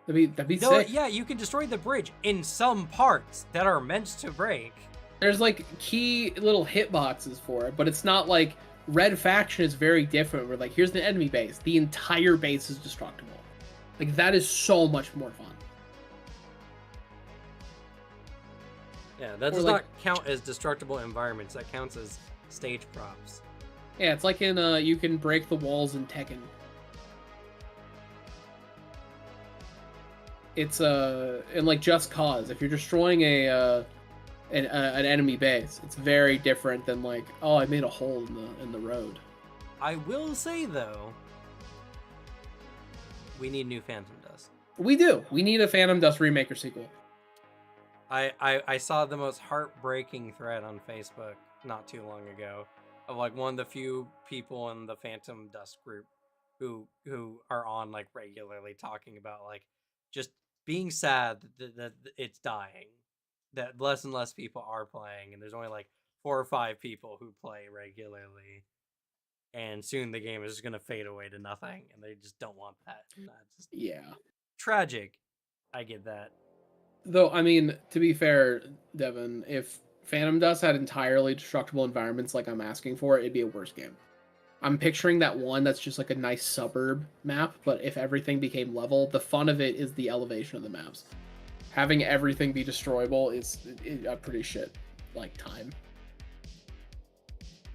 That'd be sick. Yeah, you can destroy the bridge in some parts that are meant to break. There's like key little hitboxes for it, but it's not like Red Faction is very different. Where like here's the enemy base, the entire base is destructible. Like that is so much more fun. Yeah, that does not count as destructible environments. That counts as stage props. Yeah, it's like in you can break the walls in Tekken. It's in like Just Cause. If you're destroying an enemy base, it's very different than like, oh, I made a hole in the road. I will say though, we need new Phantom Dust. We do. We need a Phantom Dust remake or sequel. I saw the most heartbreaking thread on Facebook not too long ago of like one of the few people in the Phantom Dust group who are on like regularly talking about like just being sad that it's dying, that less and less people are playing, and there's only like 4 or 5 people who play regularly, and soon the game is just gonna fade away to nothing, and they just don't want that. Just yeah, tragic. I get that. Though, I mean, to be fair, Devin, if Phantom Dust had entirely destructible environments like I'm asking for, it'd be a worse game. I'm picturing that one that's just like a nice suburb map, but if everything became level, the fun of it is the elevation of the maps. Having everything be destroyable is a pretty shit, like, time.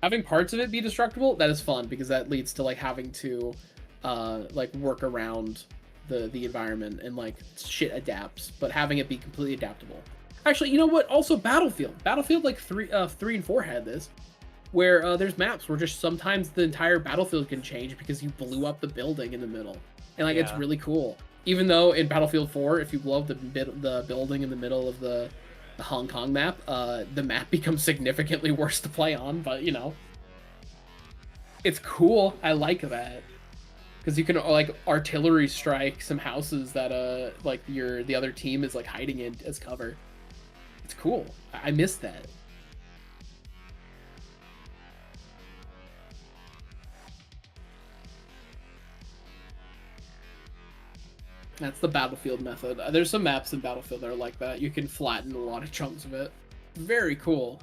Having parts of it be destructible, that is fun, because that leads to, like, having to, like, work around the environment and like shit adapts, but having it be completely adaptable. Actually, you know what? Also Battlefield like 3 and 4 had this, where there's maps where just sometimes the entire battlefield can change because you blew up the building in the middle, and like it's really cool. Even though in Battlefield 4, if you blow up the building in the middle of the Hong Kong map, the map becomes significantly worse to play on, but you know, it's cool. I like that. Because you can like artillery strike some houses that like the other team is like hiding in as cover. It's cool. I missed that. That's the Battlefield method. There's some maps in Battlefield that are like that. You can flatten a lot of chunks of it. Very cool.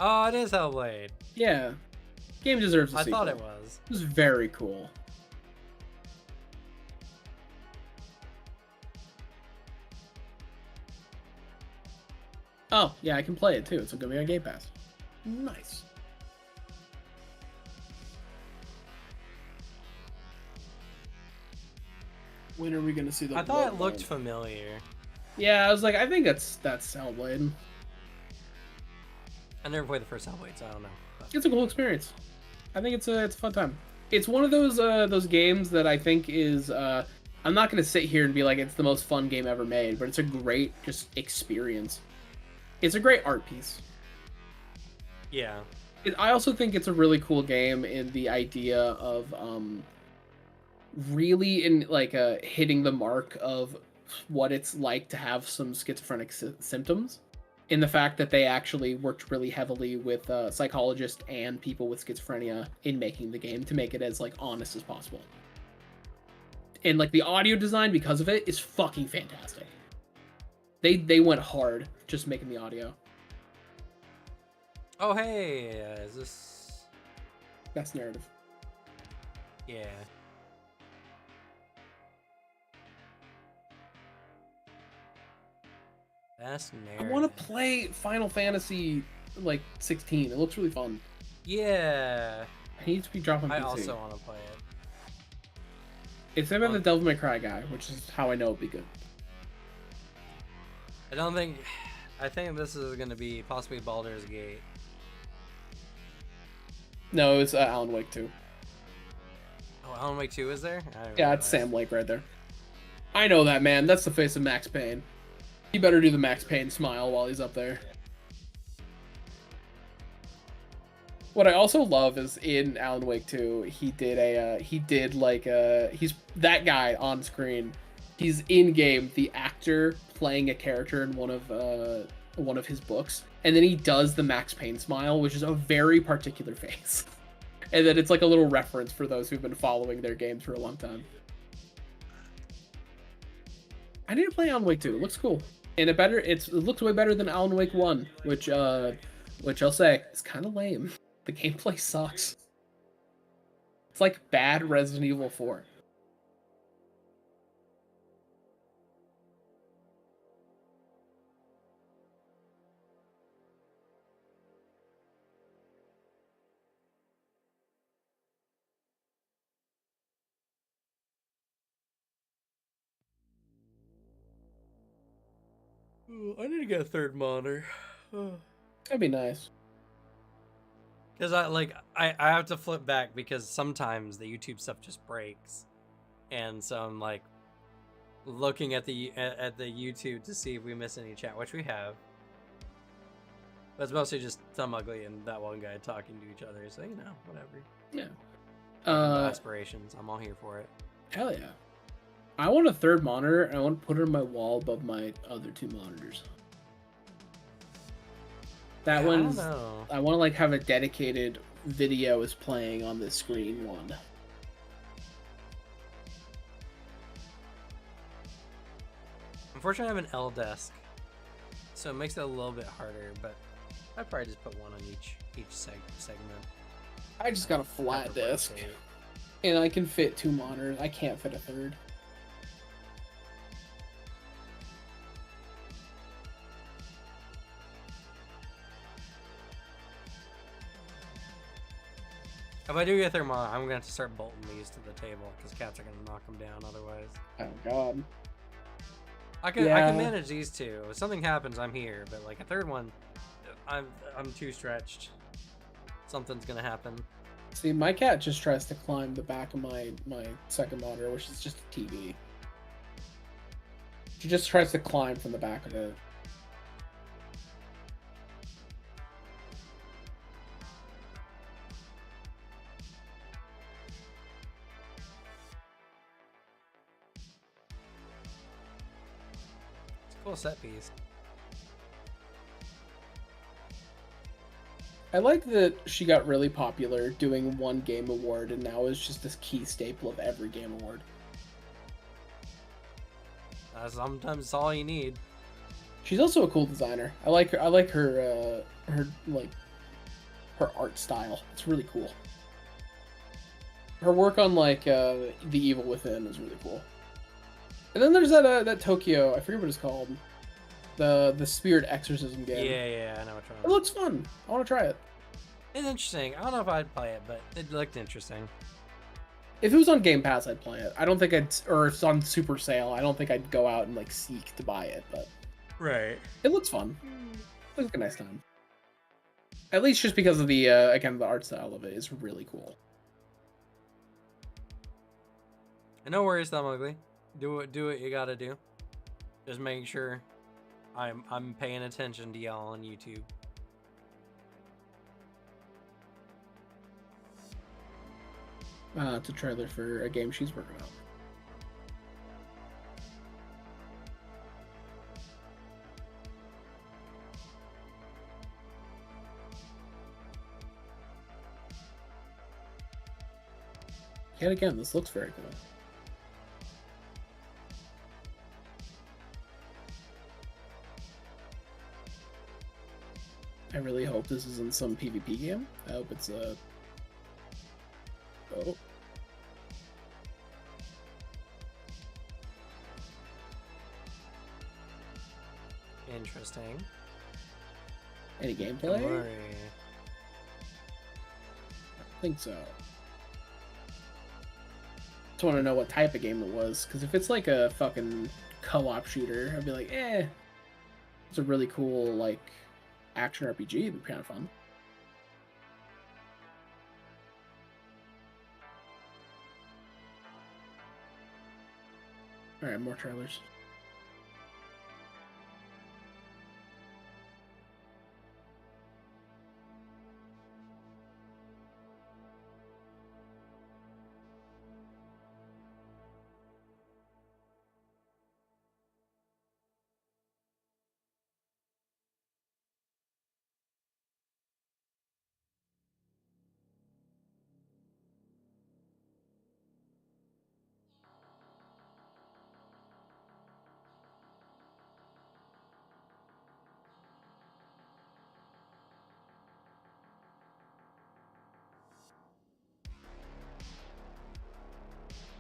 Oh, it is Hellblade. Yeah. Game deserves a sequel. I thought it was. It was very cool. Oh, yeah, I can play it too. It's going to be on Game Pass. Nice. When are we going to see the I thought it looked familiar. Yeah, I was like, I think that's Hellblade. I never played the first Hellblade, so I don't know. But... It's a cool experience. I think it's a fun time. It's one of those games that I think is I'm not gonna sit here and be like it's the most fun game ever made, but it's a great just experience. It's a great art piece. Yeah. I also think it's a really cool game in the idea of really in like hitting the mark of what it's like to have some schizophrenic symptoms. In the fact that they actually worked really heavily with psychologists and people with schizophrenia in making the game to make it as like honest as possible. And like the audio design because of it is fucking fantastic. They went hard just making the audio. Oh hey, is this? That's narrative. Yeah. That's narrative. I want to play Final Fantasy like 16. It looks really fun. Yeah. I need to be dropping PC. I also want to play it. It's made by the Devil May Cry guy, which is how I know it'll be good. I don't think I think this is going to be possibly Baldur's Gate. No, it's Alan Wake 2. Oh, Alan Wake 2 is there? Yeah, it's Sam Lake right there. I know that, man. That's the face of Max Payne. He better do the Max Payne smile while he's up there. What I also love is in Alan Wake 2, he's that guy on screen. He's in game, the actor playing a character in one of his books, and then he does the Max Payne smile, which is a very particular face. And then it's like a little reference for those who've been following their games for a long time. I need to play Alan Wake 2. It looks cool. And it looks way better than Alan Wake 1, which I'll say is kind of lame. The gameplay sucks. It's like bad Resident Evil 4. Ooh, I need to get a third monitor. That'd be nice. Because I have to flip back because sometimes the YouTube stuff just breaks, and so I'm like looking at the YouTube to see if we miss any chat, which we have. But it's mostly just Tom Ugly and that one guy talking to each other, so whatever. Yeah. Aspirations. I'm all here for it. Hell yeah. I want a third monitor, and I want to put it on my wall above my other two monitors. That one's... I want to like have a dedicated video is playing on the screen one. Unfortunately, I have an L desk, so it makes it a little bit harder, but I'd probably just put one on each segment. I just got a flat desk, and I can fit two monitors. I can't fit a third. If I do get a third monitor, I'm gonna have to start bolting these to the table because cats are gonna knock them down otherwise. Oh god. I can manage these two. If something happens, I'm here. But like a third one, I'm too stretched. Something's gonna happen. See, my cat just tries to climb the back of my second monitor, which is just a TV. She just tries to climb from the back of it. Cool set piece. I like that she got really popular doing one game award and now is just this key staple of every game award. Sometimes it's all you need. She's also a cool designer. I like her art style. It's really cool. Her work on like The Evil Within is really cool. And then there's that Tokyo, I forget what it's called. The Spirit Exorcism game. Yeah, I know which one. It looks fun. I want to try it. It's interesting. I don't know if I'd play it, but it looked interesting. If it was on Game Pass, I'd play it. I don't think or if it's on super sale, I don't think I'd go out and like seek to buy it, but right. It looks fun. It looks like a nice time. At least just because of the again, the art style of it is really cool. And no worries, Thumb Ugly. Do what you gotta do. Just making sure I'm paying attention to y'all on YouTube. It's a trailer for a game she's working on. Yet again, this looks very cool. I really hope this isn't some PvP game. I hope it's a... Oh. Interesting. Any gameplay? Don't worry. I think so. Just want to know what type of game it was, because if it's like a fucking co-op shooter, I'd be like, eh. It's a really cool like action RPG. It'd be kind of fun. All right, more trailers.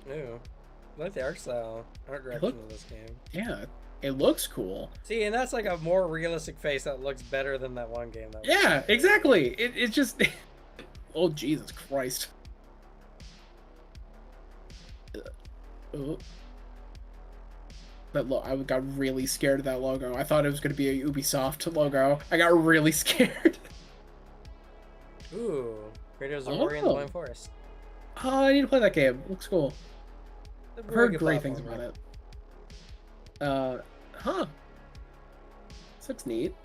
Ooh. I like the art direction of this game. Yeah, it looks cool. See, and that's like a more realistic face that looks better than that one game. Yeah, exactly. It just... Oh, Jesus Christ. Oh. That I got really scared of that logo. I thought it was going to be a Ubisoft logo. I got really scared. Ooh. Kratos of Ori and the Blind Forest. Oh, I need to play that game. Looks cool. I've heard great things about it. Huh. This looks neat.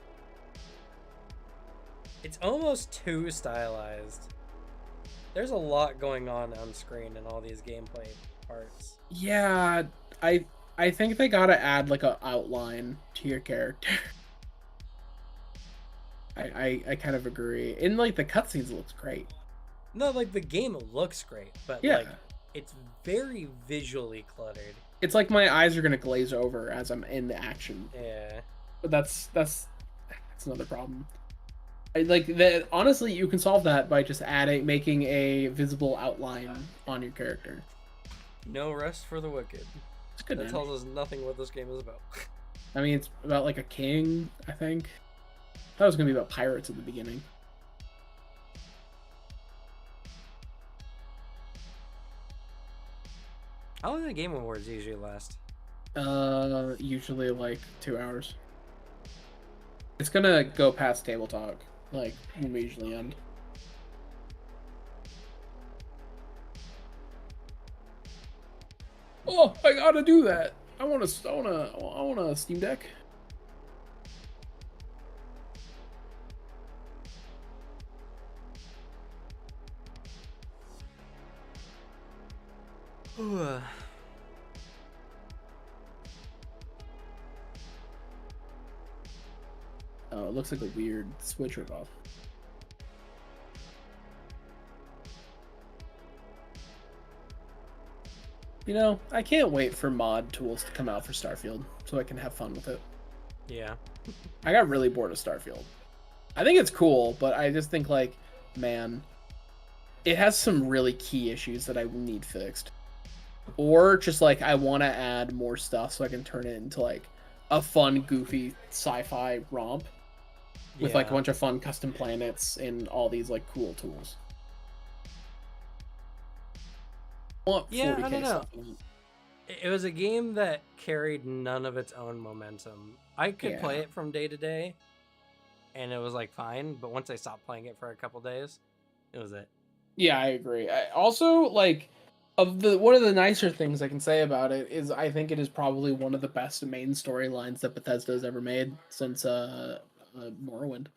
It's almost too stylized. There's a lot going on screen in all these gameplay parts. Yeah, I think they gotta add like a outline to your character. I kind of agree. In like the cutscenes, it looks great. No, like the game looks great, but yeah. Like it's very visually cluttered. It's like my eyes are gonna glaze over as I'm in the action. Yeah. But that's another problem. Like that, honestly, you can solve that by just making a visible outline on your character. No rest for the wicked. It's good. That tells us nothing what this game is about. I mean, it's about like a king, I think. I thought it was gonna be about pirates at the beginning. How long do the Game Awards usually last? Usually like 2 hours. It's gonna go past TableTalk, like when we usually end. Oh, I gotta do that. I want a Steam Deck. Ooh. Oh, it looks like a weird Switch ripoff. You know, I can't wait for mod tools to come out for Starfield so I can have fun with it. Yeah. I got really bored of Starfield. I think it's cool, but I just think like, man, it has some really key issues that I need fixed. Or just like I want to add more stuff so I can turn it into like a fun, goofy sci-fi romp with like a bunch of fun custom planets and all these like cool tools. Yeah, I don't know. It was a game that carried none of its own momentum. I could play it from day to day, and it was like fine. But once I stopped playing it for a couple days, it was it. Yeah, I agree. I also like one of the nicer things I can say about it is I think it is probably one of the best main storylines that Bethesda has ever made since Morrowind.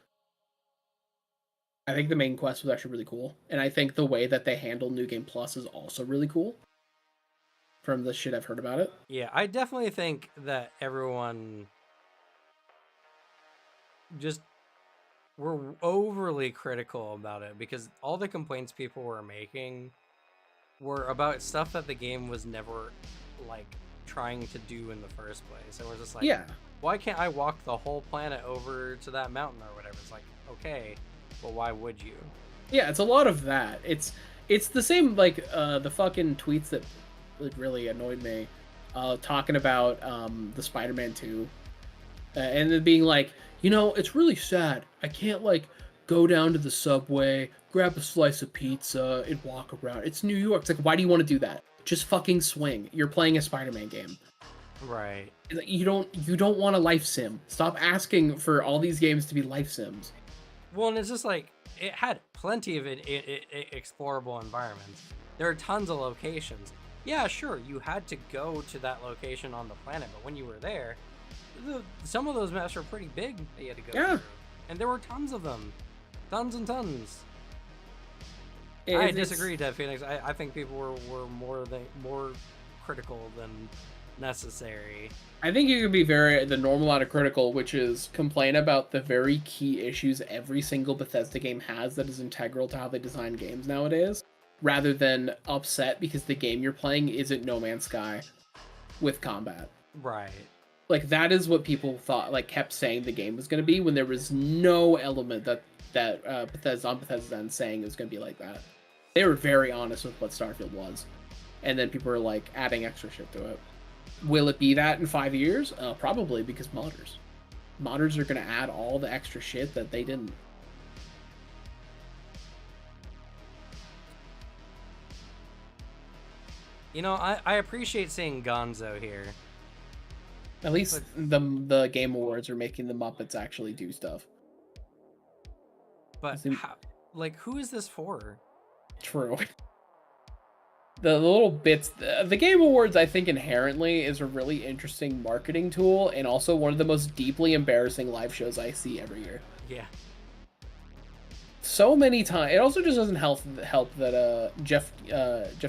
I think the main quest was actually really cool, and I think the way that they handle New Game Plus is also really cool. From the shit I've heard about it. Yeah, I definitely think that everyone just were overly critical about it because all the complaints people were making were about stuff that the game was never like trying to do in the first place. It was just like, why can't I walk the whole planet over to that mountain or whatever? It's like, okay, but why would you? Yeah, it's a lot of that. It's the same like the fucking tweets that really annoyed me, talking about the Spider-Man 2, and then being like, you know, it's really sad. I can't like go down to the subway, grab a slice of pizza, and walk around. It's New York. It's like, why do you want to do that? Just fucking swing. You're playing a Spider-Man game. Right. You don't want a life sim. Stop asking for all these games to be life sims. Well, and it's just like it had plenty of explorable environments. There are tons of locations. Yeah, sure, you had to go to that location on the planet, but when you were there, some of those maps were pretty big that you had to go through, and there were tons of them, tons and tons. I disagree, Dead Phoenix. I think people were more critical than necessary. I think you could be the normal out of critical, which is complain about the very key issues every single Bethesda game has that is integral to how they design games nowadays, rather than upset because the game you're playing isn't No Man's Sky with combat. Right. Like, that is what people thought, like, kept saying the game was going to be, when there was no element that Bethesda on Bethesda's end saying it was going to be like that. They were very honest with what Starfield was, and then people were like adding extra shit to it. Will it be that in 5 years? Probably, because modders are going to add all the extra shit that they didn't. You know, I appreciate seeing Gonzo here. At least the Game Awards are making the Muppets actually do stuff. But how, like, who is this for? True. The little bits, the Game Awards, I think inherently is a really interesting marketing tool, and also one of the most deeply embarrassing live shows I see every year. Yeah. So many times, it also just doesn't help that Jeff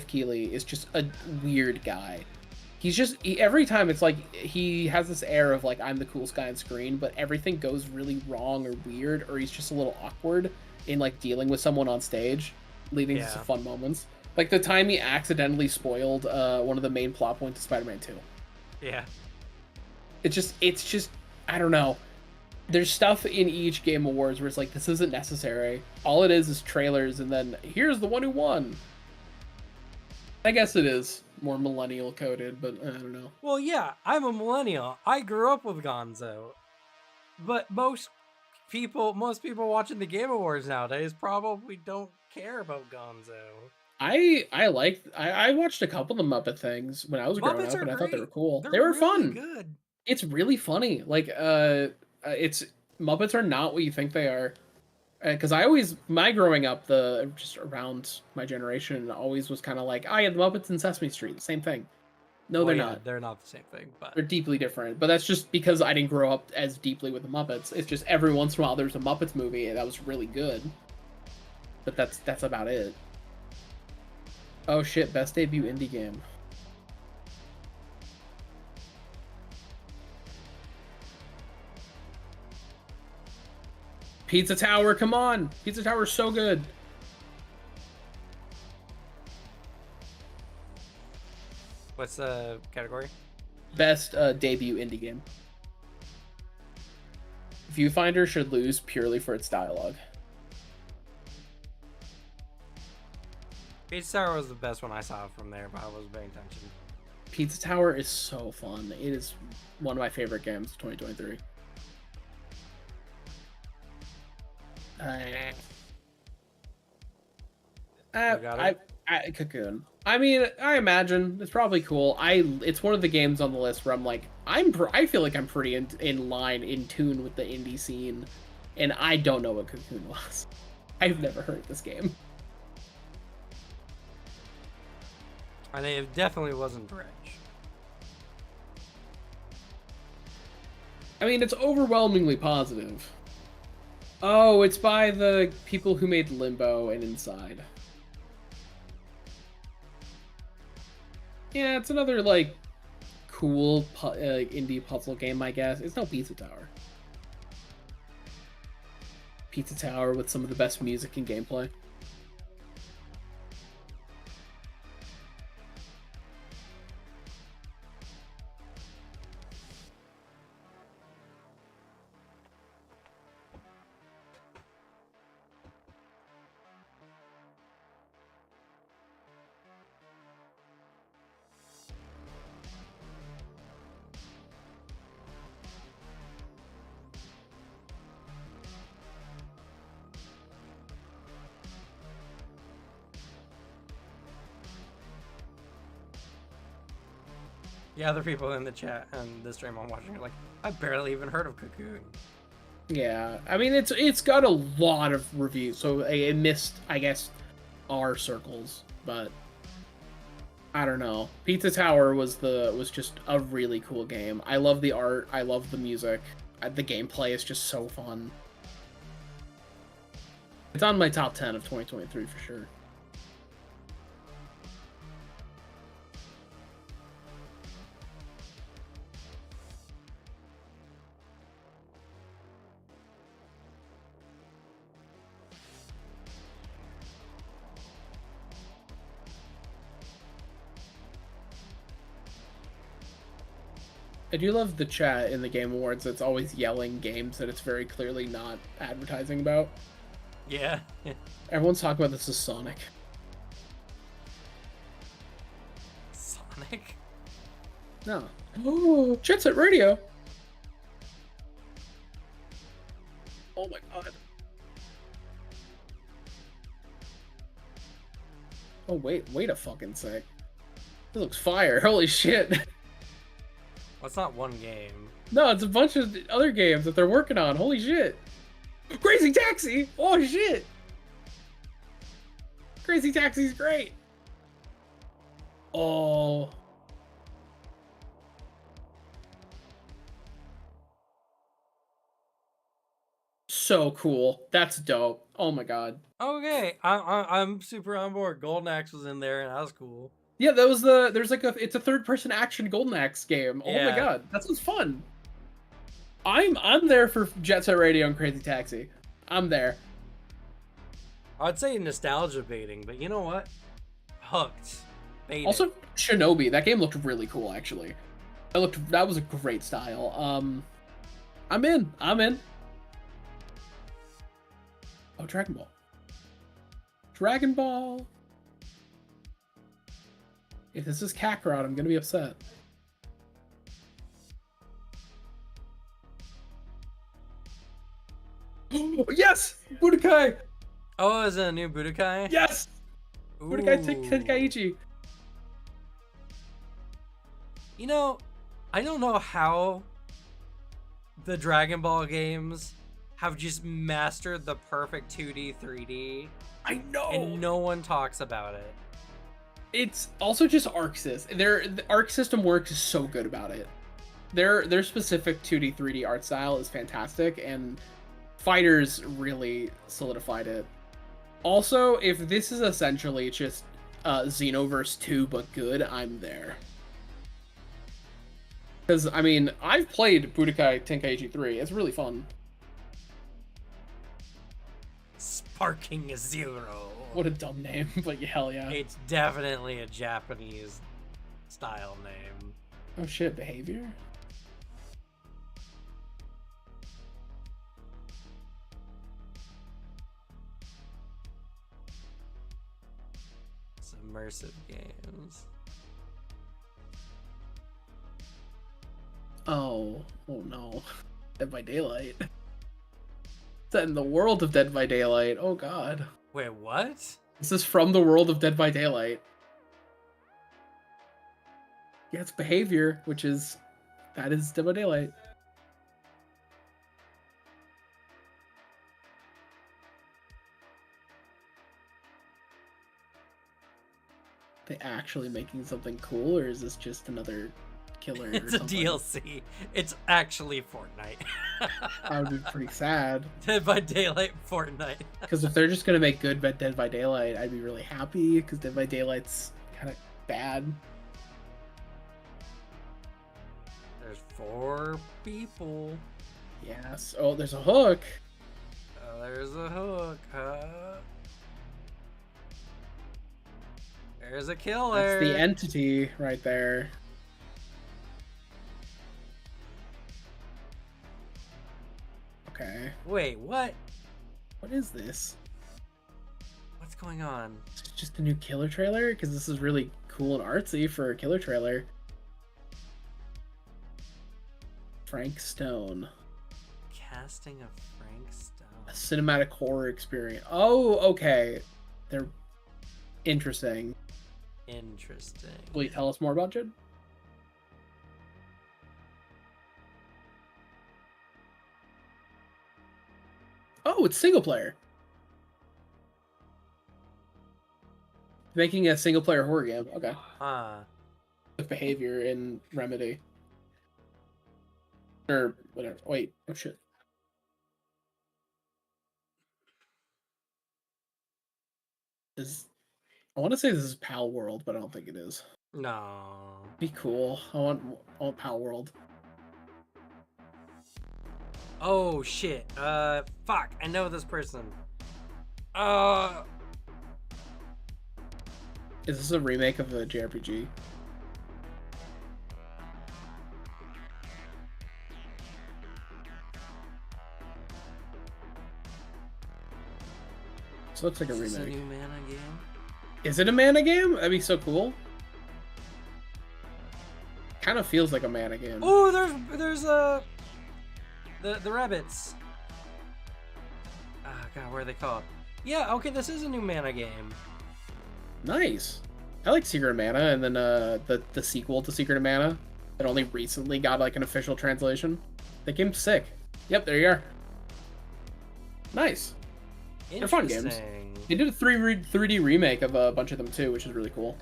Keighley is just a weird guy. He's just every time it's like he has this air of like, I'm the coolest guy on screen, but everything goes really wrong or weird, or he's just a little awkward in like dealing with someone on stage, leading to some fun moments. Like the time he accidentally spoiled one of the main plot points of Spider-Man 2. Yeah. It's just I don't know. There's stuff in each Game Awards where it's like, this isn't necessary. All it is trailers, and then here's the one who won. I guess it is more millennial coded, but I don't know. Well, yeah, I'm a millennial. I grew up with Gonzo. But most people watching the Game Awards nowadays probably don't care about Gonzo. I watched a couple of the Muppet things when I was growing up, and I thought they were cool. They were really fun. Good. It's really funny. Like it's Muppets are not what you think they are. Because my growing up, just around my generation, always was kind of like, yeah, the Muppets and Sesame Street, the same thing. No, they're not. They're not the same thing, but they're deeply different. But that's just because I didn't grow up as deeply with the Muppets. It's just every once in a while there's a Muppets movie that was really good. But that's about it. Oh shit, best debut indie game. Pizza Tower, come on! Pizza Tower is so good. What's the category? Best debut indie game. Viewfinder should lose purely for its dialogue. Pizza Tower was the best one I saw from there, but I wasn't paying attention. Pizza Tower is so fun. It is one of my favorite games of 2023. Cocoon. I mean, I imagine it's probably cool. It's one of the games on the list where I'm like, I feel like I'm pretty in tune with the indie scene, and I don't know what Cocoon was. I've never heard this game. And it definitely wasn't Dredge. I mean, it's overwhelmingly positive. Oh, it's by the people who made Limbo and Inside. Yeah, it's another, like, cool indie puzzle game, I guess. It's no Pizza Tower. Pizza Tower with some of the best music and gameplay. Yeah, other people in the chat and the stream I'm watching are like, I barely even heard of Cocoon. Yeah, I mean it's got a lot of reviews, so it missed, I guess, our circles, but I don't know. Pizza Tower was just a really cool game. I love the art, I love the music, the gameplay is just so fun. It's on my top 10 of 2023 for sure. I do love the chat in the Game Awards that's always yelling games that it's very clearly not advertising about. Yeah. Everyone's talking about this as Sonic. Sonic? No. Oh, Jet Set Radio. Oh my god. Oh, wait a fucking sec. This looks fire. Holy shit. Well, it's not one game. No, it's a bunch of other games that they're working on. Holy shit. Crazy Taxi! Oh shit! Crazy Taxi's great! Oh. So cool. That's dope. Oh my god. Okay, I'm super on board. Golden Axe was in there, and that was cool. Yeah, it's a third-person action Golden Axe game. Oh my god, that sounds fun. I'm there for Jet Set Radio and Crazy Taxi. I'm there. I'd say nostalgia baiting, but you know what? Hooked. Baited. Also, Shinobi. That game looked really cool, actually. That was a great style. I'm in. Oh, Dragon Ball. Dragon Ball. If this is Kakarot, I'm gonna be upset. Yes! Budokai! Oh, is it a new Budokai? Yes! Ooh. Budokai Tenkaichi. You know, I don't know how the Dragon Ball games have just mastered the perfect 2D, 3D. I know! And no one talks about it. It's also just Arc System. The Arc System works so good about it. Their specific 2D, 3D art style is fantastic, and Fighters really solidified it. Also, if this is essentially just Xenoverse 2 but good, I'm there. Because, I mean, I've played Budokai Tenkaichi 3. It's really fun. Sparking Zero. What a dumb name, but hell yeah. It's definitely a Japanese style name. Oh shit, Behavior? Immersive games. Oh no. Dead by Daylight. Set in the world of Dead by Daylight. Oh god. Wait, what? This is from the world of Dead by Daylight. Yeah, it's Behavior, that is Dead by Daylight. They actually making something cool, or is this just another killer? It's or a something? DLC. It's actually Fortnite. I would be pretty sad. Dead by Daylight Fortnite. Because if they're just gonna make good Dead by Daylight, I'd be really happy. Because Dead by Daylight's kind of bad. There's 4 people. Yes. Oh, there's a hook. There's a hook. There's a killer. That's the entity right there. Okay. Wait, what? What is this? What's going on? Is it just a new killer trailer? Because this is really cool and artsy for a killer trailer. Frank Stone. Casting of Frank Stone. A cinematic horror experience. Oh, okay. They're interesting. Interesting. Will you tell us more about Jed? Oh, it's single player. Making a single player horror game. Okay. With behavior in Remedy. Or whatever. Wait. Oh shit. I want to say this is Pal World, but I don't think it is. No. Be cool. I want Pal World. Oh shit. Fuck. I know this person. Is this a remake of the JRPG? This looks like a remake. Is this a new Mana game? Is it a Mana game? That'd be so cool. Kind of feels like a Mana game. Oh, there's the rabbits. Ah, God, what are they called? Yeah, okay, this is a new Mana game. Nice. I like Secret of Mana, and then the sequel to Secret of Mana that only recently got like an official translation. That game's sick. Yep, there you are. Nice. They're fun games. They did a 3D remake of a bunch of them too, which is really cool.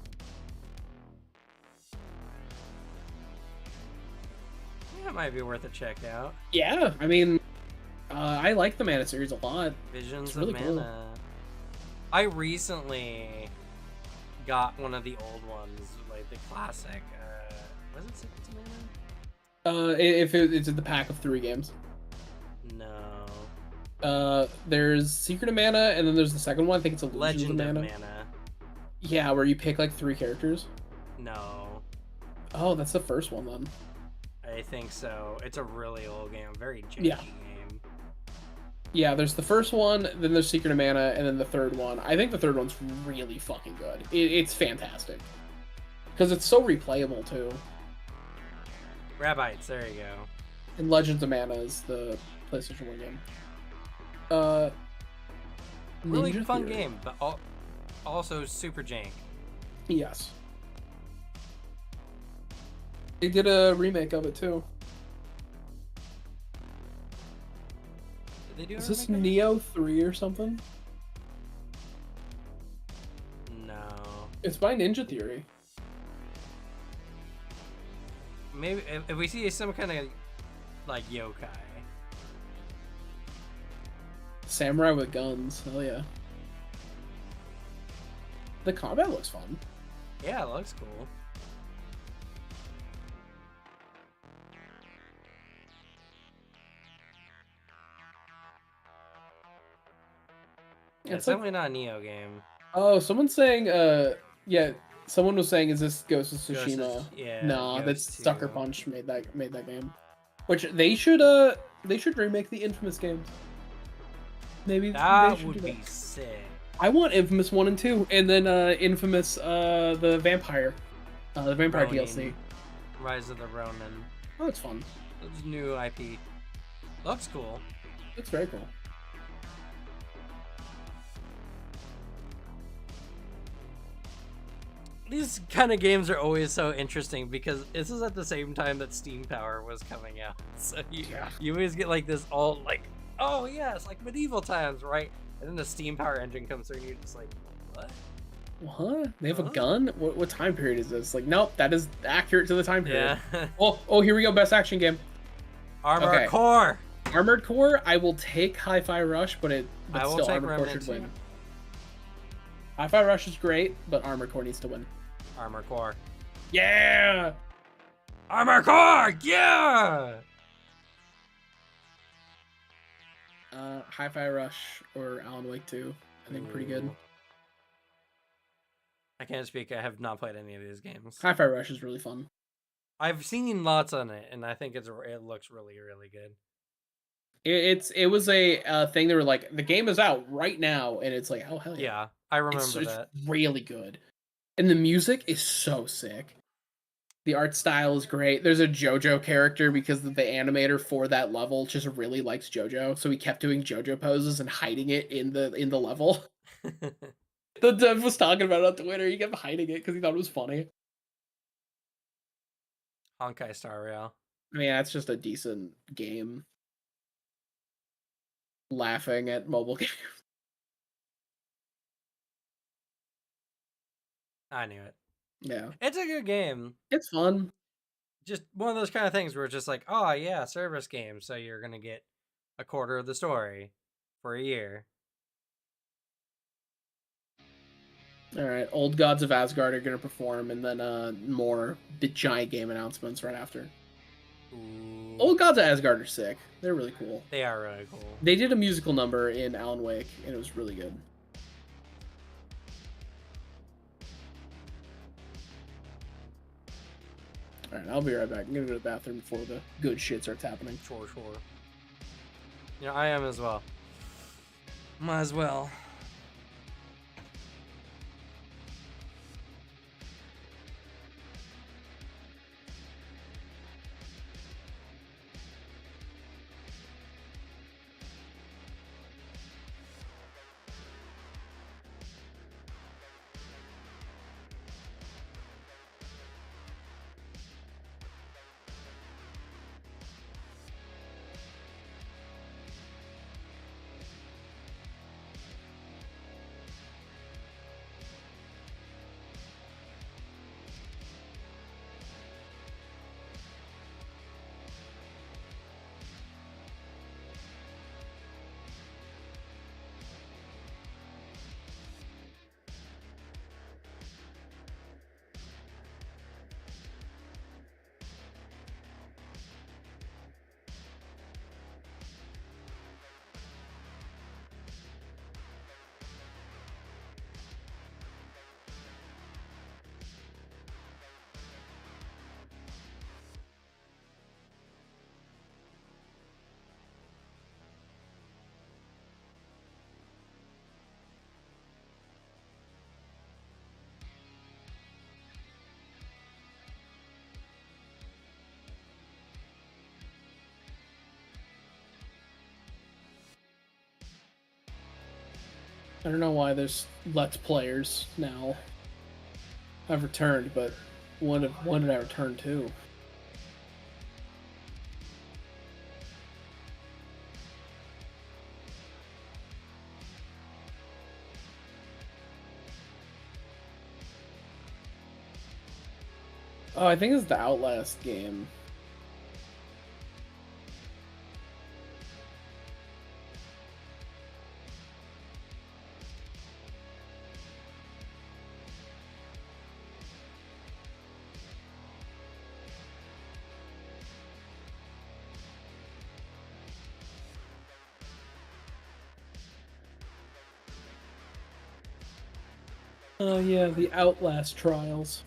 That might be worth a check out. Yeah, I mean, I like the Mana series a lot. Visions really of Mana. Cool. I recently got one of the old ones, like the classic. Was it Secrets of Mana? It's in the pack of 3 games. No. There's Secret of Mana, and then there's the second one. I think it's Legend of Mana. Yeah, where you pick like 3 characters. No. Oh, that's the first one then. I think so. It's a really old game, very janky game. Yeah, there's the first one, then there's Secret of Mana, and then the third one. I think the third one's really fucking good. It's fantastic. Because it's so replayable, too. Rabbites, there you go. And Legends of Mana is the PlayStation 1 game. Really fun game, but also super jank. Yes. They did a remake of it, too. Did they do Is this Neo 3 or something? No. It's by Ninja Theory. Maybe if we see some kind of like yokai. Samurai with guns. Hell yeah. The combat looks fun. Yeah, it looks cool. Yeah, it's definitely not a Neo game. Oh, someone's saying, yeah, someone was saying, is this Ghost of Tsushima? Yeah. No, that's Sucker Punch made that game. Which they should remake the Infamous games. Maybe that would be sick. I want Infamous 1 and 2, and then Infamous the Vampire Ronin. DLC. Rise of the Ronin. Oh, it's fun. It's new IP. Looks cool. It's very cool. These kind of games are always so interesting because this is at the same time that Steam Power was coming out. So you always get like this all like, oh yeah, it's like medieval times, right? And then the Steam Power engine comes through and you're just like, what? What? They have a gun? What time period is this? Like, nope, that is accurate to the time period. Yeah. oh, here we go. Best action game. Armored Core. Armored Core. I will take Hi-Fi Rush, but still Armored Core should win. Hi-Fi Rush is great, but Armored Core needs to win. Armored Core. Yeah! Armored Core! Yeah! Hi-Fi Rush or Alan Wake 2. I think pretty good. I can't speak. I have not played any of these games. Hi-Fi Rush is really fun. I've seen lots on it, and I think it looks really, really good. It was a thing. They were like, the game is out right now, and it's like, oh hell yeah! Yeah, I remember that. It's really good, and the music is so sick. The art style is great. There's a JoJo character because the animator for that level just really likes JoJo, so he kept doing JoJo poses and hiding it in the level. The dev was talking about it on Twitter. He kept hiding it because he thought it was funny. Honkai Star Rail. I mean, that's just a decent game. laughing at mobile games. I knew it. Yeah. It's a good game. It's fun. Just one of those kind of things where it's just like, oh yeah, service game, so you're gonna get a quarter of the story for a year. All right, Old Gods of Asgard are gonna perform, and then more big giant game announcements right after. Ooh. Old Gods of Asgard are sick. They're really cool. They are really cool. They did a musical number in Alan Wake, and it was really good. All right, I'll be right back. I'm gonna go to the bathroom before the good shit starts happening. Sure. Yeah, I am as well. Might as well. I don't know why there's Let's Players now. I've returned, but when did I return to? Oh, I think it's the Outlast game. Oh yeah, the Outlast trials.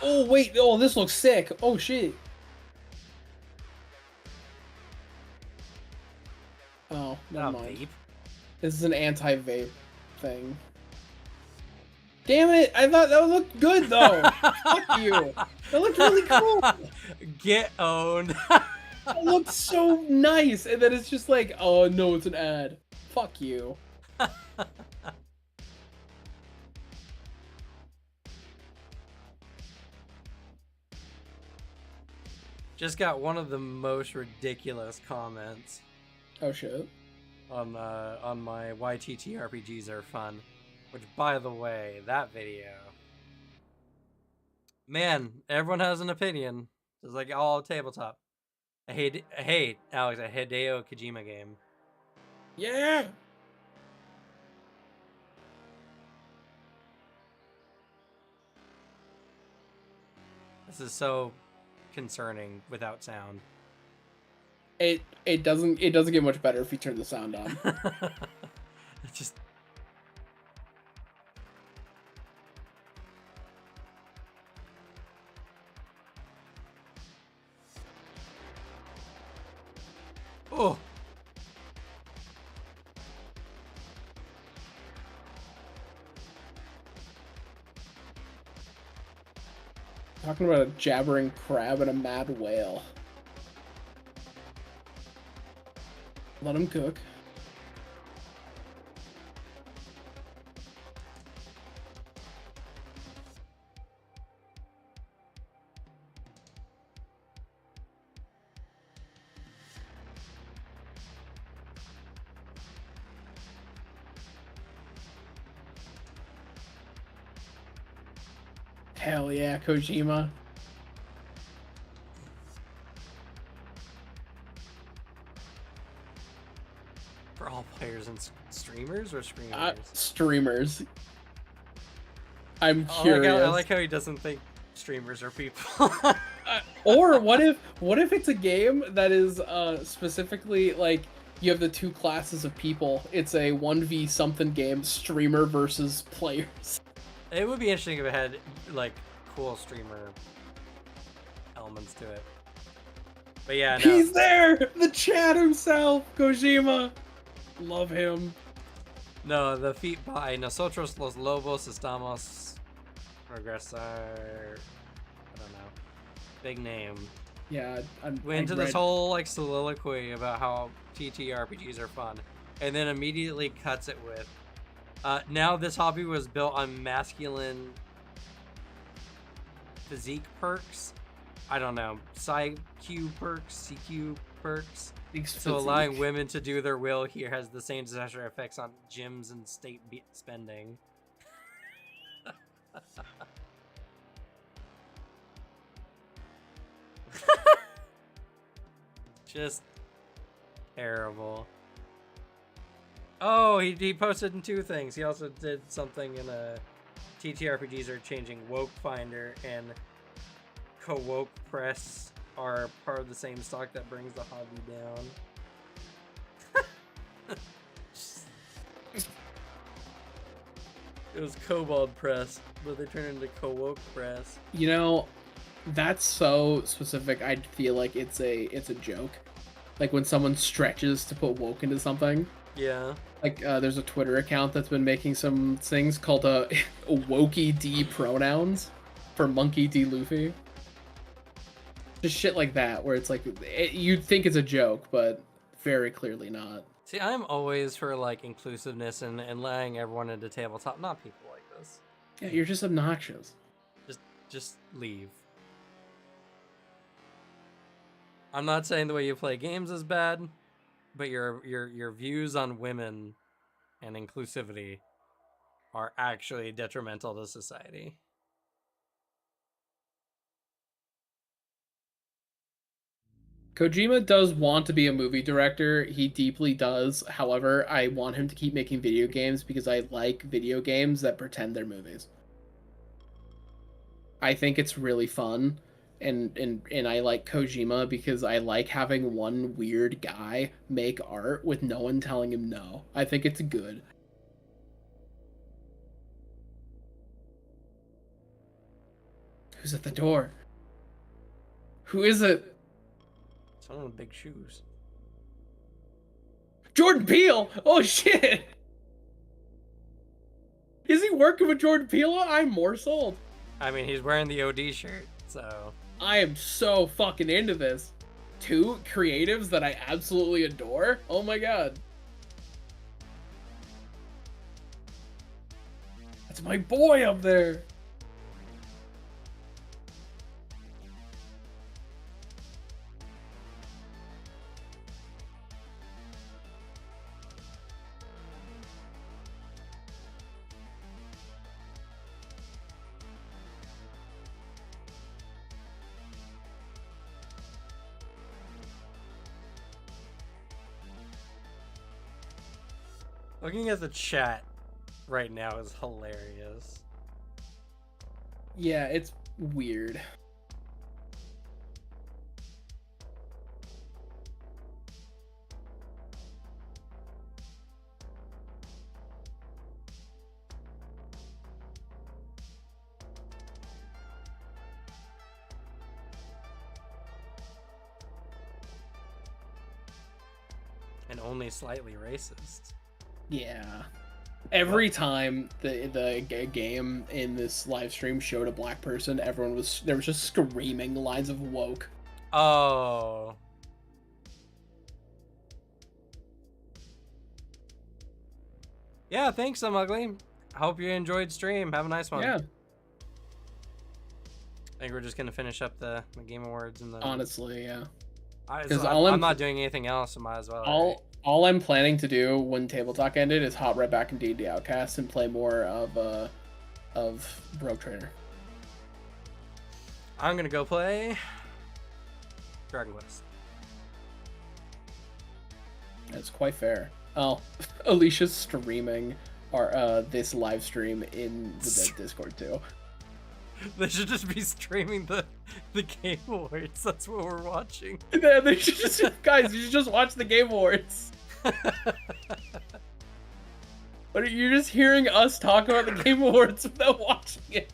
Oh wait, oh this looks sick. Oh shit. Oh, never mind. Vape? This is an anti-vape thing. Damn it! I thought that would look good though. Fuck you. That looked really cool. Get owned. It looked so nice, and then it's just like, oh no, it's an ad. Fuck you. Just got one of the most ridiculous comments. Oh shit. On my YTT RPGs are fun, which by the way, that video, man, everyone has an opinion. It's like all tabletop. I hate Alex, a Hideo Kojima game. Yeah. This is so concerning without sound. It doesn't get much better if you turn the sound on. It's just oh. Talking about a jabbering crab and a mad whale. Let him cook. Hell yeah, Kojima. For all players and streamers or screamers? Streamers. I'm curious. I like how he doesn't think streamers are people. Or what if it's a game that is specifically like you have the two classes of people. It's a 1v something game, streamer versus players. It would be interesting if it had like cool streamer elements to it. But yeah, no. He's there! The Chad himself, Kojima. Love him. No, the feat by Nosotros los Lobos estamos regresar. I don't know. Big name. Yeah, went into this whole like soliloquy about how TTRPGs are fun, and then immediately cuts it with, now this hobby was built on masculine physique perks. I don't know, PsyQ perks, CQ perks. So allowing women to do their will here has the same disaster effects on gyms and state spending. Just terrible. Oh, he posted in two things. He also did something in a TTRPGs are changing Woke Finder and Co-Woke Press are part of the same stock that brings the hobby down. It was Kobold Press, but they turned into Co-Woke Press. You know, that's so specific. I feel like it's a joke. Like when someone stretches to put woke into something. Yeah. Like there's a Twitter account that's been making some things called wokey D pronouns for Monkey D Luffy. Just shit like that, where it's like you'd think it's a joke, but very clearly not. See, I'm always for like inclusiveness and letting everyone into tabletop, not people like this. Yeah, you're just obnoxious. Just leave. I'm not saying the way you play games is bad, but your views on women and inclusivity are actually detrimental to society. Kojima does want to be a movie director. He deeply does. However, I want him to keep making video games because I like video games that pretend they're movies. I think it's really fun. And I like Kojima because I like having one weird guy make art with no one telling him no. I think it's good. Who's at the door? Who is it? Someone with big shoes. Jordan Peele! Oh shit! Is he working with Jordan Peele? I'm more sold. I mean, he's wearing the OD shirt, so... I am so fucking into this. Two creatives that I absolutely adore? Oh my god. That's my boy up there. Looking at the chat right now is hilarious. Yeah, it's weird. And only slightly racist. Yeah. Every time the game in this live stream showed a black person, there was just screaming lines of woke. Oh. Yeah, thanks, I'm ugly. I hope you enjoyed stream. Have a nice one. Yeah. I think we're just gonna finish up the Game Awards and the. Honestly, yeah. I'm not doing anything else, so might as well. All I'm planning to do when TableTalk ended is hop right back in D&D Outcast and play more of Rogue Trader. I'm gonna go play Dragon Quest. That's quite fair. Oh, Alicia's streaming our this live stream in the Discord too. They should just be streaming the Game Awards. That's what we're watching. Yeah, they should just, guys, you should just watch the Game Awards. But you're just hearing us talk about the Game Awards without watching it.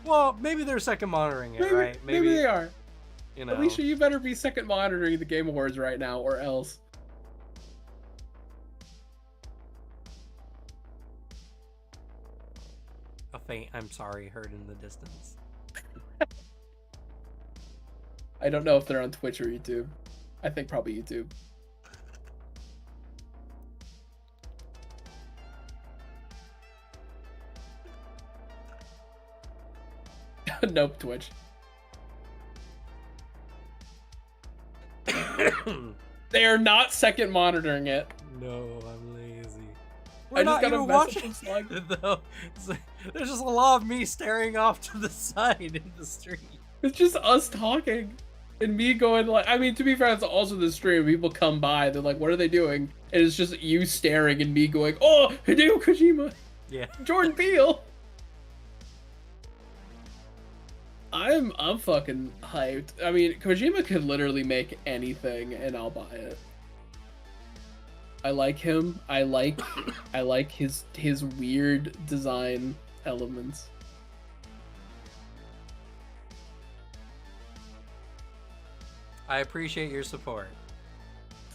Well, maybe they're second monitoring it, right? Maybe they are. You know. Alicia, you better be second monitoring the Game Awards right now, or else. A faint "I'm sorry" heard in the distance. I don't know if they're on Twitch or YouTube. I think probably YouTube. Nope, Twitch. They are not second monitoring it. No, I'm lazy. I just got a message watching it though. There's just a lot of me staring off to the side in the stream. It's just us talking. And me going like, I mean, to be fair, it's also the stream. People come by, they're like, what are they doing? And it's just you staring and me going, oh, Hideo Kojima. Yeah. Jordan Peele. I'm fucking hyped. I mean, Kojima could literally make anything and I'll buy it. I like him. I like his weird design elements. I appreciate your support.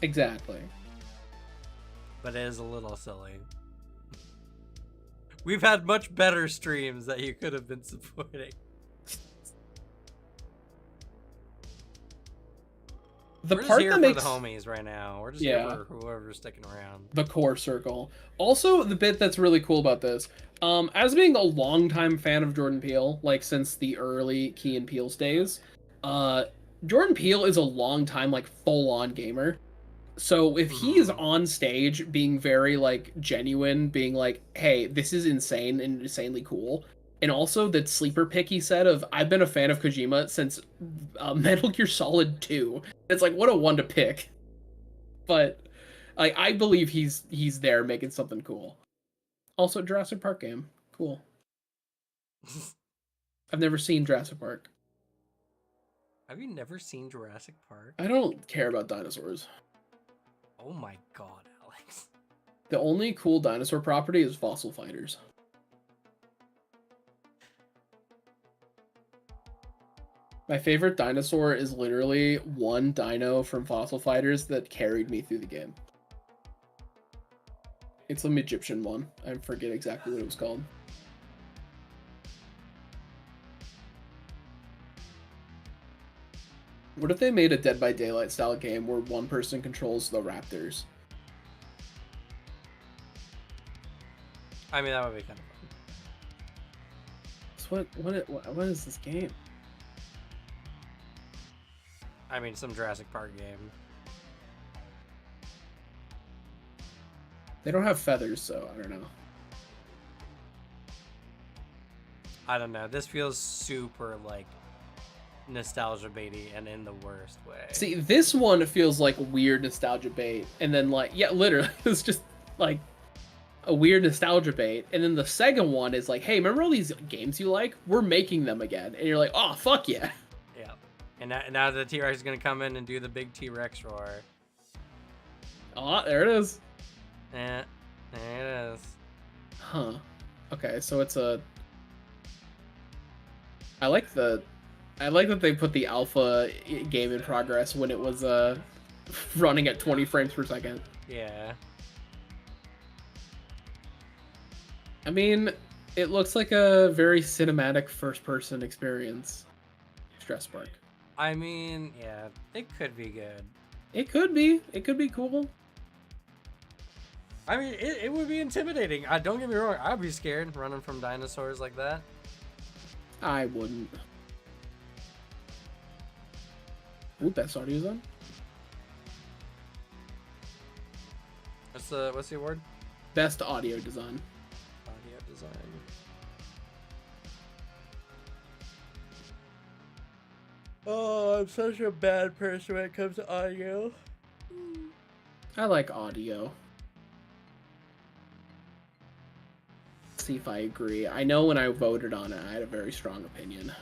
Exactly. But it is a little silly. We've had much better streams that you could have been supporting. The We're part just here that for makes the homies right now. We're just here for whoever's sticking around. The core circle. Also, the bit that's really cool about this, as being a longtime fan of Jordan Peele, like since the early Key and Peele's days, Jordan Peele is a long-time like full-on gamer. So if he is on stage being very like genuine, being like, "Hey, this is insane and insanely cool," and also that sleeper pick he said of, "I've been a fan of Kojima since Metal Gear Solid 2." It's like, what a one to pick. But I believe he's there making something cool. Also, Jurassic Park game, cool. I've never seen Jurassic Park. Have you never seen Jurassic Park? I don't care about dinosaurs. Oh my god, Alex. The only cool dinosaur property is Fossil Fighters. My favorite dinosaur is literally one dino from Fossil Fighters that carried me through the game. It's an Egyptian one. I forget exactly what it was called. What if they made a Dead by Daylight style game where one person controls the raptors? I mean, that would be kind of fun. So what is this game? I mean, some Jurassic Park game. They don't have feathers, so I don't know. I don't know. This feels super, like, nostalgia baity and in the worst way. See, this one feels like weird nostalgia bait, and then, like, yeah, literally, it's just, like, a weird nostalgia bait, and then the second one is like, hey, remember all these games you like? We're making them again. And you're like, oh, fuck yeah. Yeah. And now the T-Rex is going to come in and do the big T-Rex roar. Oh, there it is. Eh, there it is. Huh. Okay, so it's a... I like that they put the alpha game in progress when it was running at 20 frames per second. Yeah. I mean, it looks like a very cinematic first-person experience. Jurassic Park. I mean, yeah, it could be good. It could be. It could be cool. I mean, it would be intimidating. Don't get me wrong. I'd be scared running from dinosaurs like that. I wouldn't. Ooh, best audio design. What's the award? Best audio design. Audio design. Oh, I'm such a bad person when it comes to audio. I like audio. Let's see if I agree. I know when I voted on it, I had a very strong opinion.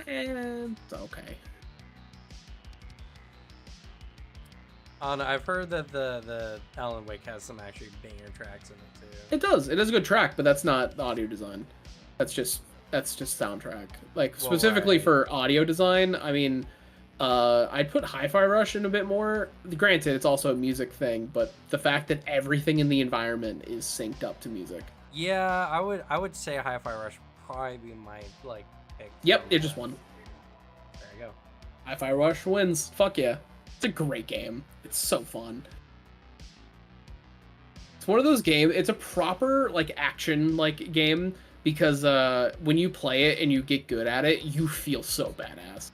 And okay. I've heard that the Alan Wake has some actually banger tracks in it too. It does. It is a good track, but that's not the audio design. That's just soundtrack. Like specifically for audio design, I mean, I'd put Hi-Fi Rush in a bit more. Granted, it's also a music thing, but the fact that everything in the environment is synced up to music. Yeah, I would say Hi-Fi Rush would probably be my like pick. Yep, it just won. There you go. Hi-Fi Rush wins. Fuck yeah. It's a great game. It's so fun. It's one of those games, it's a proper like action like game because when you play it and you get good at it, you feel so badass.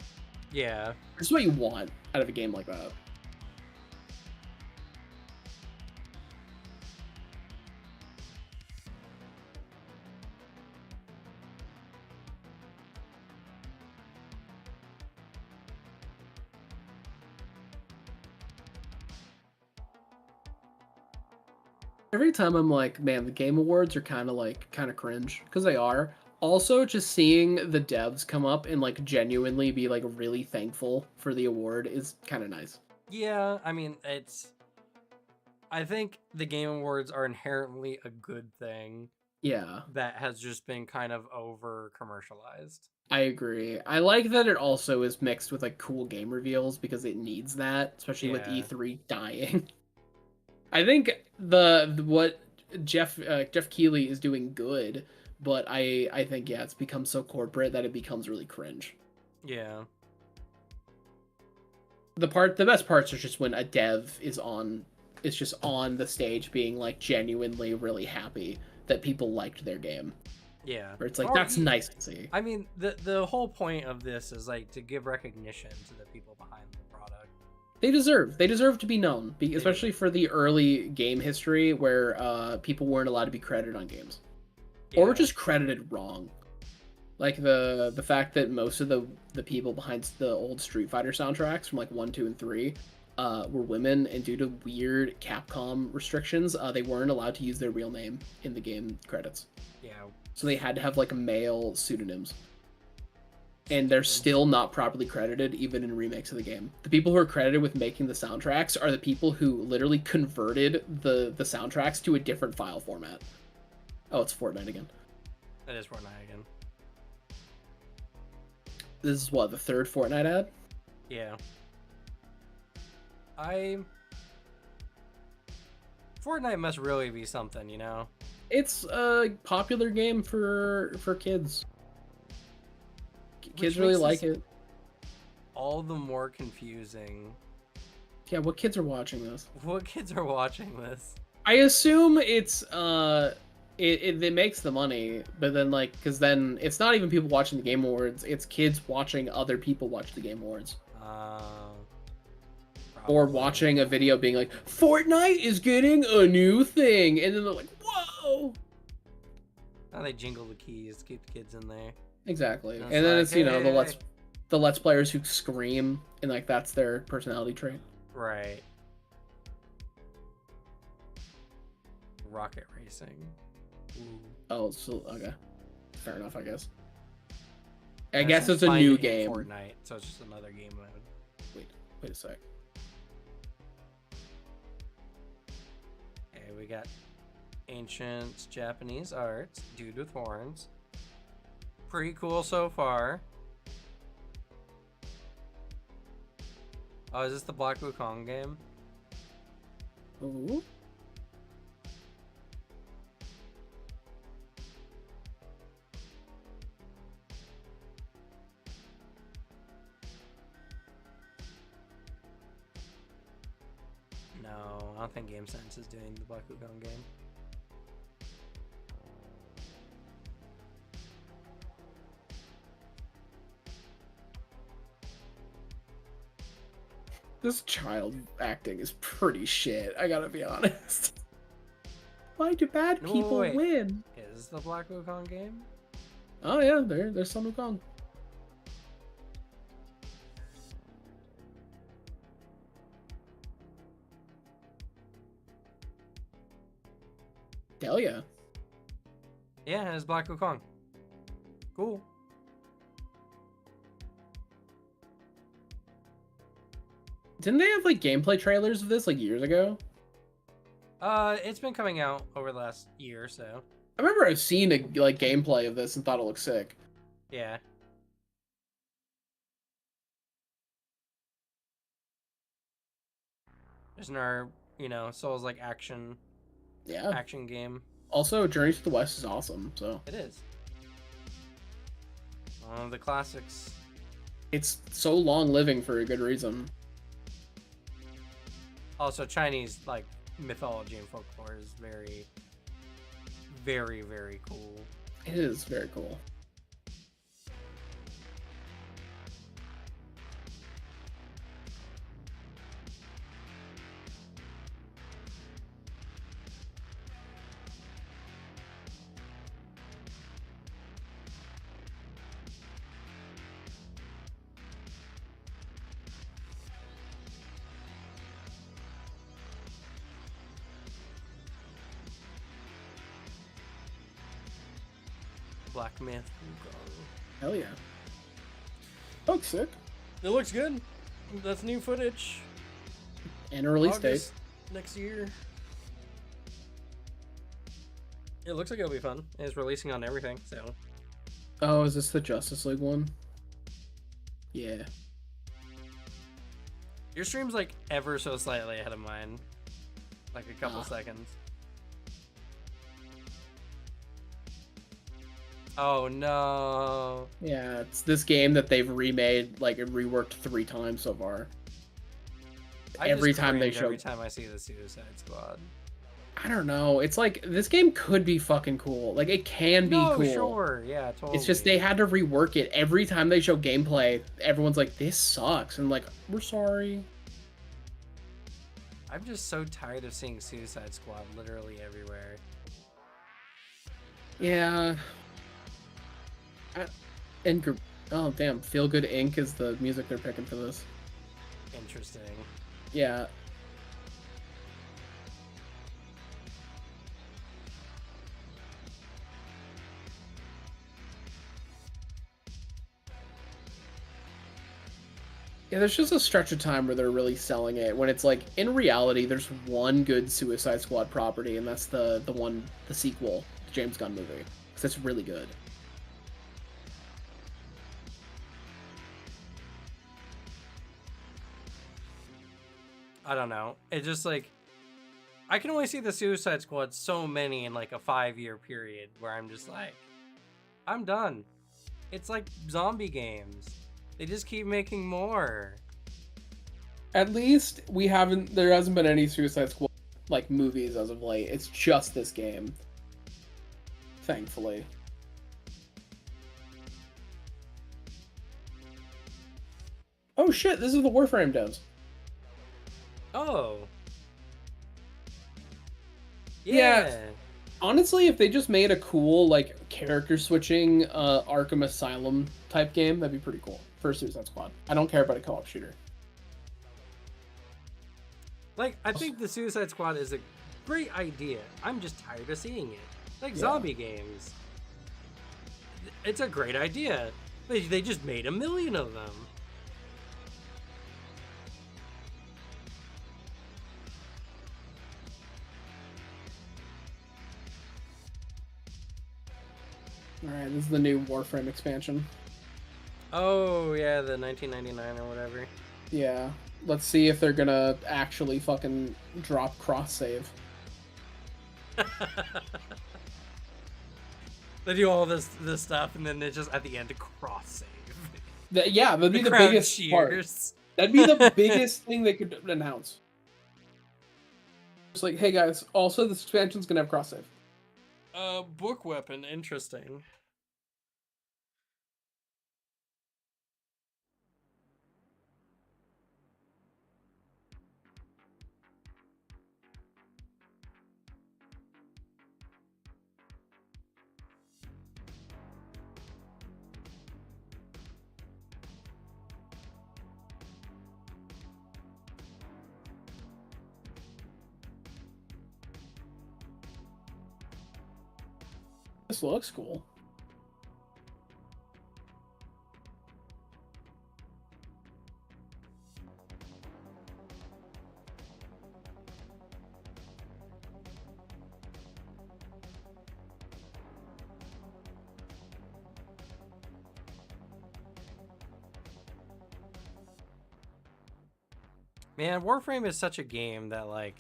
Yeah. It's what you want out of a game like that. Every time I'm like, man, the Game Awards are kind of cringe, because they are. Also, just seeing the devs come up and like genuinely be like really thankful for the award is kind of nice. Yeah, I mean, I think the Game Awards are inherently a good thing. Yeah. That has just been kind of over commercialized. I agree. I like that it also is mixed with like cool game reveals because it needs that, especially with E3 dying. I think what Jeff Keighley is doing good, but I think it's become so corporate that it becomes really cringe. Yeah. The best parts are just when a dev is just on the stage being like genuinely really happy that people liked their game. Yeah. Where it's like, that's nice to see. I mean, the whole point of this is like to give recognition to the people behind the product. They deserve to be known, especially for the early game history where people weren't allowed to be credited on games. Yeah. Or were just credited wrong. Like the fact that most of the people behind the old Street Fighter soundtracks from like 1, 2, and 3 were women, and due to weird Capcom restrictions, they weren't allowed to use their real name in the game credits. Yeah. So they had to have like male pseudonyms. And they're still not properly credited, even in remakes of the game. The people who are credited with making the soundtracks are the people who literally converted the soundtracks to a different file format. Oh, it's Fortnite again. That is Fortnite again. This is what, the third Fortnite ad? Yeah. Fortnite must really be something, you know? It's a popular game for kids. Kids really like it. All the more confusing. Yeah, what kids are watching this? What kids are watching this? I assume it's it makes the money, but then like, because then it's not even people watching the Game Awards, it's kids watching other people watch the Game Awards. Or watching a video being like, Fortnite is getting a new thing, and then they're like, whoa! Now they jingle the keys to keep the kids in there. Exactly. And then it's, you know, the Let's Players who scream, and like that's their personality trait. Right. Rocket racing. Ooh. Oh, so okay. Fair enough, I guess. I guess it's a new game. Fortnite, so it's just another game mode. Wait a sec. Okay, we got ancient Japanese art, dude with horns. Pretty cool so far. Oh, is this the Black Wukong game? Ooh. No, I don't think Game Sense is doing the Black Wukong game. This child acting is pretty shit, I gotta be honest. Why do bad No, people wait. win? Is this the Black Wukong game? Oh yeah, there's some Wukong. Hell yeah. Yeah, it's Black Wukong. Cool. Didn't they have like gameplay trailers of this like years ago? It's been coming out over the last year or so. I remember I've seen a like gameplay of this and thought it looked sick. Yeah. There's another, Souls like action game. Also, Journey to the West is awesome, so. It is. One of the classics. It's so long living for a good reason. Also, Chinese like mythology and folklore is very, very, very cool. It is very cool. Black Myth. Hell yeah. Looks sick. It looks good. That's new footage. And a release date. Next year. It looks like it'll be fun. It's releasing on everything, so. Oh, is this the Justice League one? Yeah. Your stream's like ever so slightly ahead of mine. Like a couple seconds. Oh no. Yeah, it's this game that they've remade, like and reworked 3 times so far. Every time they show. Every time I see the Suicide Squad. I don't know. It's like this game could be fucking cool. Like it can be cool. Sure, yeah, totally. It's just they had to rework it. Every time they show gameplay, everyone's like, "This sucks," and like, "We're sorry." I'm just so tired of seeing Suicide Squad literally everywhere. Yeah. And oh damn, Feel Good Inc. is the music they're picking for this. Interesting. Yeah. Yeah, there's just a stretch of time where they're really selling it when it's like in reality there's one good Suicide Squad property and that's the sequel, the James Gunn movie. Cuz it's really good. I don't know. It's just like I can only see the Suicide Squad so many in like a 5-year period where I'm just like I'm done. It's like zombie games. They just keep making more. At least there hasn't been any Suicide Squad like movies as of late. It's just this game. Thankfully. Oh shit, this is the Warframe devs. Oh. Yeah. Honestly, if they just made a cool like character switching Arkham Asylum type game, that'd be pretty cool for Suicide Squad. I don't care about a co-op shooter. Like, I think the Suicide Squad is a great idea. I'm just tired of seeing it. Like zombie games. It's a great idea. They just made 1 million of them. Alright, this is the new Warframe expansion. Oh, yeah, the 1999 or whatever. Yeah. Let's see if they're gonna actually fucking drop cross-save. They do all this stuff, and then they just, at the end, cross-save. Yeah, that'd be the biggest part. That'd be the biggest thing they could announce. It's like, hey guys, also this expansion's gonna have cross-save. Book weapon, interesting. This looks cool. Man, Warframe is such a game that, like,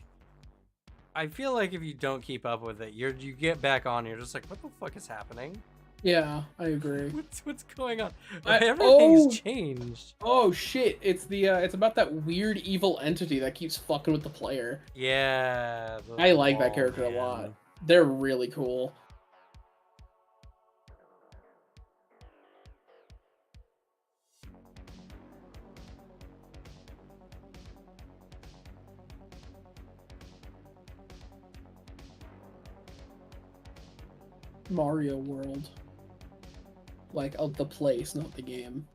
I feel like if you don't keep up with it, you get back on, you're just like, what the fuck is happening? Yeah, I agree. What's going on? Everything's changed. Oh shit! It's it's about that weird evil entity that keeps fucking with the player. Yeah, I like that character a lot. They're really cool. Mario World. Like, of the place, not the game.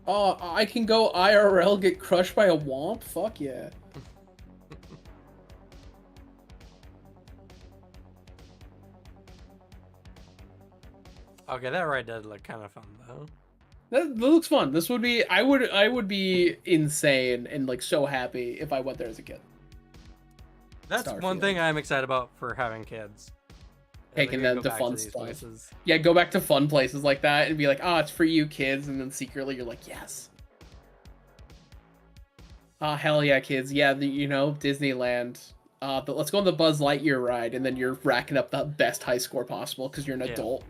Oh, I can go IRL get crushed by a womp? Fuck yeah. Okay, that ride does look kind of fun though. That looks fun. This would be I would be insane and like so happy if I went there as a kid. That's one thing I'm excited about for having kids. Taking them to fun stuff. Places. Yeah, go back to fun places like that and be like, oh, it's for you kids, and then secretly you're like, yes. Oh, hell yeah, kids. Yeah, you know, Disneyland. But let's go on the Buzz Lightyear ride, and then you're racking up the best high score possible because you're an adult.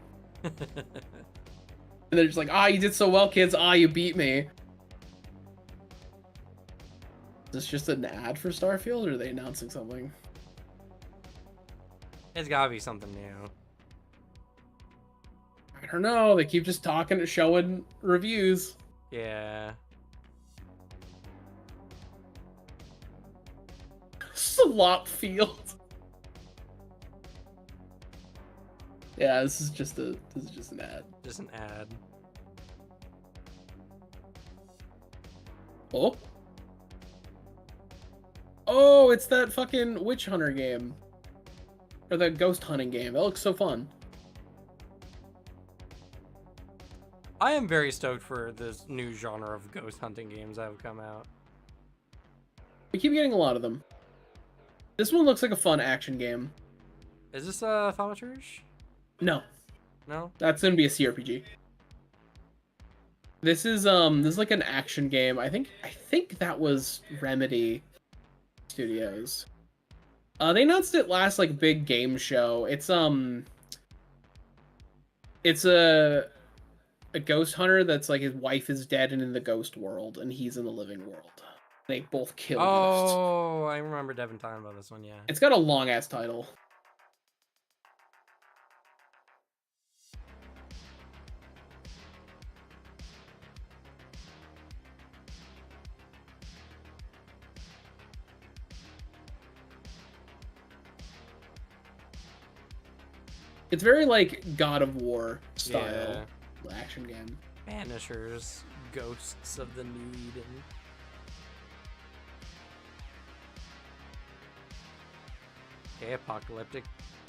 And they're just like, you did so well, kids. You beat me. Is this just an ad for Starfield, or are they announcing something? It's gotta be something new. I don't know. They keep just talking, showing reviews. Yeah. Slop field. Yeah, this is just an ad. Just an ad. Oh. Oh, it's that fucking witch hunter game. Or the ghost hunting game. That looks so fun. I am very stoked for this new genre of ghost hunting games that have come out. We keep getting a lot of them. This one looks like a fun action game. Is this a Thaumaturge? No. No? That's gonna be a CRPG. This is like an action game. I think that was Remedy Studios. They announced it last like big game show. It's a ghost hunter that's like his wife is dead and in the ghost world, and he's in the living world. They both kill ghosts. Oh, I remember Devin talking about this one, yeah. It's got a long ass title. It's very like God of War style action game. Banishers, ghosts of the need, and apocalyptic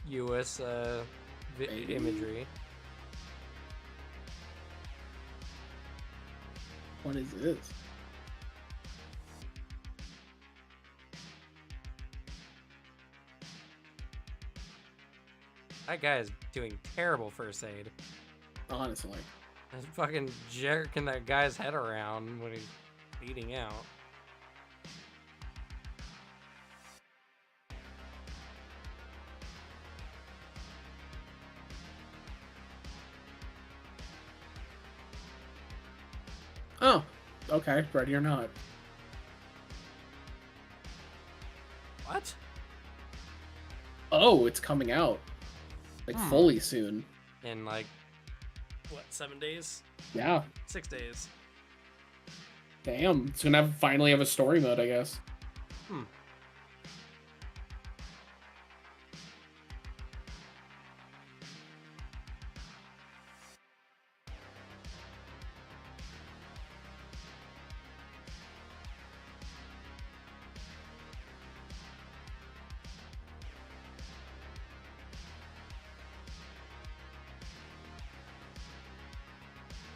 US imagery. What is this? That guy is doing terrible first aid. Honestly. That's fucking jerking that guy's head around when he's bleeding out. Oh, okay. Ready or not. What? Oh, it's coming out. Like fully soon. In like, what, 7 days? Yeah. 6 days. Damn. It's gonna finally have a story mode, I guess.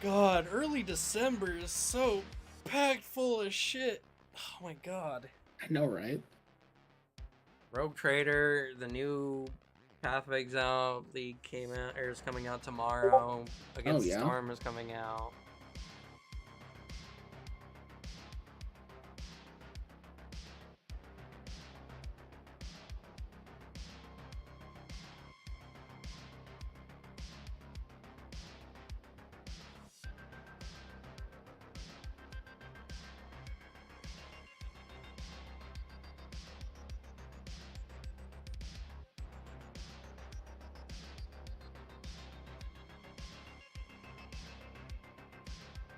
God, early December is so packed full of shit. Oh my god. I know, right? Rogue Trader, the new Path of Exile League came out, or is coming out tomorrow. Against the yeah. Storm is coming out.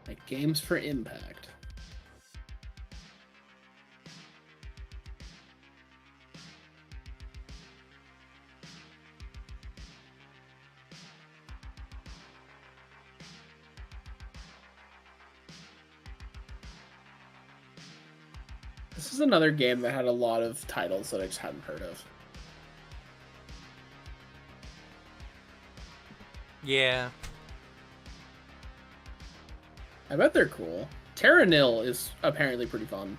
Like games for Impact. This is another game that had a lot of titles that I just hadn't heard of. Yeah. I bet they're cool. Terra Nil is apparently pretty fun.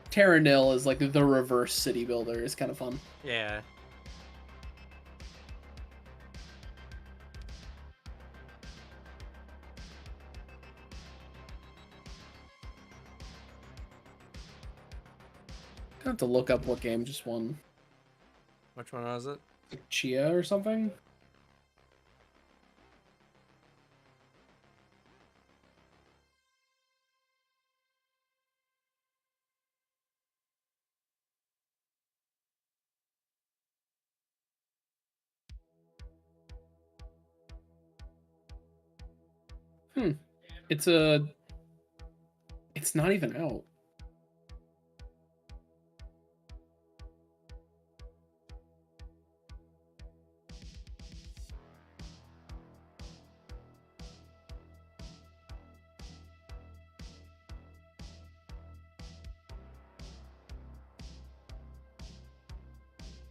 Terra Nil is like the reverse city builder. It's kind of fun. Yeah. I have to look up what game just won. Which one was it? Like Chia or something? It's not even out.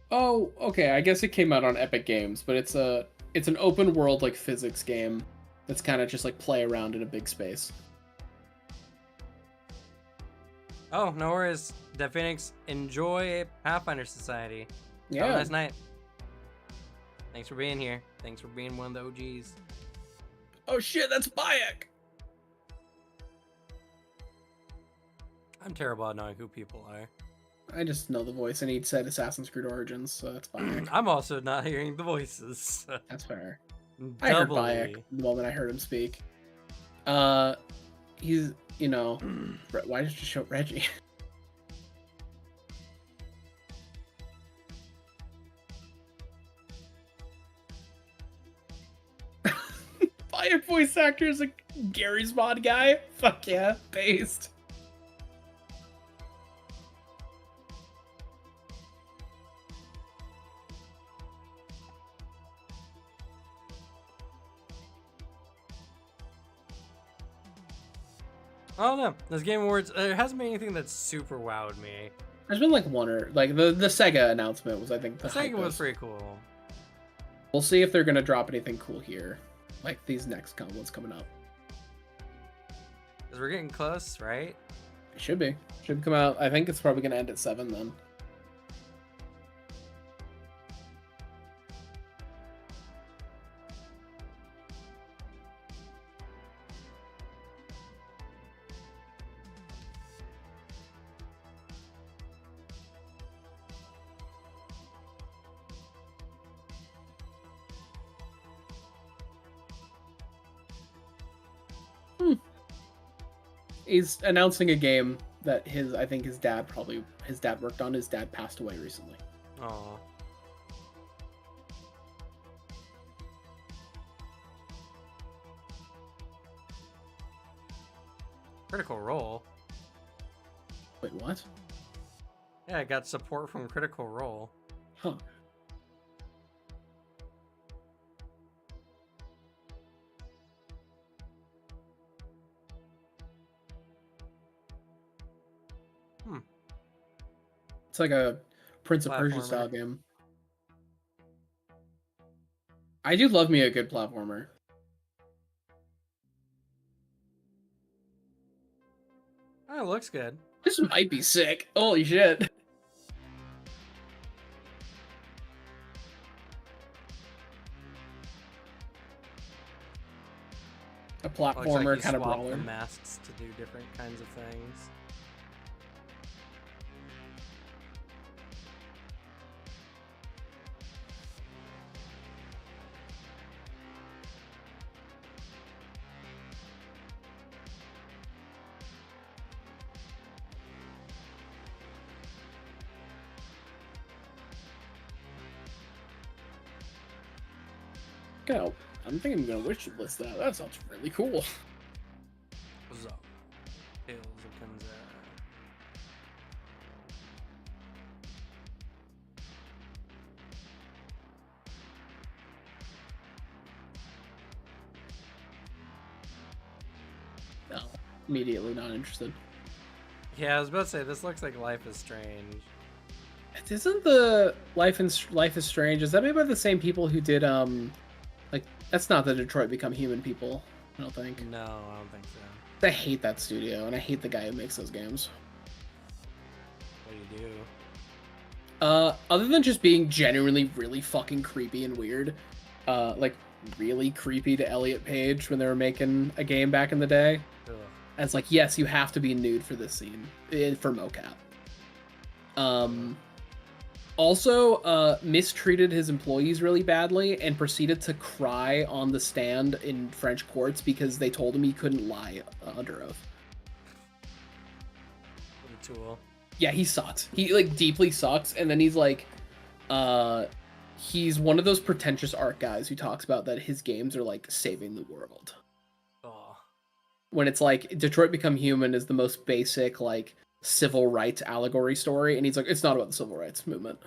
Oh, okay. I guess it came out on Epic Games, but it's an open world like physics game that's kind of just like play around in a big space. Oh, no worries. Dead Phoenix, enjoy Pathfinder Society. Yeah. Have a nice night. Thanks for being here. Thanks for being one of the OGs. Oh shit, that's Bayek! I'm terrible at knowing who people are. I just know the voice, and he said Assassin's Creed Origins, so that's Bayek. I'm also not hearing the voices. That's fair. Doubly. I heard Bayek the moment I heard him speak. He's, you know, why did you show Reggie? Bayek voice actor is a Gary's mod guy? Fuck yeah, based. I don't know. This Game Awards, there hasn't been anything that's super wowed me. There's been like one or like the Sega announcement was, I think, The Sega was pretty cool. We'll see if they're gonna drop anything cool here, like these next ones coming up. Cause we're getting close, right? It should be. Should come out. I think it's probably gonna end at 7 then. He's announcing a game that I think his dad worked on. His dad passed away recently. Oh. Critical Role. Wait, what? Yeah, I got support from Critical Role. Huh. It's like a Prince of Persia style game. I do love me a good platformer. Oh, it looks good. This might be sick. Holy shit. A platformer like kind of swap brawler. the masks to do different kinds of things. Go. I'm thinking I'm gonna wish list that. That sounds really cool. So, Tales of Kanzara. No, immediately not interested. Yeah, I was about to say this looks like Life is Strange. Isn't the Life is Strange? Is that made by the same people who did like that's not the Detroit Become Human people? I don't think. No, I don't think so. I hate that studio, and I hate the guy who makes those games. What do you do? Other than just being genuinely really fucking creepy and weird, like really creepy to Elliot Page when they were making a game back in the day. Ugh. And it's like, yes, you have to be nude for this scene for mocap. Also, mistreated his employees really badly and proceeded to cry on the stand in French courts because they told him he couldn't lie under oath. What a tool. Yeah, he sucks. He like deeply sucks, and then he's like, he's one of those pretentious art guys who talks about that his games are like saving the world. Oh. When it's like Detroit Become Human is the most basic like civil rights allegory story, and he's like, it's not about the civil rights movement.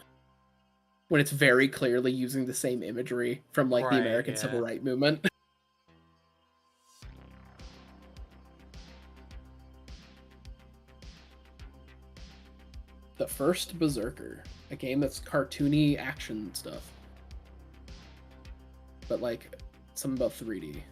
When it's very clearly using the same imagery from like the American civil rights movement. The First Berserker, a game that's cartoony action stuff, but like something about 3D.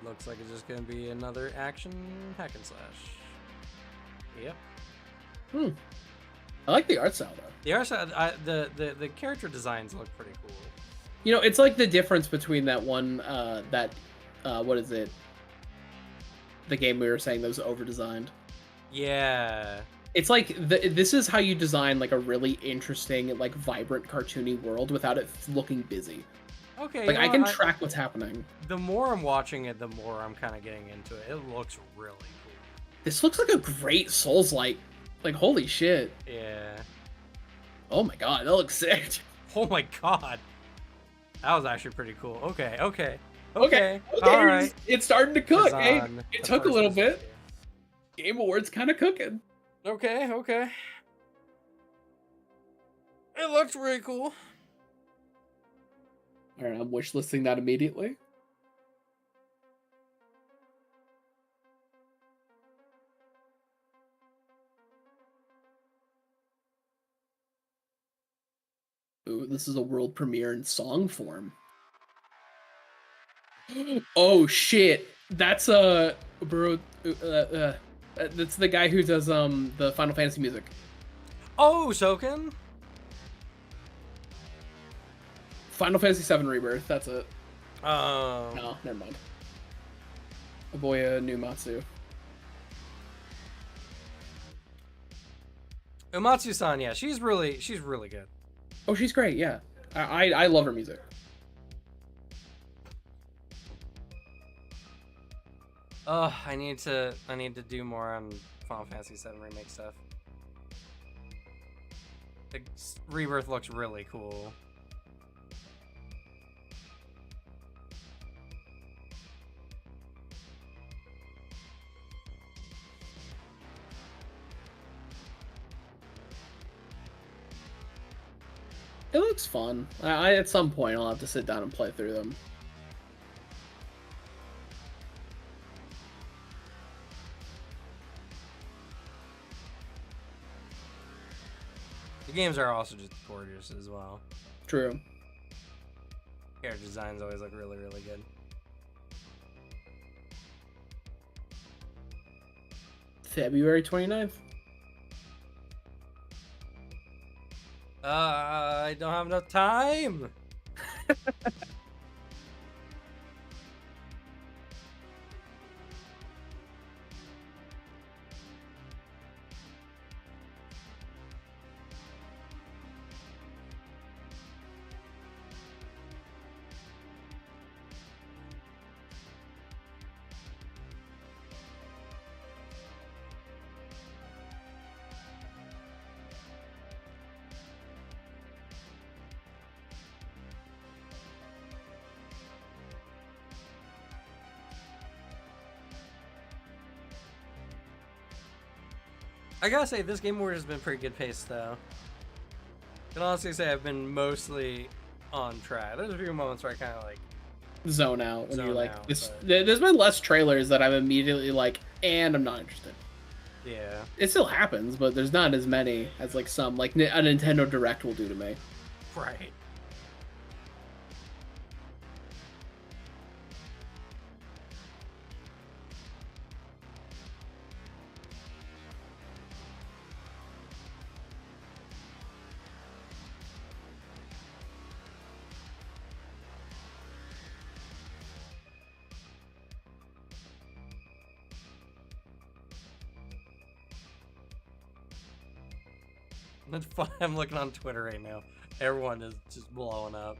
Looks like it's just gonna be another action hack and slash. Yep. I like the art style though. The art style, the character designs look pretty cool. You know, it's like the difference between that one, what is it? The game we were saying that was over-designed. Yeah. It's like, this is how you design like a really interesting, like vibrant, cartoony world without it looking busy. Okay. Like, I can track what's happening. The more I'm watching it, the more I'm kind of getting into it. It looks really cool. This looks like a great Souls-like. Like, holy shit. Yeah. Oh my god, that looks sick. Oh my god. That was actually pretty cool. Okay. Okay. All right. It's starting to cook. Hey, it took a little bit. Game Awards kind of cooking. Okay. It looks really cool. All right, I'm wishlisting that immediately. Ooh, this is a world premiere in song form. Oh shit! That's bro. That's the guy who does the Final Fantasy music. Oh, Soken. Final Fantasy VII Rebirth. That's it. Oh. No, never mind. Aboya Numatsu. Umatsu-san, yeah, she's really good. Oh, she's great. Yeah, I love her music. I need to do more on Final Fantasy VII Remake stuff. The Rebirth looks really cool. It looks fun. I at some point I'll have to sit down and play through them. The games are also just gorgeous as well. True. Character designs always look really, really good. February 29th. I don't have enough time. I gotta say, this Game Award has been pretty good pace, though. I can honestly say I've been mostly on track. There's a few moments where I kind of like zone out when you're like, there's been less trailers that I'm immediately like, and I'm not interested. Yeah. It still happens, but there's not as many as like some, like a Nintendo Direct will do to me. Right. That's fun. I'm looking on Twitter right now. Everyone is just blowing up.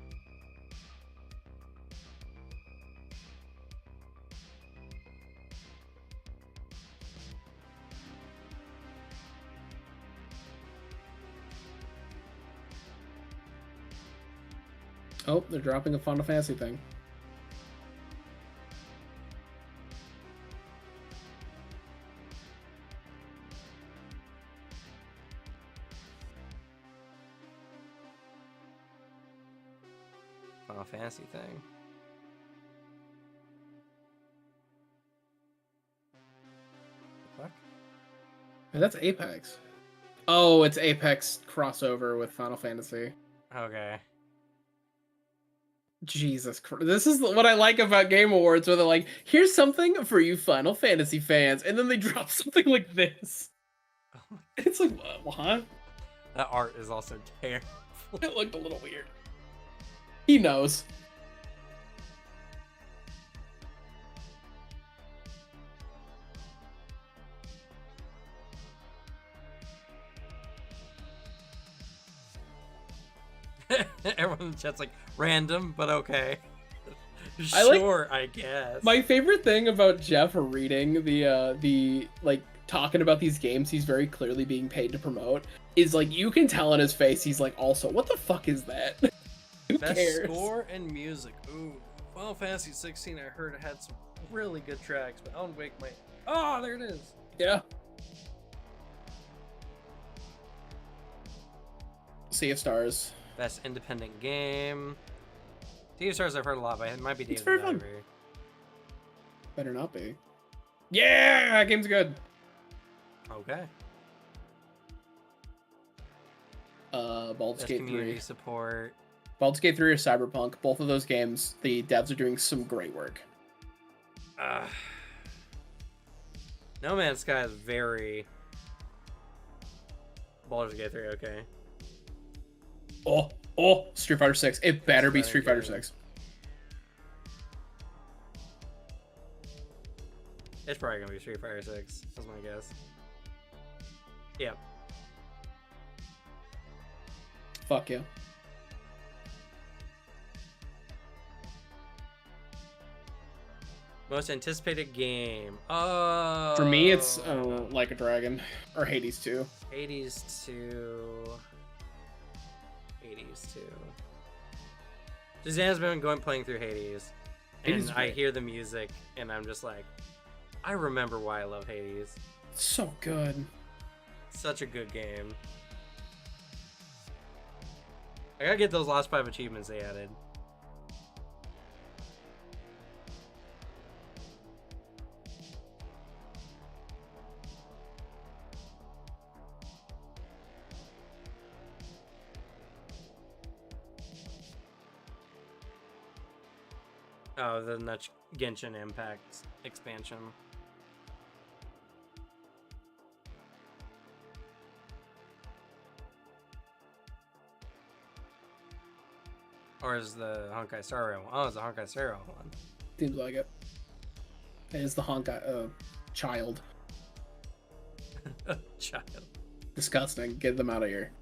Oh, they're dropping a Final Fantasy thing. Final Fantasy thing. What? Hey, that's Apex. Oh, it's Apex crossover with Final Fantasy. Okay. Jesus Christ. This is what I like about Game Awards, where they're like, here's something for you Final Fantasy fans, and then they drop something like this. It's like, what? That art is also terrible. It looked a little weird. He knows. Everyone in the chat's like, random, but okay. Sure, I guess. My favorite thing about Jeff reading the like talking about these games he's very clearly being paid to promote is like, you can tell in his face he's like, also, what the fuck is that? Who Best cares? score and music. Ooh, Final Fantasy 16 I heard it had some really good tracks, but Alan Wake might... Oh, there it is! Yeah. Sea of Stars. Best independent game. Sea of Stars I've heard a lot, but it might be It's David very fun. Diary. Better not be. Yeah, that game's good. Okay. Baldur's Best Gate community 3. support. Baldur's Gate 3 or Cyberpunk. Both of those games, the devs are doing some great work. No Man's Sky is very... Baldur's Gate 3, okay. Oh, Street Fighter 6. It better be Street Fighter 6. It's probably gonna be Street Fighter 6. That's my guess. Yep. Fuck yeah. Most anticipated game. Oh. For me, it's Like a Dragon or Hades 2. Hades 2. Hades 2. Suzanne's been playing through Hades, and I hear the music, and I'm just like, I remember why I love Hades. It's so good. Such a good game. I gotta get those last 5 achievements they added. Oh, then that's Genshin Impact expansion. Or is the Honkai Star Rail one? Oh, it's the Honkai Star Rail one. Seems like it. It is the Honkai child. Child. Disgusting. Get them out of here.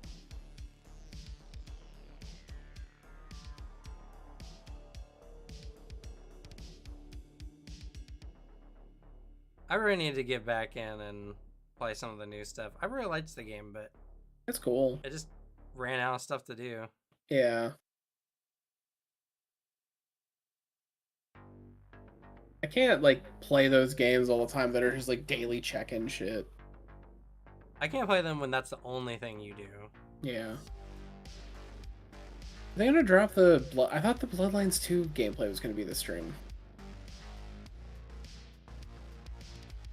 I really need to get back in and play some of the new stuff. I really liked the game, but it's cool. I just ran out of stuff to do. Yeah. I can't like play those games all the time that are just like daily check-in shit. I can't play them when that's the only thing you do. Yeah. Are they gonna drop the I thought the Bloodlines 2 gameplay was gonna be this stream.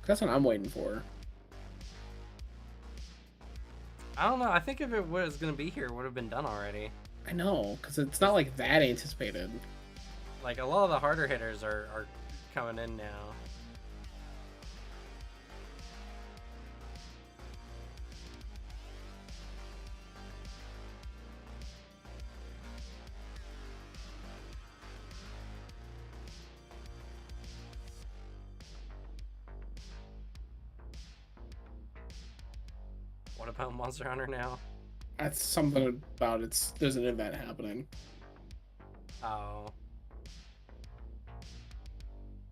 That's what I'm waiting for. I don't know. I think if it was going to be here, it would have been done already. I know, because it's not like that anticipated. Like, a lot of the harder hitters are coming in now. What about Monster Hunter now? That's something about there's an event happening. Oh.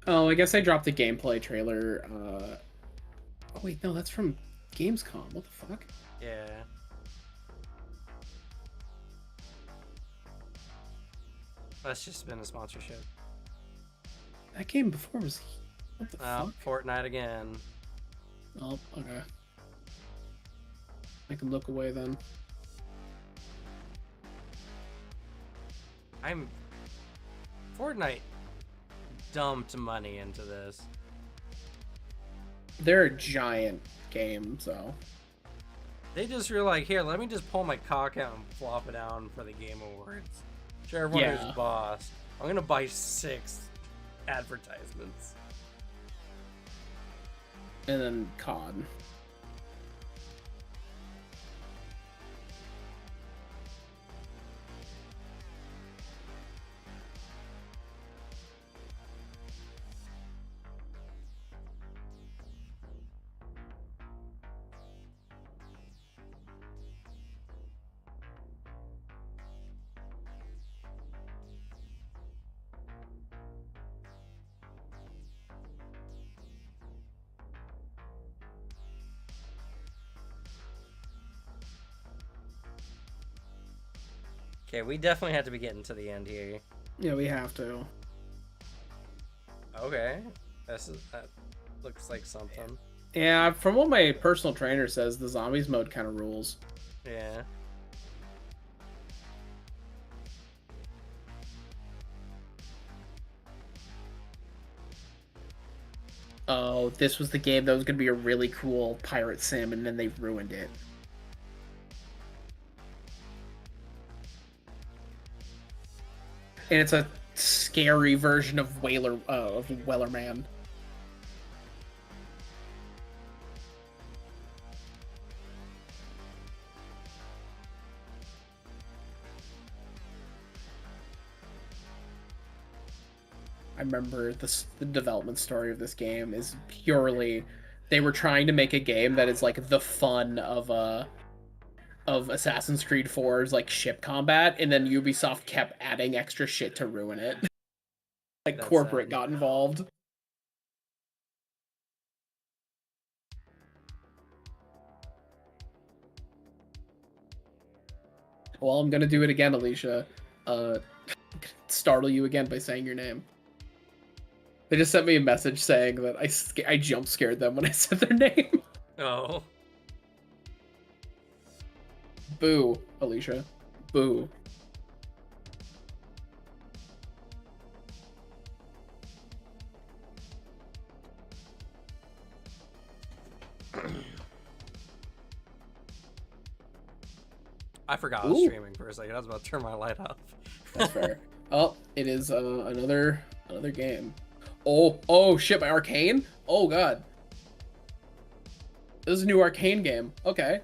Oh, I guess I dropped the gameplay trailer. Oh wait, no, that's from Gamescom. What the fuck? Yeah. That's just been a sponsorship. That game before was... What the fuck? Fortnite again. Oh, okay. I can look away then. Fortnite dumped money into this. They're a giant game, so... They just were like, here, let me just pull my cock out and flop it down for the Game Awards. Sure, everyone who's boss. I'm gonna buy 6 advertisements. And then COD. Okay, we definitely have to be getting to the end here. Yeah, we have to. Okay. That looks like something. Yeah, from what my personal trainer says, the zombies mode kind of rules. Yeah. Oh, this was the game that was going to be a really cool pirate sim, and then they ruined it. And it's a scary version of Wellerman. I remember the development story of this game is purely they were trying to make a game that is like the fun of Assassin's Creed 4's like ship combat, and then Ubisoft kept adding extra shit to ruin it. Like that's corporate got involved. Well, I'm gonna do it again, Alicia. Startle you again by saying your name. They just sent me a message saying that I jump scared them when I said their name. Oh. Boo, Alicia. Boo. I forgot I was streaming for a second. I was about to turn my light off. That's fair. Oh, it is another game. Oh shit, my Arcane? Oh god. This is a new Arcane game. Okay.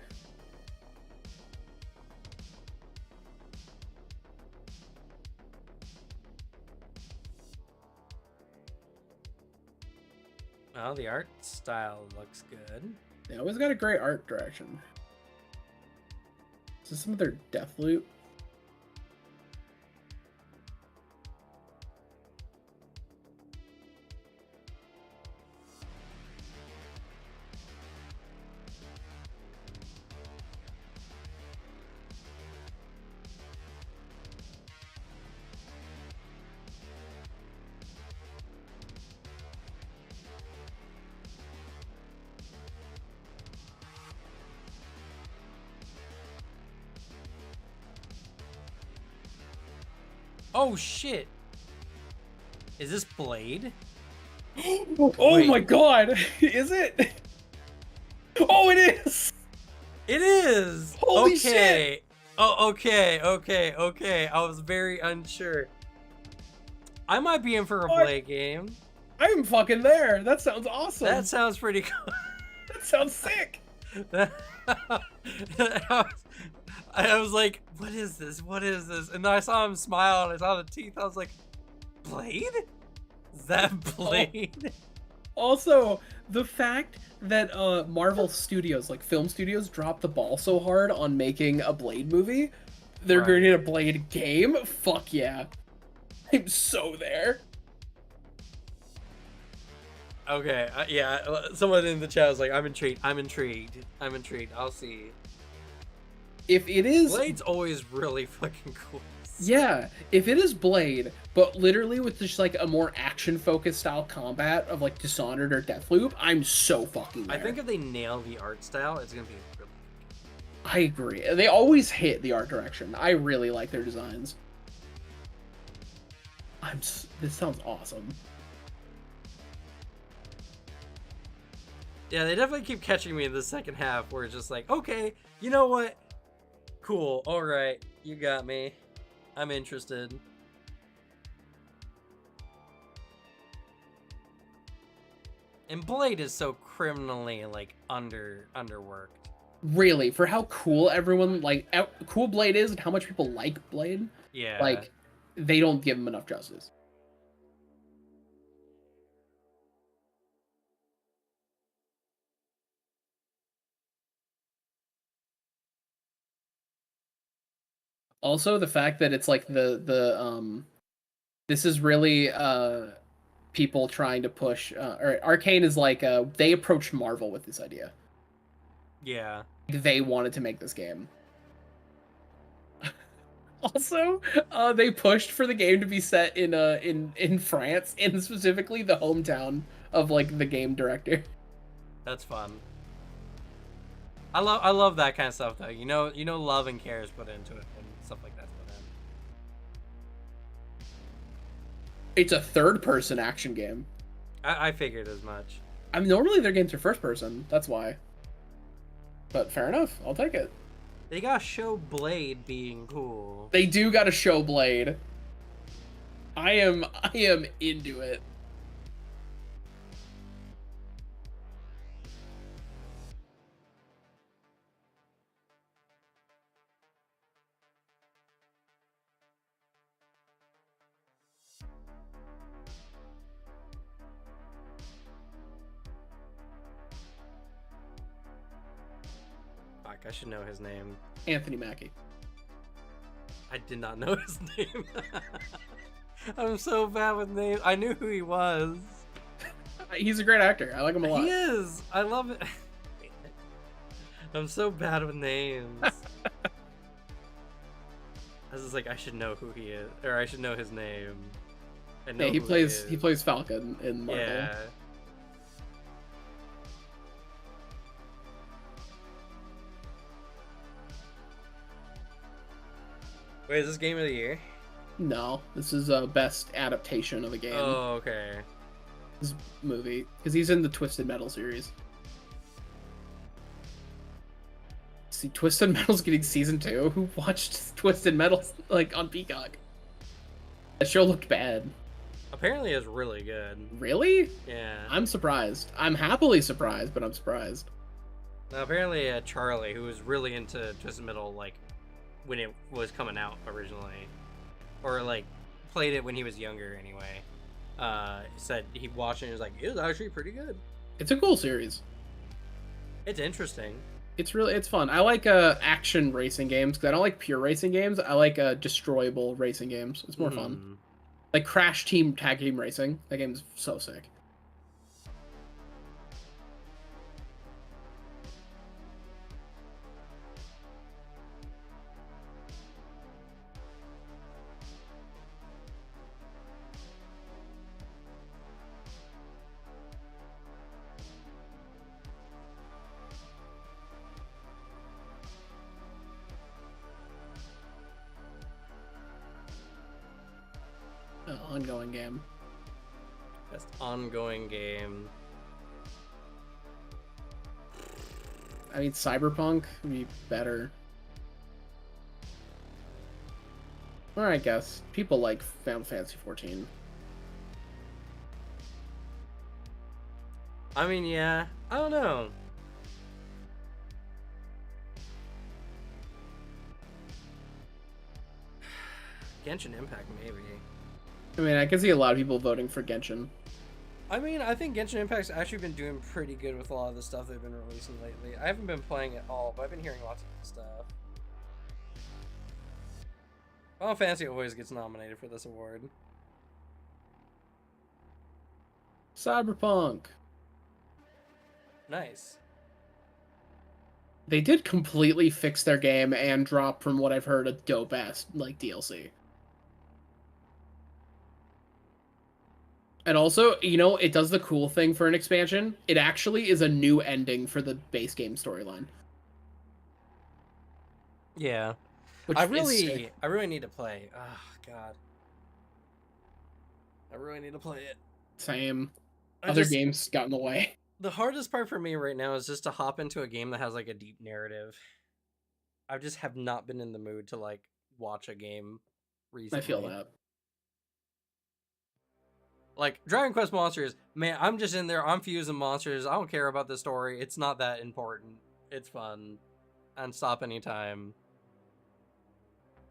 Well, the art style looks good. They always got a great art direction. Is this some of their Deathloop? Oh shit! Is this Blade? Oh my god! Is it? Oh, it is! It is! Holy shit! Oh, okay. I was very unsure. I might be in for a Blade game. I'm fucking there. That sounds awesome. That sounds pretty cool. That sounds sick. I was like, what is this? What is this? And then I saw him smile and I saw the teeth. I was like, Blade? Is that Blade? Also, the fact that Marvel Studios, like film studios, dropped the ball so hard on making a Blade movie, they're going to get a Blade game? Fuck yeah. I'm so there. Okay, yeah, someone in the chat was like, I'm intrigued. I'll see. If it is... Blade's always really fucking cool. Yeah, if it is Blade, but literally with just like a more action-focused style combat of like Dishonored or Deathloop, I'm so fucking there. I think if they nail the art style, it's gonna be really good. I agree. They always hit the art direction. I really like their designs. This sounds awesome. Yeah, they definitely keep catching me in the second half where it's just like, okay, you know what? Cool, alright, you got me. I'm interested. And Blade is so criminally, like, underworked. Really, for how cool everyone, like, cool Blade is and how much people like Blade, yeah, like, they don't give him enough justice. Also, the fact that it's like this is really people trying to push or Arcane is like they approached Marvel with this idea. Yeah. They wanted to make this game. Also, they pushed for the game to be set in France, and specifically the hometown of like the game director. That's fun. I love that kind of stuff though. You know, love and care is put into it and stuff like that's put in. It's a third-person action game. I figured as much. I mean, normally their games are first-person. That's why. But fair enough. I'll take it. They gotta show Blade being cool. They do gotta show Blade. I am into it. Fuck, I should know his name. Anthony Mackie. I did not know his name. I'm so bad with names. I knew who he was. He's a great actor. I like him a lot. He is. I love it. I'm so bad with names. I was just like, I should know who he is, or I should know his name. Yeah, he plays Falcon in Marvel. Yeah. Wait, is this game of the year? No, this is a best adaptation of a game. Oh, okay. This movie, because he's in the Twisted Metal series. See, Twisted Metal's getting season 2. Who watched Twisted Metal like on Peacock? That show looked bad. Apparently, it's really good. Really? Yeah. I'm surprised. I'm happily surprised, but I'm surprised. Now, apparently, Charlie, who was really into Twisted Metal, like when it was coming out originally, or like played it when he was younger anyway, said he watched it and was like, it was actually pretty good. It's a cool series. It's interesting. It's fun. I like action racing games because I don't like pure racing games. I like destroyable racing games. It's more fun. Like Crash Team Tag Team Racing. That game's so sick. Ongoing game. Best ongoing game. I mean, Cyberpunk would be better. Or I guess people like Final Fantasy 14. I mean, yeah. I don't know. Genshin Impact, maybe. I mean, I can see a lot of people voting for Genshin. I mean, I think Genshin Impact's actually been doing pretty good with a lot of the stuff they've been releasing lately. I haven't been playing it all, but I've been hearing lots of good stuff. Final Fantasy always gets nominated for this award. Cyberpunk. Nice. They did completely fix their game and drop, from what I've heard, a dope-ass, like, DLC. And also, you know, it does the cool thing for an expansion. It actually is a new ending for the base game storyline. Yeah. I really need to play. Oh, God. I really need to play it. Same. Other games got in the way. The hardest part for me right now is just to hop into a game that has, like, a deep narrative. I just have not been in the mood to, like, watch a game recently. I feel that. Like, Dragon Quest Monsters, man, I'm just in there, I'm fusing monsters, I don't care about the story, it's not that important, it's fun, and stop anytime.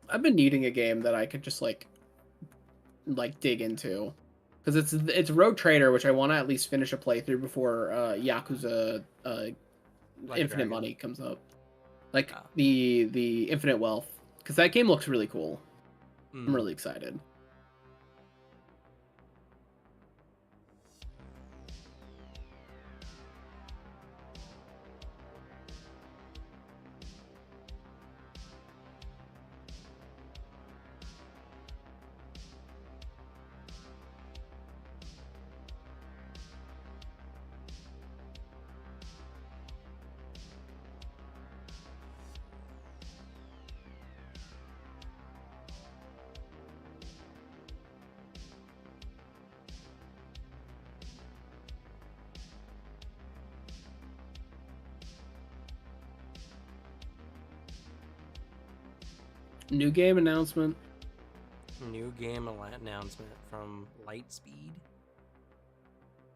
I've been needing a game that I could just, like dig into. Because it's Rogue Trader, which I want to at least finish a playthrough before Yakuza Like Infinite Money comes up. Like, the Infinite Wealth. Because that game looks really cool. I'm really excited. New game announcement. New game announcement from Lightspeed.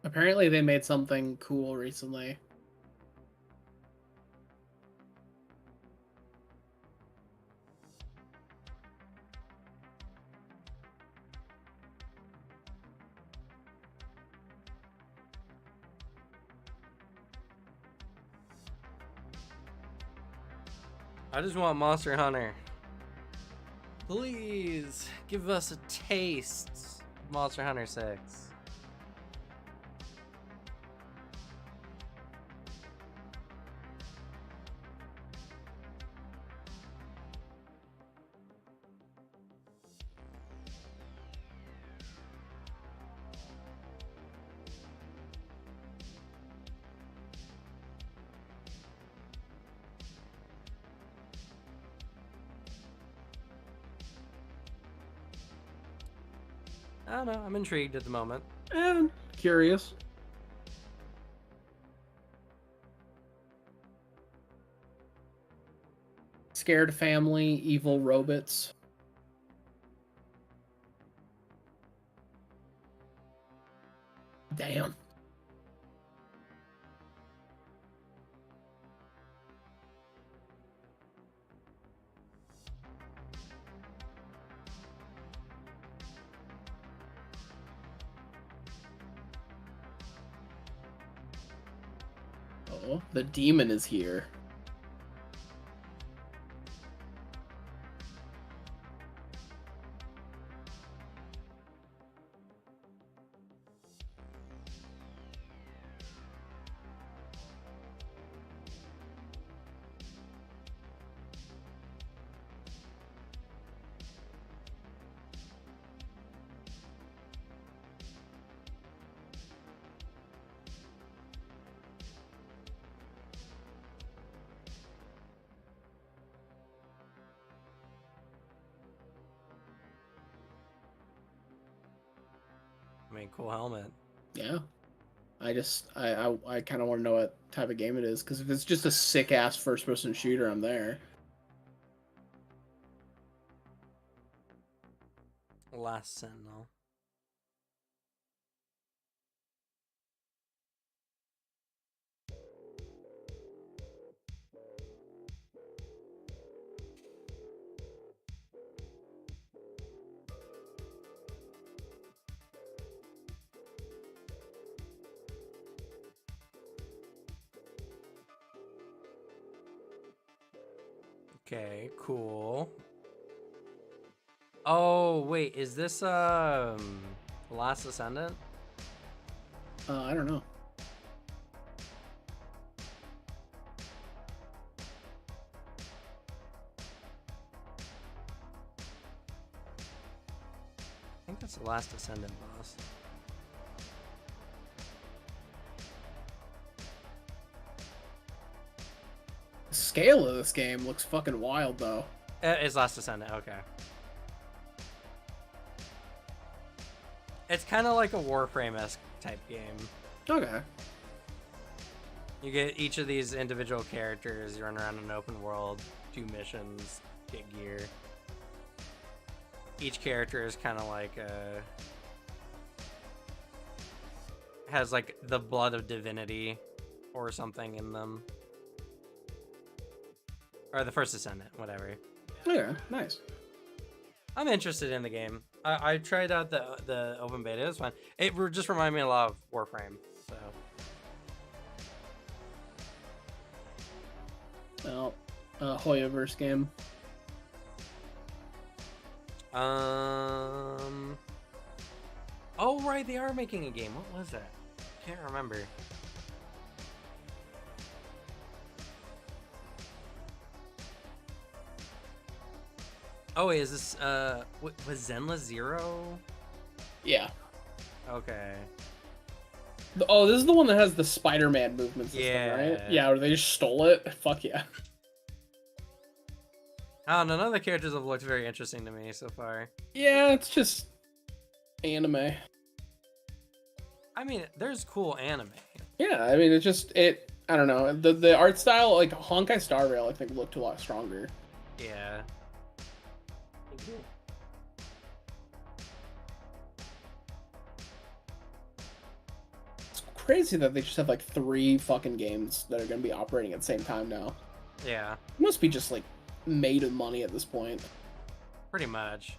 Apparently they made something cool recently. I just want Monster Hunter. Please give us a taste of Monster Hunter 6. I don't know. I'm intrigued at the moment. And curious. Scared Family, Evil Robots. Damn. Oh, the demon is here. I mean, cool helmet. Yeah. I kind of want to know what type of game it is, because if it's just a sick-ass first-person shooter, I'm there. Last Sentinel. Okay, cool. Oh, wait, is this Last Ascendant? I don't know. I think that's the Last Ascendant boss. The scale of this game looks fucking wild, though. It's Last Ascendant, okay. It's kind of like a Warframe-esque type game. Okay. You get each of these individual characters, you run around an open world, do missions, get gear. Each character is kind of like has like the blood of divinity or something in them. Or the First Ascendant, whatever. Yeah, nice. I'm interested in the game. I tried out the open beta. It was fun. It just reminded me a lot of Warframe. So. Well, Hoyoverse game. Oh right, they are making a game. What was that? Can't remember. Oh wait, is this was Zenless Zero? Yeah. Okay. Oh, this is the one that has the Spider-Man movement system, right? Yeah, or they just stole it. Fuck yeah. I don't know, none of the characters have looked very interesting to me so far. Yeah, it's just anime. I mean, there's cool anime. Yeah, I mean, I don't know. The art style, like Honkai Star Rail, I think looked a lot stronger. Yeah. It's crazy that they just have like 3 fucking games that are going to be operating at the same time now. Yeah. It must be just like made of money at this point. Pretty much.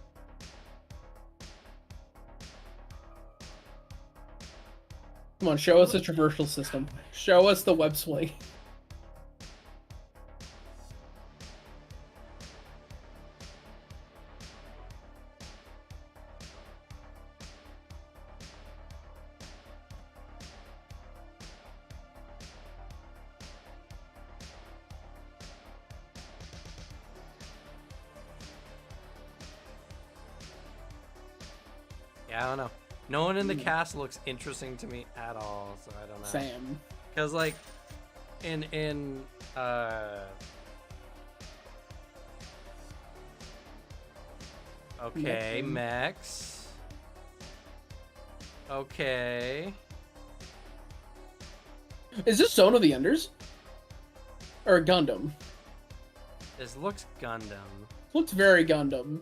Come on, show us the traversal system. Show us the web swing. Yeah, I don't know. No one in the cast looks interesting to me at all, so I don't know. Same. Because like, in okay, mechs. Okay. Is this Zone of the Enders? Or Gundam? This looks Gundam. Looks very Gundam.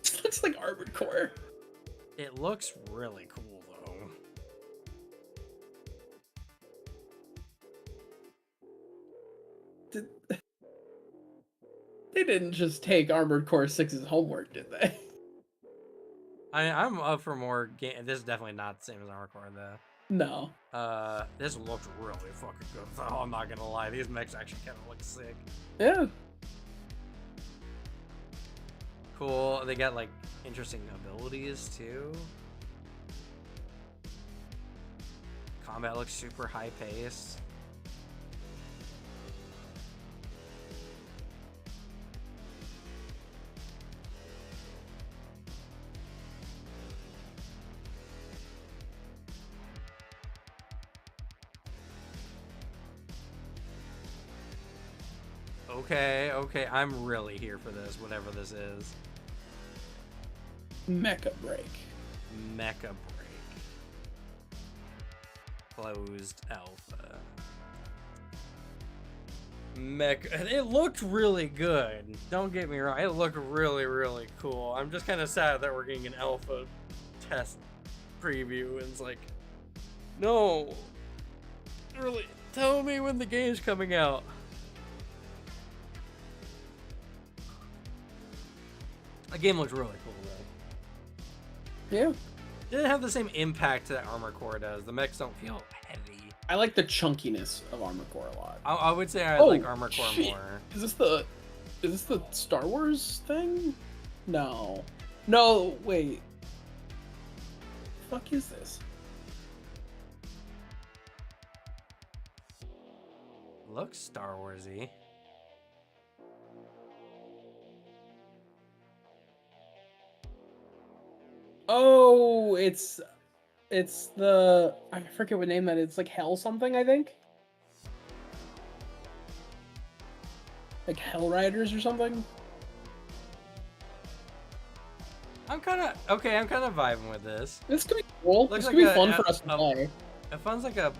This looks like Armored Core. It looks really cool, though. They didn't just take Armored Core 6's homework, did they? I'm up for more game. This is definitely not the same as Armored Core, though. No. This looks really fucking good, though. I'm not gonna lie. These mechs actually kind of look sick. Yeah. Cool. They got, like, interesting abilities, too. Combat looks super high-paced. Okay, I'm really here for this, whatever this is. Mecha Break. Mecha Break. Closed alpha. Mecha. It looked really good. Don't get me wrong. It looked really, really cool. I'm just kind of sad that we're getting an alpha test preview, and it's like, no. Really, tell me when the game's coming out. The game looks really cool, though. Yeah. It didn't have the same impact that Armored Core does. The mechs don't feel heavy. I like the chunkiness of Armored Core a lot. I would say I like Armored Core more. Is this the Star Wars thing? No. No, wait. The fuck is this? Looks Star Warsy. Oh, it's the, I forget what name that is. It's like Hell something, I think. Like Hell Riders or something. I'm kind of vibing with this. This could be cool. This could be fun for us to play. It sounds like a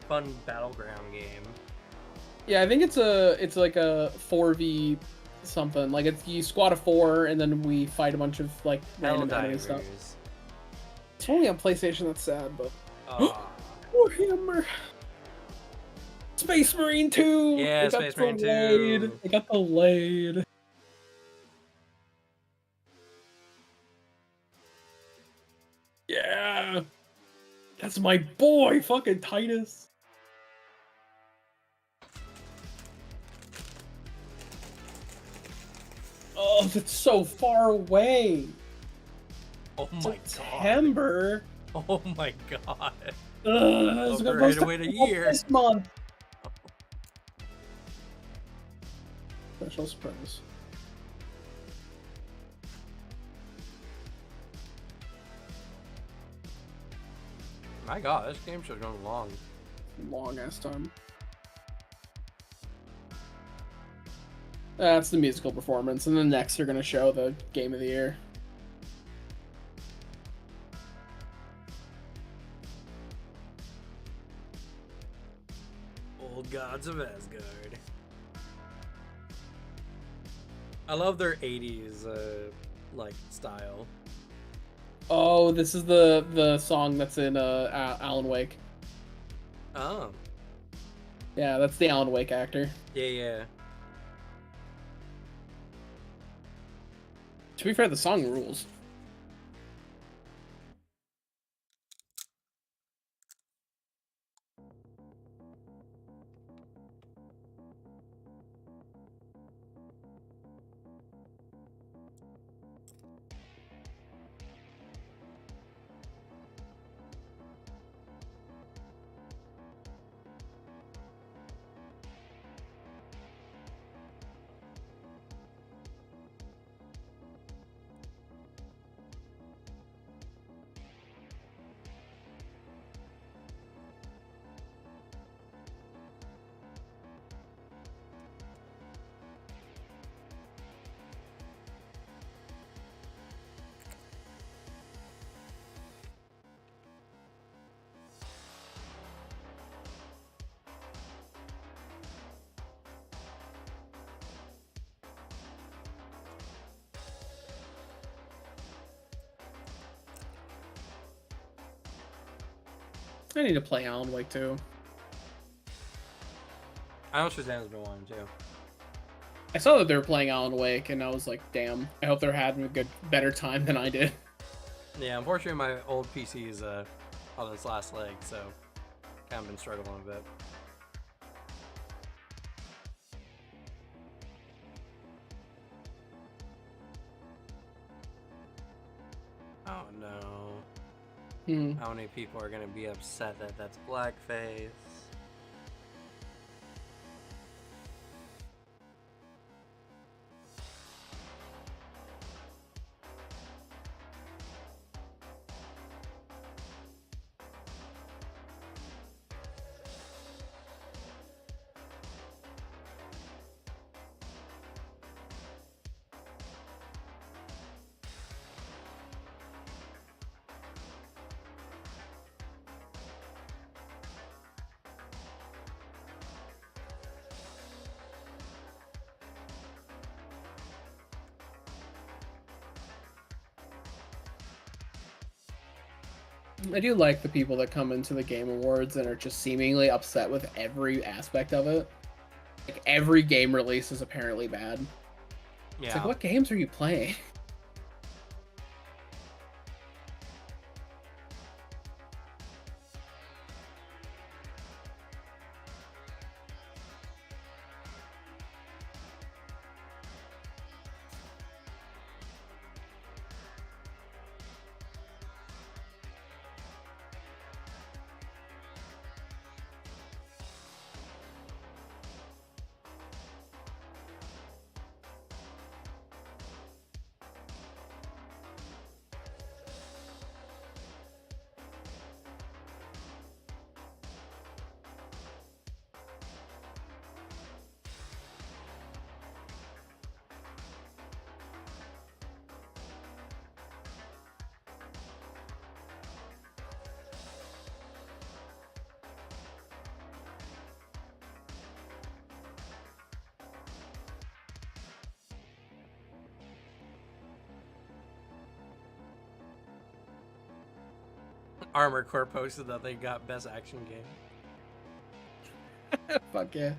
fun battleground game. Yeah, I think it's like a 4v something. Like it's you squad of 4 and then we fight a bunch of like random enemy stuff. It's only on PlayStation. That's sad, but Warhammer, Space Marine 2. Yeah, Space Marine 2. They got delayed. Yeah, that's my boy, fucking Titus. Oh, it's so far away. Oh my September. God. Oh my God. It's gonna to wait a year. This month. Special surprise. My God, this game should go long. Long ass time. That's the musical performance, and then next they're gonna show the game of the year. Old Gods of Asgard. I love their 80s like style. Oh, this is the song that's in Alan Wake. Oh. Yeah, that's the Alan Wake actor. Yeah. To be fair, the song rules. I need to play Alan Wake too. I know Shazam's been wanting too. I saw that they were playing Alan Wake, and I was like, damn, I hope they're having a better time than I did. Yeah, unfortunately my old PC is on its last leg, so kind of been struggling a bit. Oh no. How many people are gonna be upset that that's blackface? I do like the people that come into the Game Awards and are just seemingly upset with every aspect of it. Like, every game release is apparently bad. Yeah. It's like, what games are you playing? Armored Core posted that they got best action game. Fuck yeah.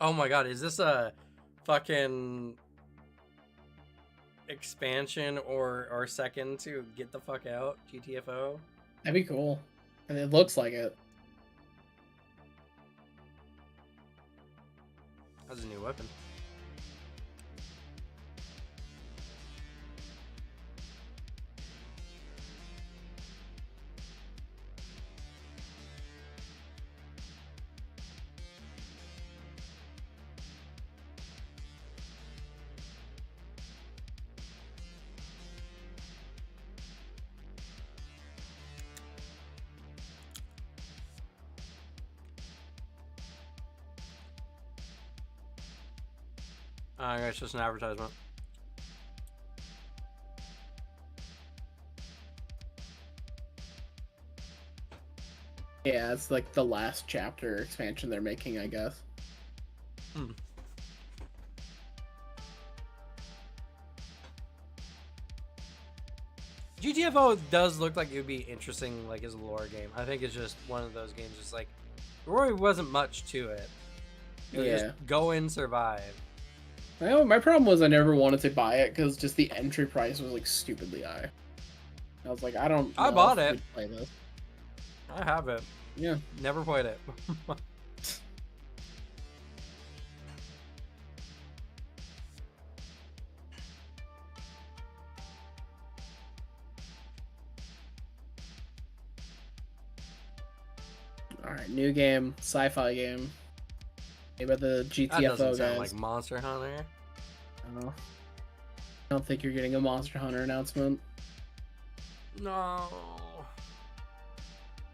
Oh my god, is this a fucking expansion or second to Get the Fuck Out, GTFO? That'd be cool. And it looks like it. That's a new weapon. It's just an advertisement. Yeah, it's like the last chapter expansion they're making, I guess. GTFO does look like it would be interesting, like, as a lore game. I think it's just one of those games, just like, there really wasn't much to it. It was just go in, survive. Well, my problem was I never wanted to buy it because just the entry price was like stupidly high. I was like, I bought it. Play this. I have it. Yeah. Never played it. Alright, new game, sci-fi game. Maybe the GTFO that doesn't sound guys. like Monster Hunter. I don't think you're getting a Monster Hunter announcement. No.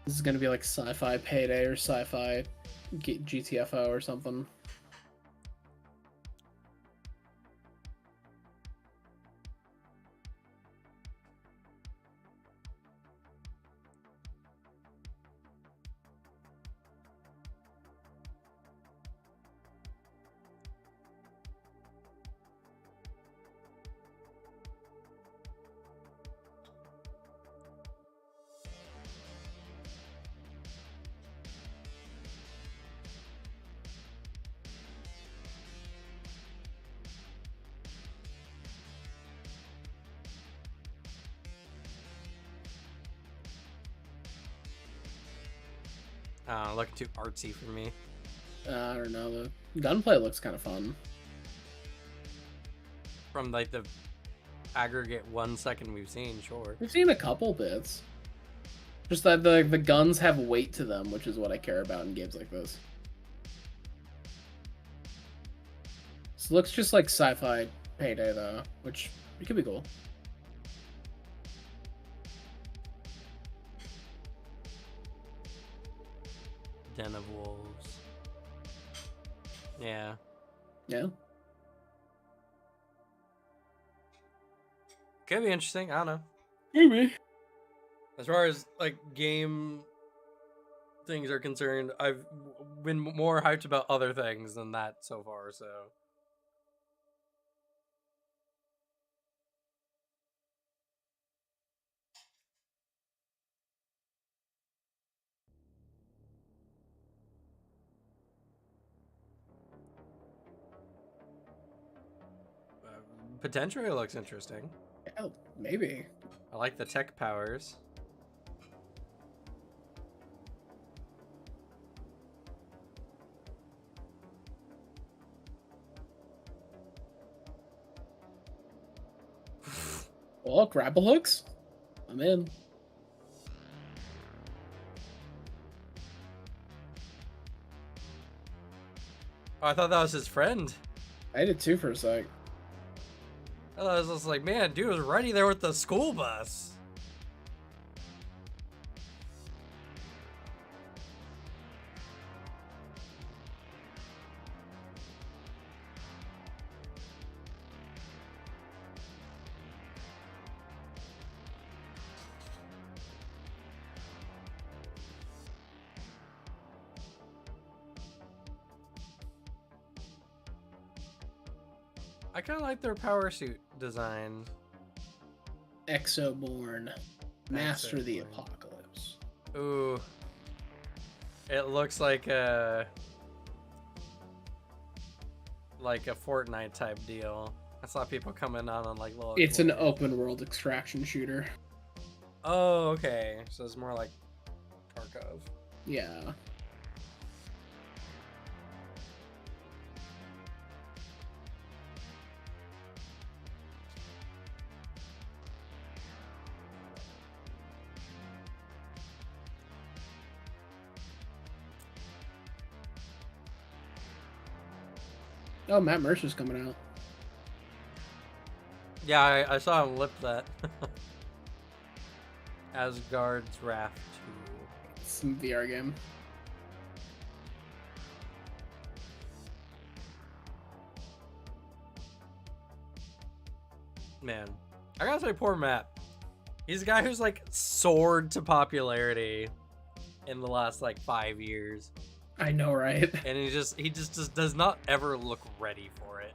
This is gonna be like Sci-Fi Payday or Sci-Fi GTFO or something. Looking too artsy for me. I don't know. The gunplay looks kind of fun. From like the aggregate 1 second we've seen, sure. We've seen a couple bits. Just that the guns have weight to them, which is what I care about in games like this. This looks just like sci-fi Payday, though, which it could be cool. Den of Wolves. Yeah. Yeah. Could be interesting. I don't know. Maybe. As far as like game things are concerned, I've been more hyped about other things than that so far. So. Potentially looks interesting. Oh, maybe. I like the tech powers. Well, grapple hooks? I'm in. Oh, I thought that was his friend. I did too for a sec. I thought it was just like, man, dude was right there with the school bus. I kind of like their power suit design. Exoborn. Master of the Exoborn. Apocalypse. Ooh. It looks like a Fortnite type deal. I saw people coming on like little. It's an open world extraction shooter. Oh, okay. So it's more like Tarkov. Yeah. Oh, Matt Mercer's coming out. Yeah, I saw him lip that. Asgard's Wrath 2. Some VR game. Man, I gotta say, poor Matt. He's a guy who's like soared to popularity in the last like 5 years. I know, right? And he just does not ever look ready for it.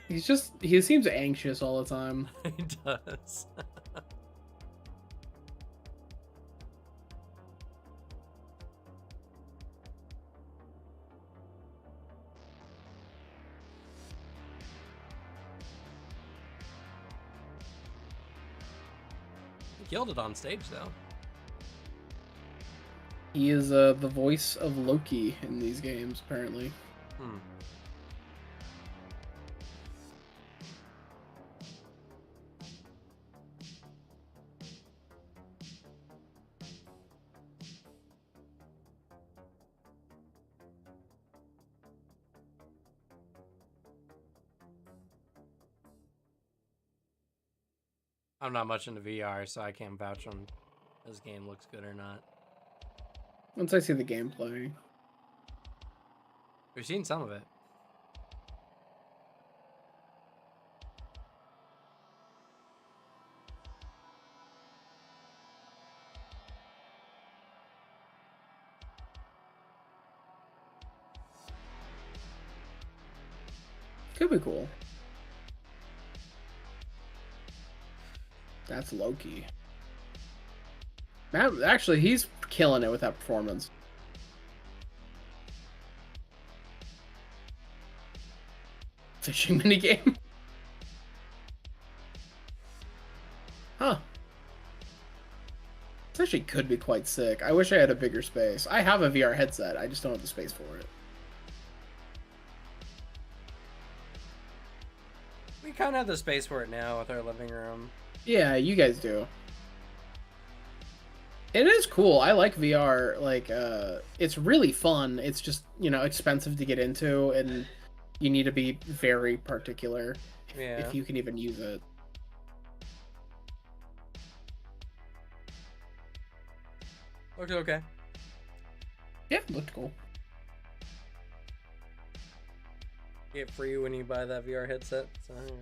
He seems anxious all the time. He does. He killed it on stage though. He is the voice of Loki in these games, apparently. Hmm. I'm not much into VR, so I can't vouch on this game looks good or not. Once I see the gameplay. We've seen some of it. Could be cool. That's Loki. Matt, actually, he's killing it with that performance. Fishing minigame? Huh. This actually could be quite sick. I wish I had a bigger space. I have a VR headset. I just don't have the space for it. We kind of have the space for it now with our living room. Yeah, you guys do. It is cool. I like VR. Like, it's really fun. It's just, you know, expensive to get into, and you need to be very particular if you can even use it. Looked okay. Yeah, looked cool. Get free when you buy that VR headset. So, yeah.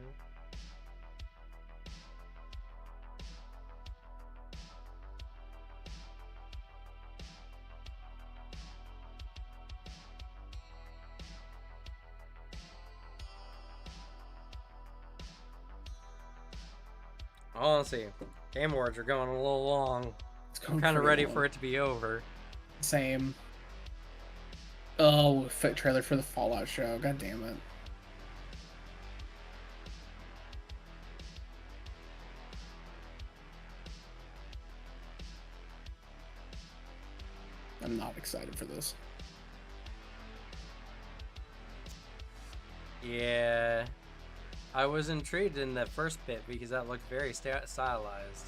Honestly, Game Awards are going a little long. I'm kind of ready for it to be over. Same. Oh, fit trailer for the Fallout show. God damn it. I'm not excited for this. Yeah. I was intrigued in the first bit because that looked very stylized.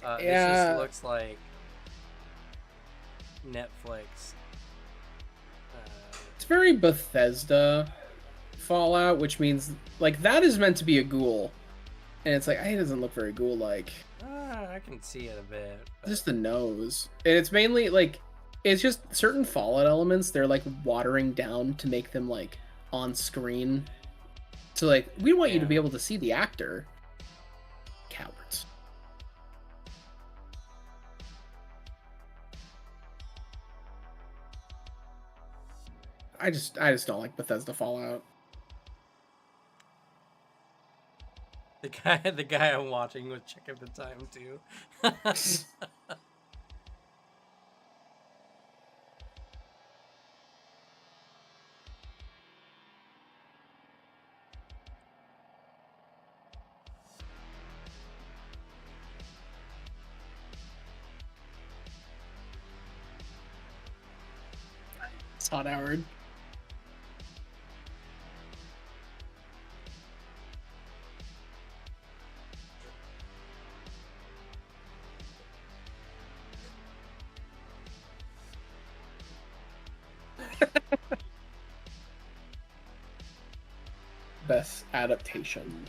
Yeah. This just looks like Netflix. It's very Bethesda Fallout, which means like that is meant to be a ghoul, and it's like it doesn't look very ghoul-like. I can see it a bit. But... just the nose, and it's mainly like it's just certain Fallout elements. They're like watering down to make them like on screen. So like we want you to be able to see the actor. Cowards. I just don't like Bethesda Fallout. The guy I'm watching was checking the time too. It's hot, Howard. Best adaptation.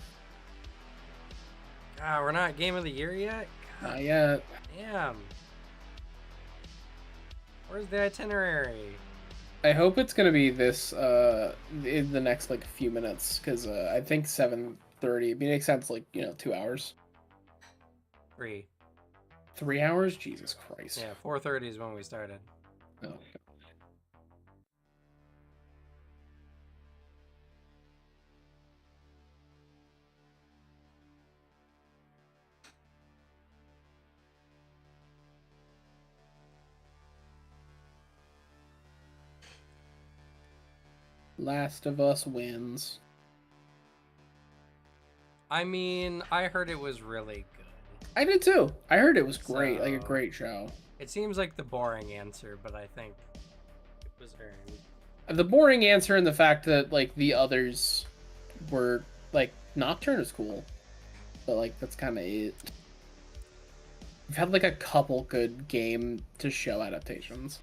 God, we're not Game of the Year yet? God, not yet. Damn. Where's the itinerary? I hope it's gonna be this in the next like few minutes, because I think 7:30. It makes sense, like, you know, 2 hours. 3. 3 hours? Jesus Christ. Yeah, 4:30 is when we started. Oh. Last of Us wins. I mean, I heard it was really good. I did too. I heard it was great, like a great show. It seems like the boring answer, but I think it was earned. The boring answer and the fact that like the others were like Nocturne is cool, but like that's kind of it. We've had like a couple good game to show adaptations.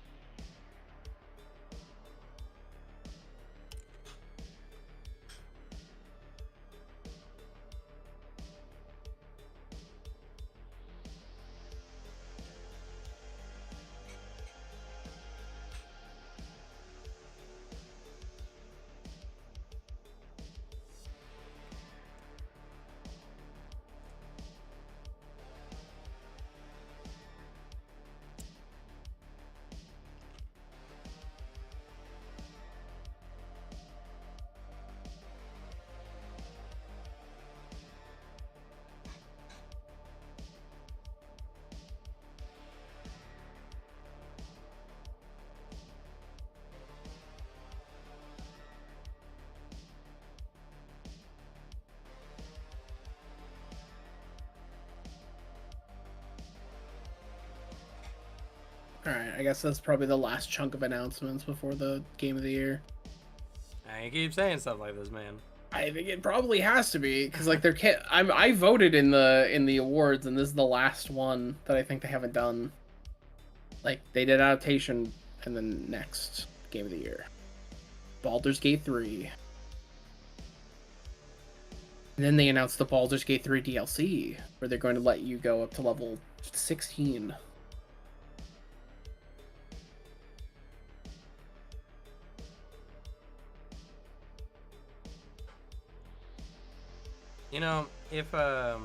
All right, I guess that's probably the last chunk of announcements before the game of the year. I keep saying stuff like this, man. I think it probably has to be because like there can't. I voted in the awards, and this is the last one that I think they haven't done. Like they did adaptation, and then next game of the year, Baldur's Gate 3. And then they announced the Baldur's Gate 3 DLC, where they're going to let you go up to level 16. You know, if God,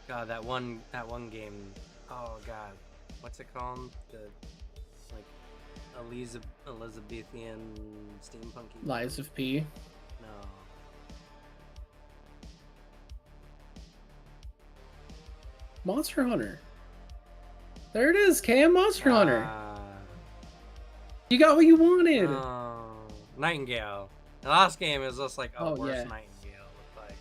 that one game. Oh God, what's it called? The like Elizabethan steampunky. Lies of P. No. Monster Hunter. There it is, Cam. Monster Hunter. You got what you wanted. Nightingale. The last game is just like a worse yeah. Nightingale. Like.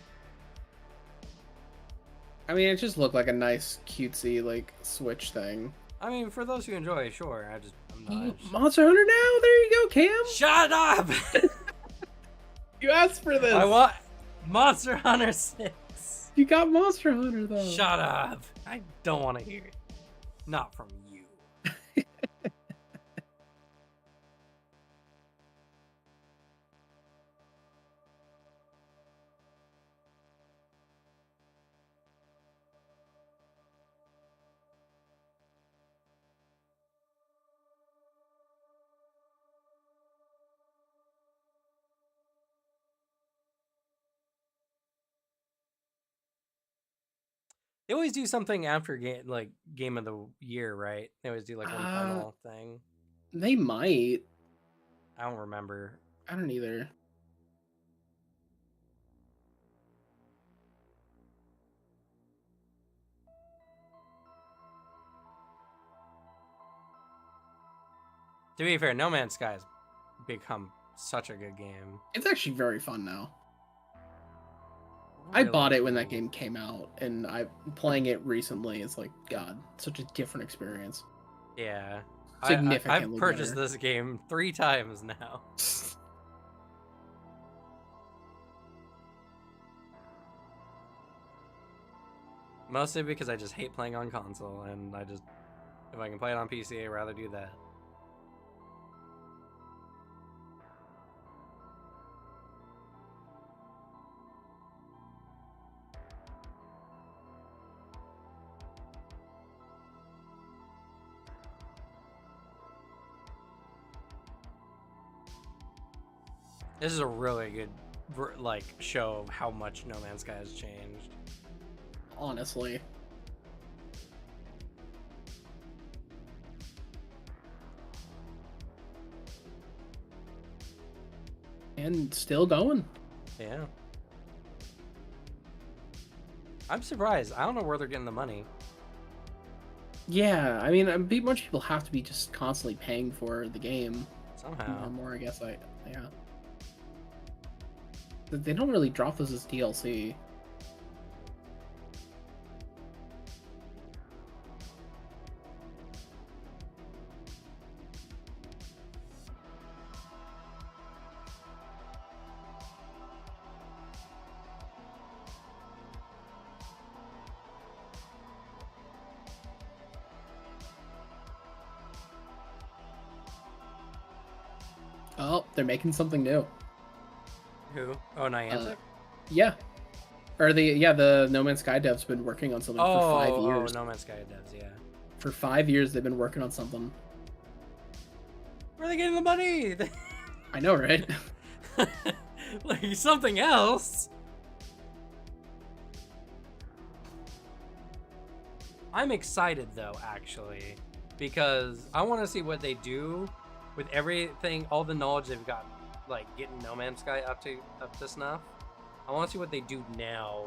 I mean, it just looked like a nice, cutesy, like, Switch thing. I mean, for those who enjoy, sure. I'm not. Monster Hunter now? There you go, Cam. Shut up! You asked for this. I want Monster Hunter 6. You got Monster Hunter, though. Shut up. I don't want to hear it. Not from you. They always do something after game of the year, right? They always do like one final thing. They might. I don't remember. I don't either. To be fair, No Man's Sky has become such a good game. It's actually very fun now. I bought it when that game came out, and I'm playing it recently. It's like, God, such a different experience. Yeah. Significantly I've purchased better. this game 3 times now. Mostly because I just hate playing on console, and if I can play it on PC, I'd rather do that. This is a really good, show of how much No Man's Sky has changed. Honestly. And still going. Yeah. I'm surprised. I don't know where they're getting the money. Yeah, I mean, a bunch of people have to be just constantly paying for the game. Somehow. Or more, I guess. Yeah. They don't really drop those as DLC. Oh, they're making something new. Who? Oh, Niantic? Yeah. Or the No Man's Sky devs been working on something for 5 years. Oh, No Man's Sky devs, yeah. For 5 years, they've been working on something. Where are they getting the money? I know, right? Like, something else. I'm excited, though, actually, because I want to see what they do with everything, all the knowledge they've got, like, getting No Man's Sky up to snuff. I want to see what they do now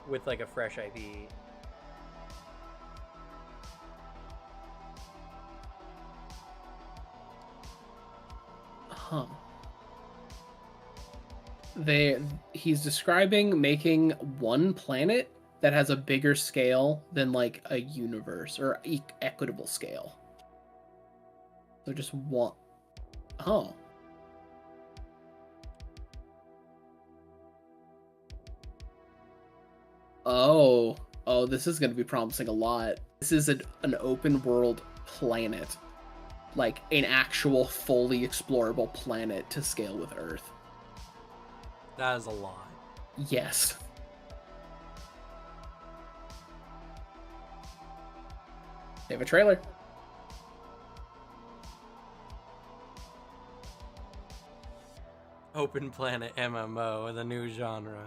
with, like, a fresh IP. Huh. He's describing making one planet that has a bigger scale than like a universe or equitable scale. So just one. Oh. Oh. Oh, this is going to be promising a lot. This is an open world planet. Like an actual fully explorable planet to scale with Earth. That is a lot. Yes. They have a trailer. Open planet MMO, the new genre.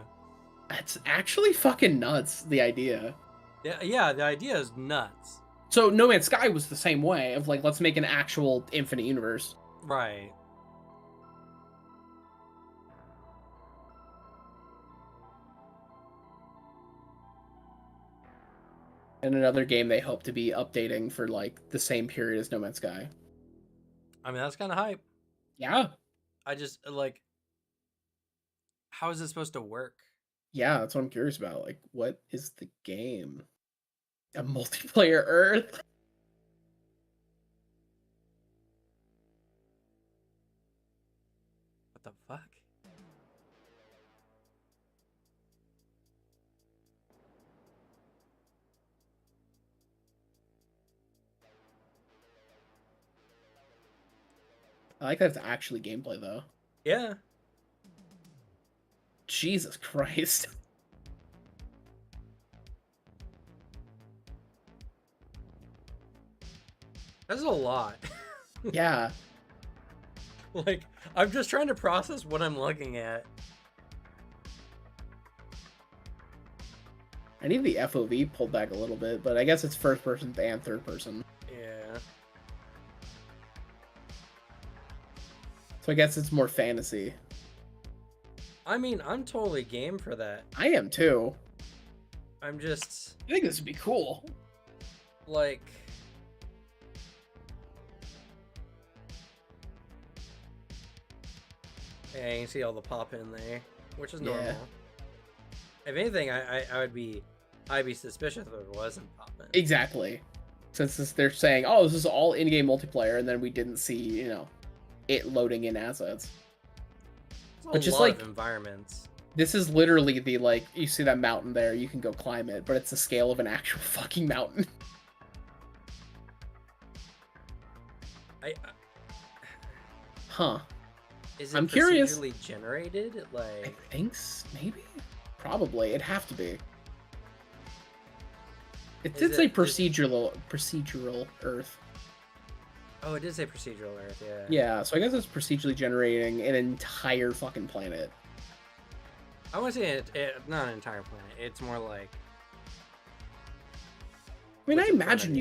That's actually fucking nuts, the idea. Yeah, the idea is nuts. So No Man's Sky was the same way of like, let's make an actual infinite universe. Right. And another game they hope to be updating for like the same period as No Man's Sky. I mean, that's kind of hype. Yeah. I just like, how is it supposed to work? Yeah, that's what I'm curious about. Like, what is the game? A multiplayer Earth? What the fuck? I like that it's actually gameplay though. Yeah. Jesus Christ. That's a lot. Yeah. Like, I'm just trying to process what I'm looking at. I need the FOV pulled back a little bit, but I guess it's first person and third person. Yeah. So I guess it's more fantasy. I mean, I'm totally game for that. I am too. I'm just... I think this would be cool. Like... Yeah, you can see all the pop in there, which is normal. Yeah. If anything, I'd be suspicious if it wasn't popping. Exactly. Since they're saying, oh, this is all in-game multiplayer, and then we didn't see, you know, it loading in assets. But just like environments. This is literally the, like, you see that mountain there, you can go climb it, but it's the scale of an actual fucking mountain. Huh. Is it I'm curious. Procedurally generated? Like, I think maybe? Probably. It'd have to be. It did say procedural Earth. Oh, it did say procedural Earth, yeah. Yeah, so I guess it's procedurally generating an entire fucking planet. I want to say not an entire planet. It's more like... I mean, I imagine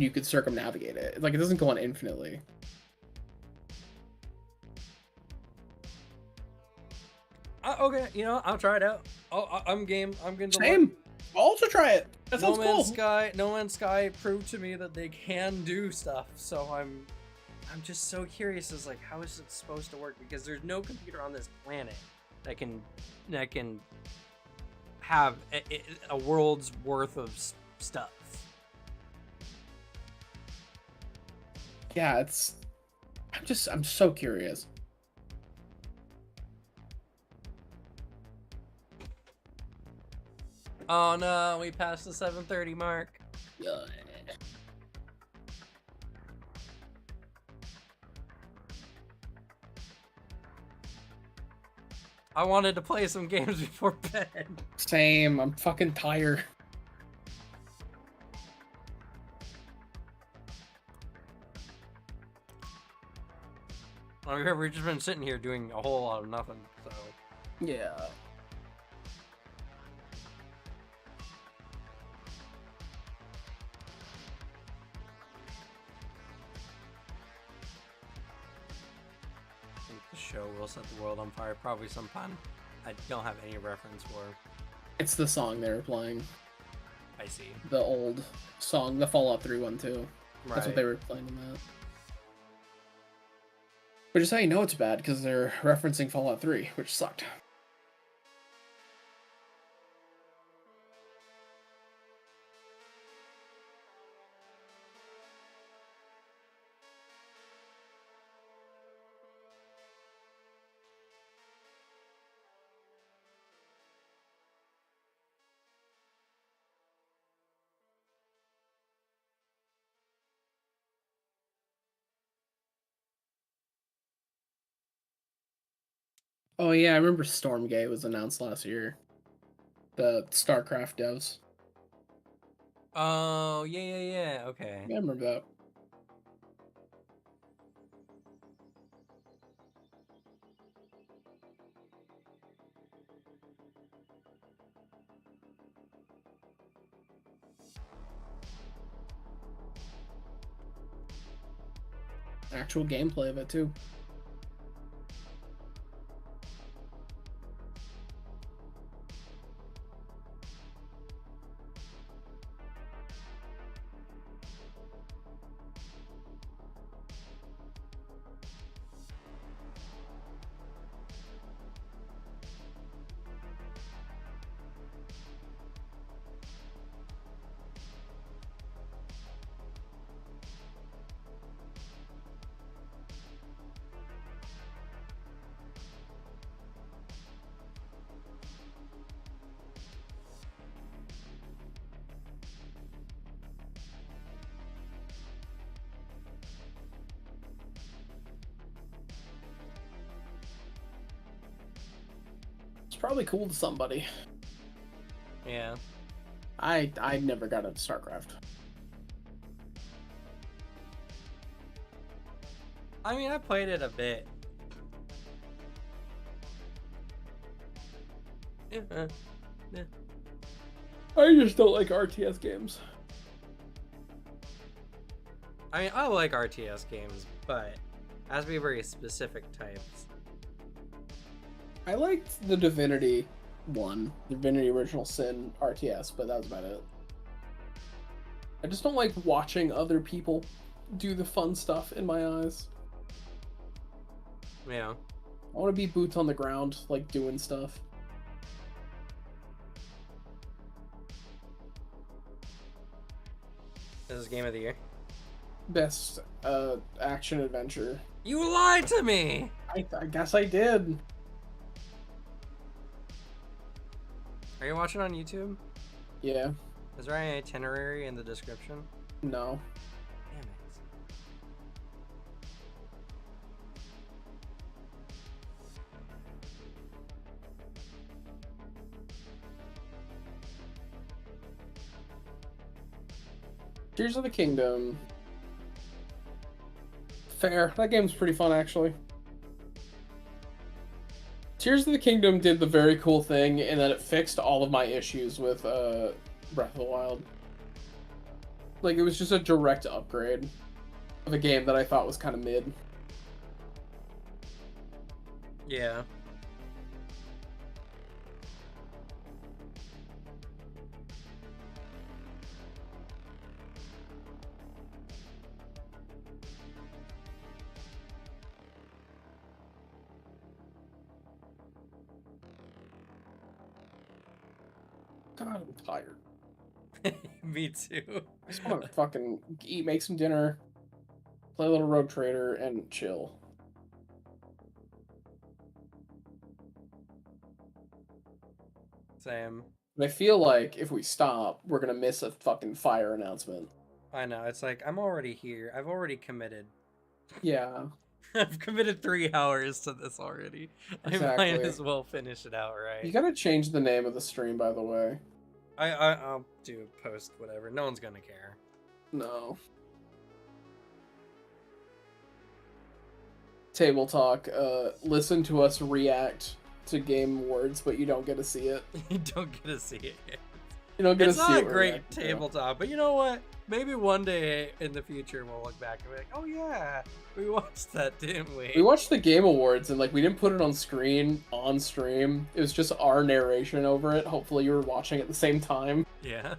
you could circumnavigate it. Like, it doesn't go on infinitely. Okay, you know, I'll try it out. I'm game. I'm going to Same. I'll also try it. That sounds cool. No Man's Sky proved to me that they can do stuff. So I'm just so curious as like, how is it supposed to work? Because there's no computer on this planet that can have a world's worth of stuff. Yeah, I'm so curious. Oh no, we passed the 7:30 mark. I wanted to play some games before bed. Same, I'm fucking tired. We've just been sitting here doing a whole lot of nothing, so... Yeah. The show will set the world on fire. Probably some pun I don't have any reference for. It's the song they were playing. I see. The old song, the Fallout 3 one too. Right. That's what they were playing in that. But just how you know it's bad, because they're referencing Fallout 3, which sucked. Oh yeah, I remember Stormgate was announced last year. The StarCraft devs. Oh, yeah. Okay. Yeah, I remember that. Actual gameplay of it too. It's probably cool to somebody. Yeah. I never got into StarCraft. I mean, I played it a bit. Yeah. I just don't like RTS games. I mean, I like RTS games, but it has to be very specific types. I liked the Divinity one, Divinity Original Sin RTS, but that was about it. I just don't like watching other people do the fun stuff in my eyes. Yeah. I want to be boots on the ground, like doing stuff. This is game of the year. Best action adventure. You lied to me! I guess I did. Are you watching on YouTube? Yeah. Is there any itinerary in the description? No. Damn it. Tears of the Kingdom. Fair. That game's pretty fun, actually. Tears of the Kingdom did the very cool thing in that it fixed all of my issues with Breath of the Wild. Like, it was just a direct upgrade of a game that I thought was kind of mid. Yeah. God, I'm tired. Me too. I just want to fucking eat, make some dinner, play a little Road Trader, and chill. Same. But I feel like if we stop, we're gonna miss a fucking fire announcement. I know. It's like, I'm already here. I've already committed. Yeah. I've committed 3 hours to this already. Exactly. I might as well finish it out, right? You gotta change the name of the stream, by the way. I'll do a post, whatever. No one's gonna care. No. Table Talk. Listen to us react to Game Awards, but you don't get to see it. You don't get to see it. You don't get to It's see not it. a great tabletop, but you know what? Maybe one day in the future we'll look back and be like, oh yeah, we watched that, didn't we? We watched the Game Awards and like we didn't put it on screen on stream. It was just our narration over it. Hopefully you were watching at the same time. Yeah.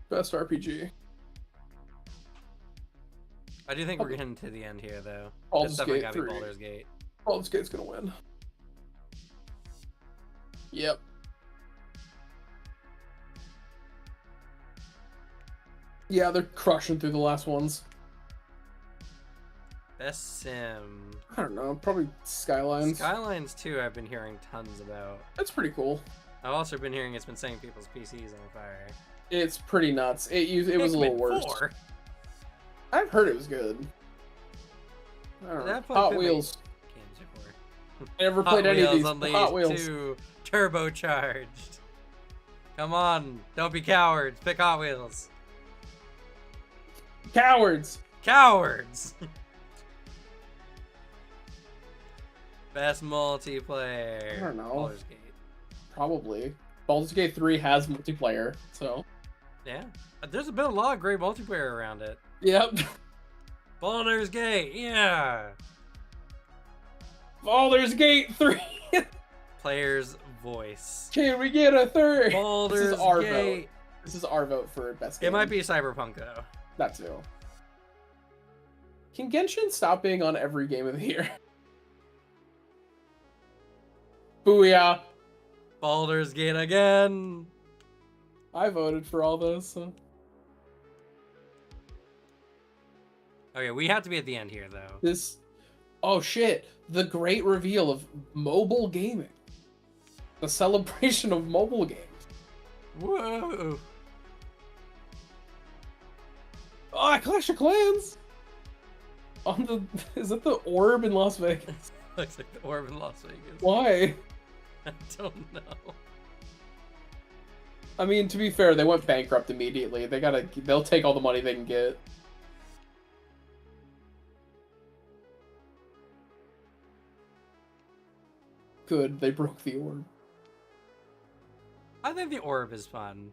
Best RPG. I do think we're getting to the end here, though. Baldur's It's definitely Gate gotta be 3. Baldur's Gate. Baldur's Gate's gonna win. Yep. Yeah, they're crushing through the last ones. Best Sim. I don't know, probably Skylines. Skylines 2 I've been hearing tons about. That's pretty cool. I've also been hearing it's been setting people's PCs on fire. It's pretty nuts. It was a little worse. 4. I've heard it was good. I don't know. That Hot Pikmin Wheels. games before. I never played any of these. Hot Wheels 2 turbocharged. Come on, don't be cowards. Pick Hot Wheels. Cowards. Cowards. Best multiplayer. I don't know. Baldur's Gate. Probably. Baldur's Gate 3 has multiplayer, so. Yeah. There's been a lot of great multiplayer around it. Yep. Baldur's Gate, yeah. Baldur's Gate 3. Player's voice. Can we get a third? Baldur's This is our Gate. vote. This is our vote for best game. It might be Cyberpunk, though. That too. Can Genshin stop being on every game of the year? Booyah. Baldur's Gate again. I voted for all those, so. Okay, we have to be at the end here, though. This. Oh shit. The great reveal of mobile gaming. The celebration of mobile games. Whoa. Oh, Clash of Clans! On the. Is it the orb in Las Vegas? Looks like the orb in Las Vegas. Why? I don't know. I mean, to be fair, they went bankrupt immediately. They'll take all the money they can get. Good, they broke the orb. I think the orb is fun.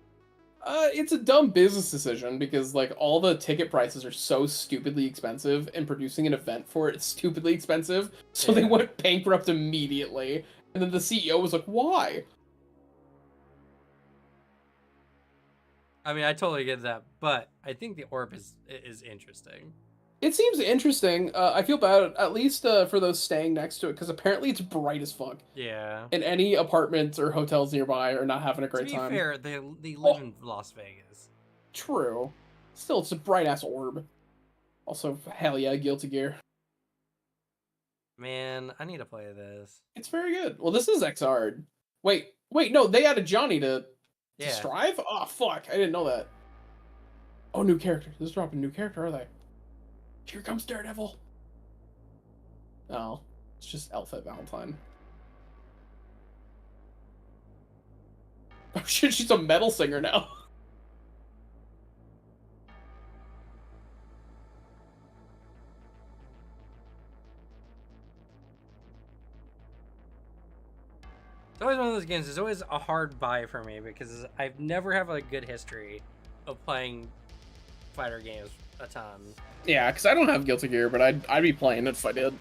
It's a dumb business decision because, like, all the ticket prices are so stupidly expensive, and producing an event for it is stupidly expensive, so they went bankrupt immediately. And then the CEO was like, why? I mean, I totally get that, but I think the orb is interesting. It seems interesting. I feel bad, at least for those staying next to it, because apparently it's bright as fuck. Yeah. And any apartments or hotels nearby are not having a great time. To be fair, they live in Las Vegas. True. Still, it's a bright-ass orb. Also, hell yeah, Guilty Gear. Man, I need to play this. It's very good. Well, this is XR. Wait, no, they added Johnny to Strive? Oh, fuck, I didn't know that. Oh, new character. This is dropping a new character, are they? Here comes Daredevil. Oh, it's just Outfit Valentine. Oh shit, she's a metal singer now. It's always one of those games. It's always a hard buy for me because I've never had a good history of playing fighter games a ton. Yeah, because I don't have Guilty Gear, but I'd be playing it if I did.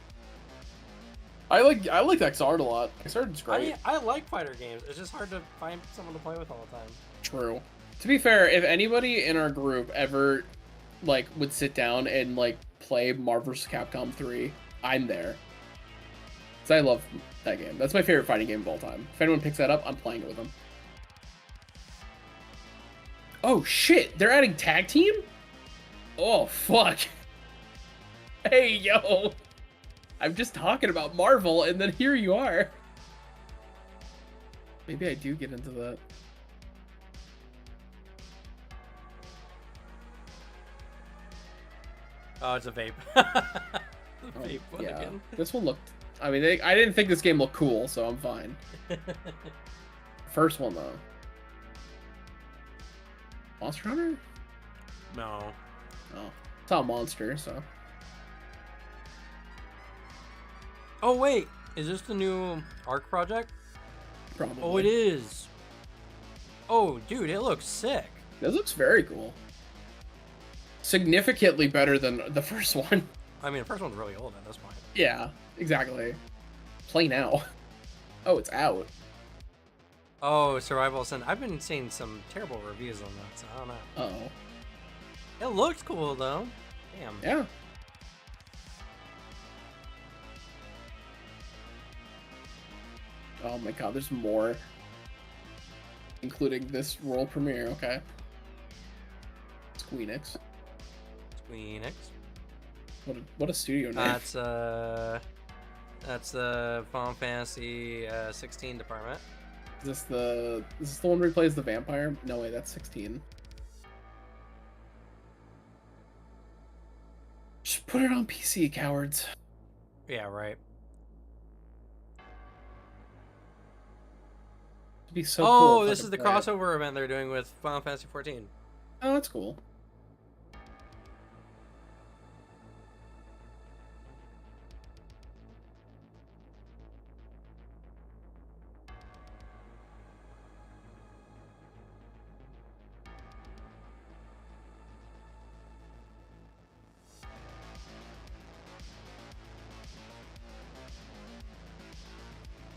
I liked XR a lot. XR is great. I like fighter games. It's just hard to find someone to play with all the time. True. To be fair, if anybody in our group ever like would sit down and like play Marvel vs. Capcom 3, I'm there. Because I love that game. That's my favorite fighting game of all time. If anyone picks that up, I'm playing it with them. Oh shit, they're adding tag team? Oh fuck. Hey yo. I'm just talking about Marvel and then here you are. Maybe I do get into that. Oh, it's a vape. Vape one yeah. again. This one looked... I mean, I didn't think this game looked cool, so I'm fine. First one, though. Monster Hunter? No. Oh. It's not a monster, so... Oh, wait. Is this the new Arc project? Probably. Oh, it is. Oh, dude, it looks sick. This looks very cool. Significantly better than the first one. I mean, the first one's really old at this point. Yeah, exactly. Play now. Oh, it's out. Oh, Survival Sin. I've been seeing some terrible reviews on that, so I don't know. Uh-oh. It looks cool, though. Damn. Yeah. Oh my god, there's more. Including this world premiere, okay. Squeenix. Squeenix. What a studio name. That's the Final Fantasy 16 department. Is this the one where he plays the vampire? No way, that's 16. Just put it on PC, cowards. Yeah, right. It'd be so cool. Oh, this is the crossover event they're doing with Final Fantasy 14. Oh, that's cool.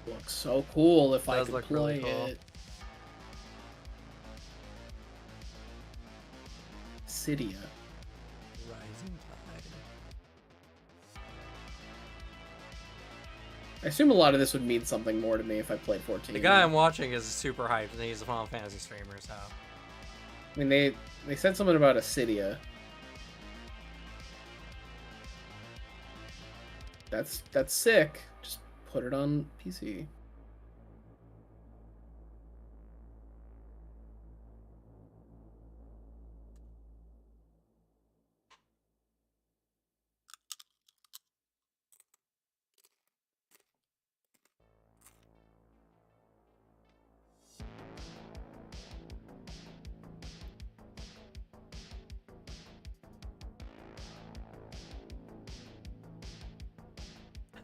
Looks so cool if I could play it. Cydia. Rising Tide. I assume a lot of this would mean something more to me if I played 14. The guy I'm watching is super hyped, and he's a Final Fantasy streamer, so... I mean, they said something about a Cydia. That's sick. Just put it on PC.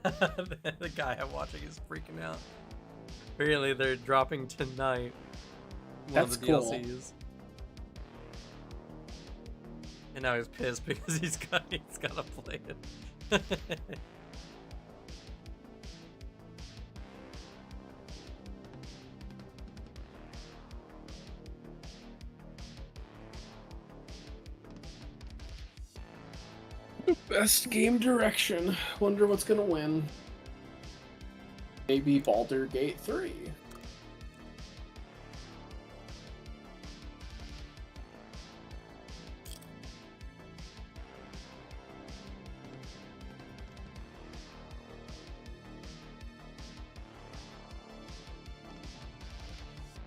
The guy I'm watching is freaking out. Apparently they're dropping tonight one of the DLCs. And now he's pissed because he's gotta play it. Best game direction. Wonder what's gonna win. Maybe Baldur's Gate 3.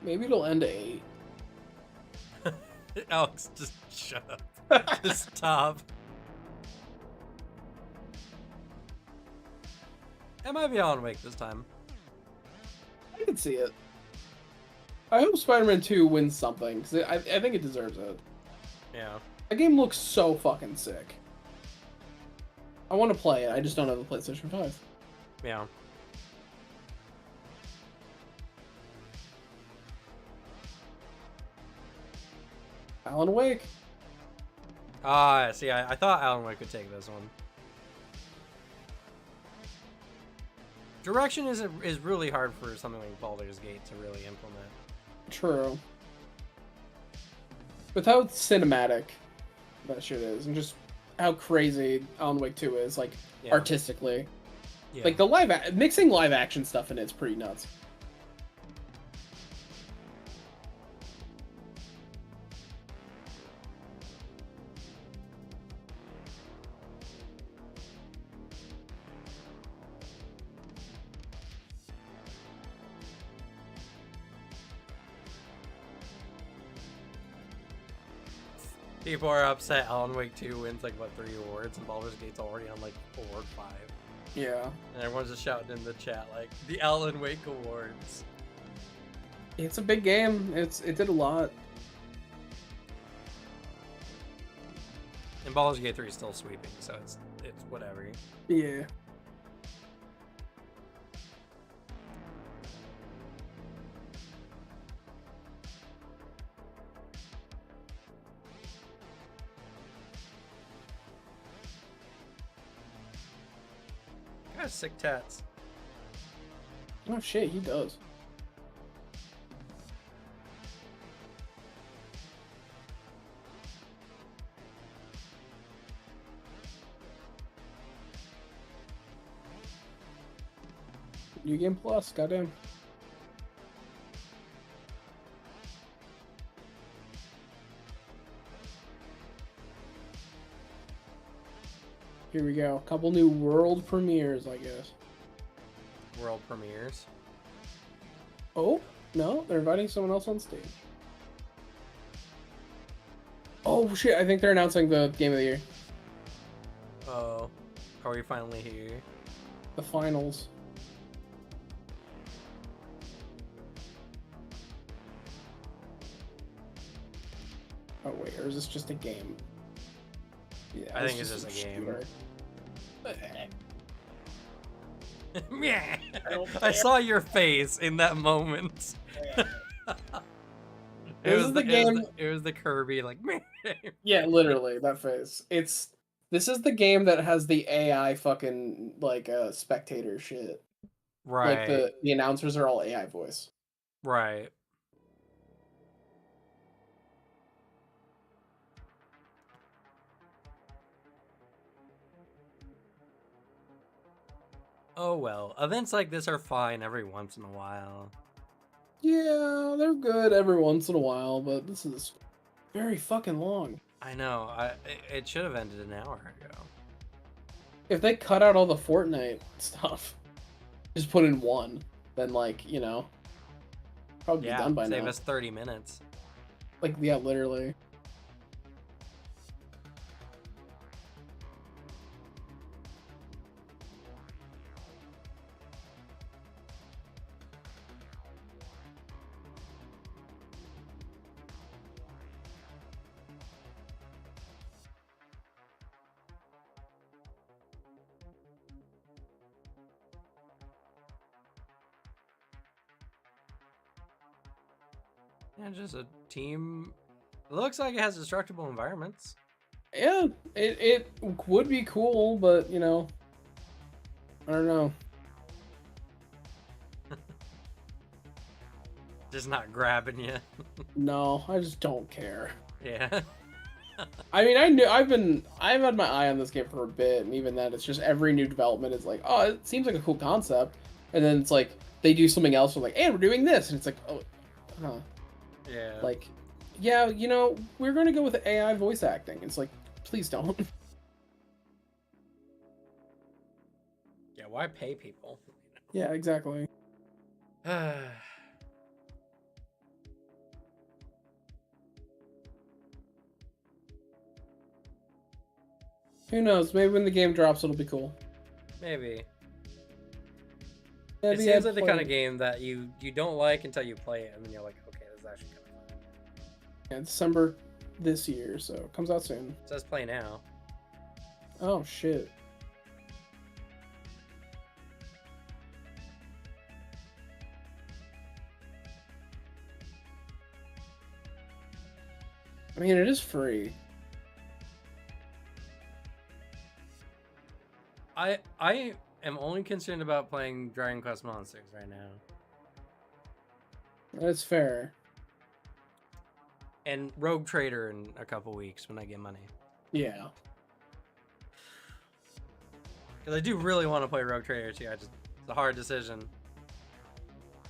Maybe it'll end at 8. Alex, just shut up. Just stop. It might be Alan Wake this time. I can see it. I hope Spider-Man 2 wins something, because I think it deserves it. Yeah. That game looks so fucking sick. I want to play it, I just don't have a PlayStation 5. Yeah. Alan Wake. See, I thought Alan Wake could take this one. Direction is really hard for something like Baldur's Gate to really implement. True. With how cinematic that shit is, and just how crazy Alan Wake 2 is, like, artistically. Yeah. Like, the mixing live action stuff in it's pretty nuts. People are upset Alan Wake 2 wins like what 3 awards and Baldur's Gate's already on like award 5. Yeah. And everyone's just shouting in the chat like the Alan Wake awards. It's a big game. It did a lot. And Baldur's Gate 3 is still sweeping, so it's whatever. Yeah. Got sick tats. Oh shit, he does. New Game Plus, goddamn. Here we go. A couple new world premieres, I guess. World premieres? Oh, no, they're inviting someone else on stage. Oh shit, I think they're announcing the Game of the Year. Oh, are we finally here? The finals. Oh wait, or is this just a game? Yeah, I think it's just a game. I saw your face in that moment. It was the Kirby like. Yeah, literally that face. This is the game that has the AI fucking like spectator shit. Right. Like the announcers are all AI voice. Right. Oh well, events like this are fine every once in a while. Yeah, they're good every once in a while, but this is very fucking long. I know. It should have ended an hour ago. If they cut out all the Fortnite stuff, just put in one, then like, you know, probably be done by now. Save us 30 minutes. Like, yeah, literally. And just a team. It looks like it has destructible environments. Yeah, it would be cool, but you know, I don't know. Just not grabbing you. No, I just don't care. Yeah. I mean, I've had my eye on this game for a bit, and even then, it's just every new development is like, oh, it seems like a cool concept, and then it's like they do something else, and like, hey, we're doing this, and it's like, oh, huh. Yeah. Like, yeah, you know, we're going to go with AI voice acting. It's like, please don't. Yeah, why pay people? Yeah, exactly. Who knows? Maybe when the game drops, it'll be cool. Maybe. It seems like the kind of game that you don't like until you play it, and then you're like, okay, this is actually kind of fun. Yeah, December this year, so it comes out soon. It says play now. Oh, shit. I mean, it is free. I am only concerned about playing Dragon Quest Monsters right now. That's fair. And Rogue Trader in a couple weeks when I get money. Yeah. Because I do really want to play Rogue Trader too. It's a hard decision.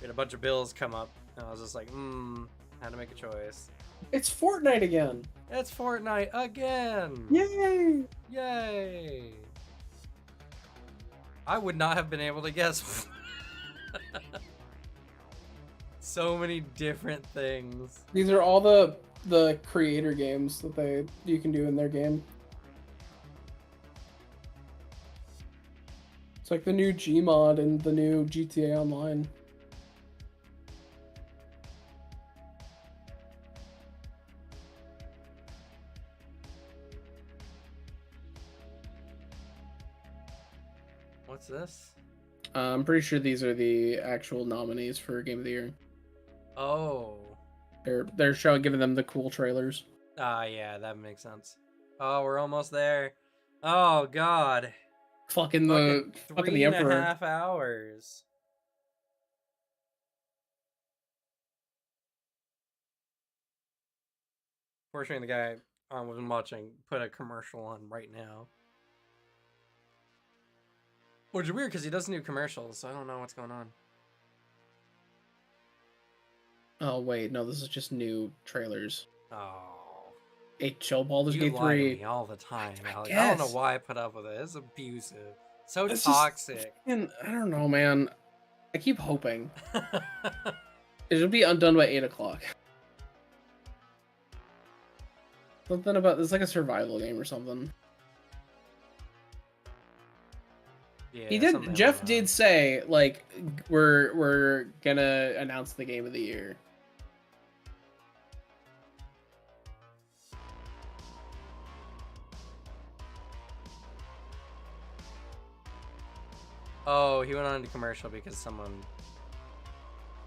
We had a bunch of bills come up, and I was just like, how to make a choice. It's Fortnite again. It's Fortnite again. Yay! Yay! I would not have been able to guess. So many different things. These are all the creator games that you can do in their game. It's like the new Gmod and the new GTA Online. What's this? I'm pretty sure these are the actual nominees for Game of the Year. Oh. They're giving them the cool trailers. Yeah, that makes sense. Oh, we're almost there. Oh God. Fucking the Emperor. 3.5 hours. Fortunately, the guy I was watching put a commercial on right now. Which is weird because he doesn't do commercials, so I don't know what's going on. Oh wait, no, this is just new trailers. Oh. Baldur's Gate 3. You lie to me all the time, Alex. I don't know why I put up with it. It's abusive. So it's toxic. I don't know, man. I keep hoping. It'll be undone by 8 o'clock. Something about it's like a survival game or something. Yeah, Jeff did say like we're gonna announce the game of the year. Oh, he went on to commercial because someone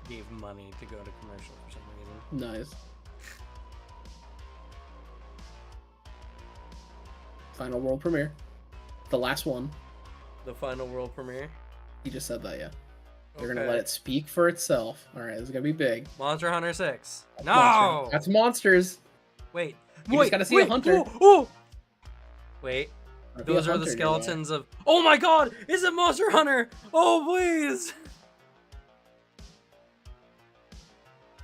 gave money to go to commercial for some reason. Nice. Final world premiere. The last one. The final world premiere? He just said that, yeah. They're gonna let it speak for itself. Alright, this is gonna be big. Monster Hunter 6. No! Monster. That's monsters. Wait. You just gotta see a hunter. Wait. Those are the skeletons of... Oh my god! Is it Monster Hunter? Oh, please!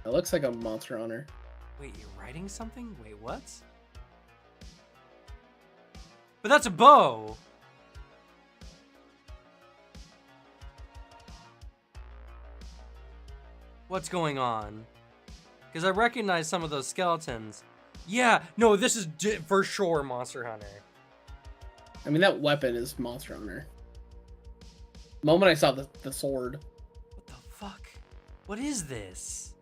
It looks like a Monster Hunter. Wait, you're writing something? Wait, what? But that's a bow! What's going on? Because I recognize some of those skeletons. Yeah, no, this is for sure Monster Hunter. I mean, that weapon is Monster Hunter. The moment I saw the sword. What the fuck? What is this?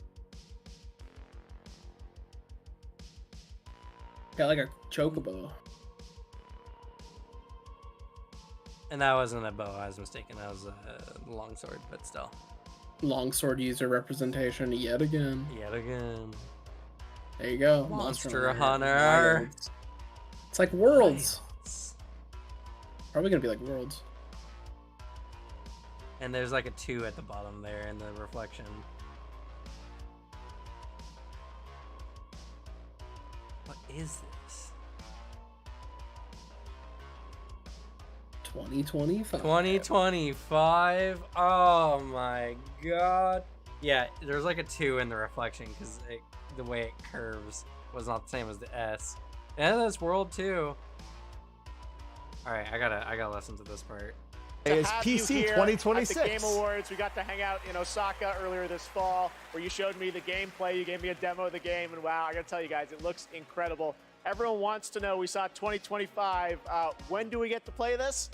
Got like a chocobo. And that wasn't a bow, I was mistaken. That was a longsword, but still. Longsword user representation yet again. Yet again. There you go. Monster Hunter. It's like Worlds. Wilds. Probably gonna be like Worlds. And there's like a 2 at the bottom there in the reflection. What is this? 2025. 2025. Oh my god. Yeah, there's like a 2 in the reflection because the way it curves was not the same as the S. And that's World 2. All right, I gotta listen to this part. Is PC 2026. At the Game Awards, we got to hang out in Osaka earlier this fall, where you showed me the gameplay. You gave me a demo of the game, and wow, I gotta tell you guys, it looks incredible. Everyone wants to know. We saw 2025. When do we get to play this?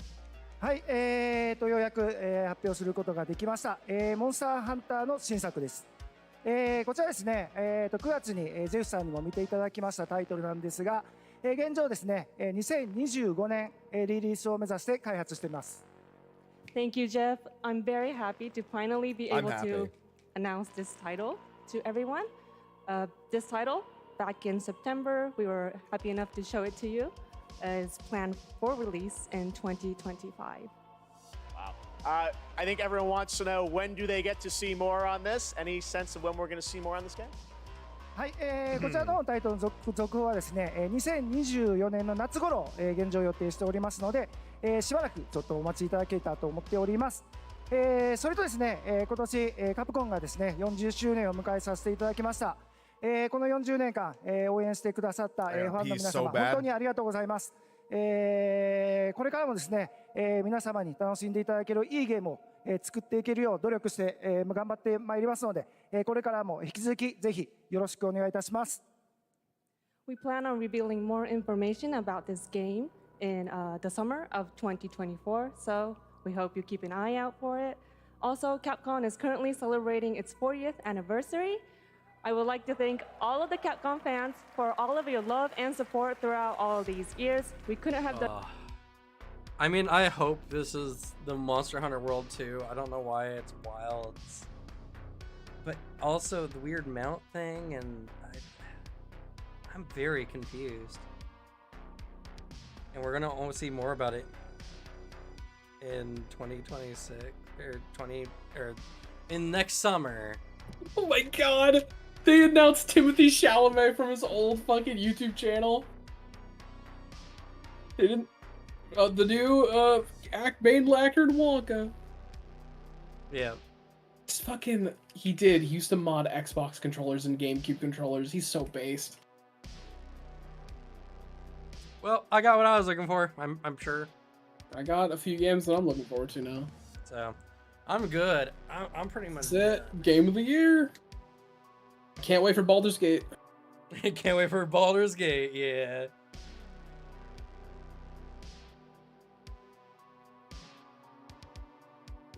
はい、ようやく、発表することができました。モンスターハンターの新作です。こちらですね、9月に、ジェフさんにも見ていただきましたタイトルなんですが、現状ですね、2025年、リリースを目指して開発しています。Thank you, Jeff. I'm very happy to finally be able to announce this title to everyone. This title, back in September, we were happy enough to show it to you. Is planned for release in 2025. Wow. I think everyone wants to know, when do they get to see more on this? Any sense of when we're going to see more on this game? はい、こちらのタイトルの続報はですね、2024年の夏頃、現状予定しておりますので、しばらくちょっとお待ちいただけたらと思っております。それとですね、今年、カプコンがですね、40周年を迎えさせていただきました。この40年間、応援してくださった、ファンの皆様、本当にありがとうございます。これからもですね、皆様に楽しんでいただけるいいゲームを、作っていけるよう努力して、頑張ってまいりますので、これからも引き続きぜひよろしくお願いいたします。We plan on revealing more information about this game in the summer of 2024, so we hope you keep an eye out for it. Also, Capcom is currently celebrating its 40th anniversary. I would like to thank all of the Capcom fans for all of your love and support throughout all of these years. We couldn't have done. I mean, I hope this is the Monster Hunter World 2. I don't know why it's Wilds. But also the weird mount thing, and I'm very confused. And we're gonna only see more about it in 2026 or in next summer. Oh my god! They announced Timothy Chalamet from his old fucking YouTube channel. They didn't. The new Bane lacquered Wonka. Yeah. It's fucking. He used to mod Xbox controllers and GameCube controllers. He's so based. Well, I got what I was looking for. I'm sure. I got a few games that I'm looking forward to now. So, I'm good. I'm pretty much. That's it. Game of the year. Can't wait for Baldur's Gate. Can't wait for Baldur's Gate. Yeah.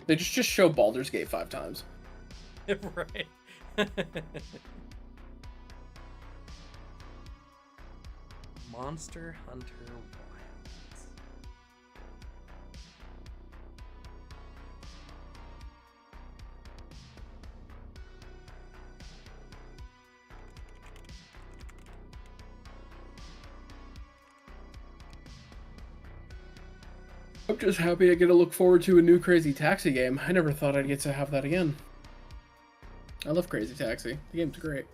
They just show Baldur's Gate 5 times. Right. Monster Hunter Wilds. I'm just happy I get to look forward to a new Crazy Taxi game. I never thought I'd get to have that again. I love Crazy Taxi. The game's great.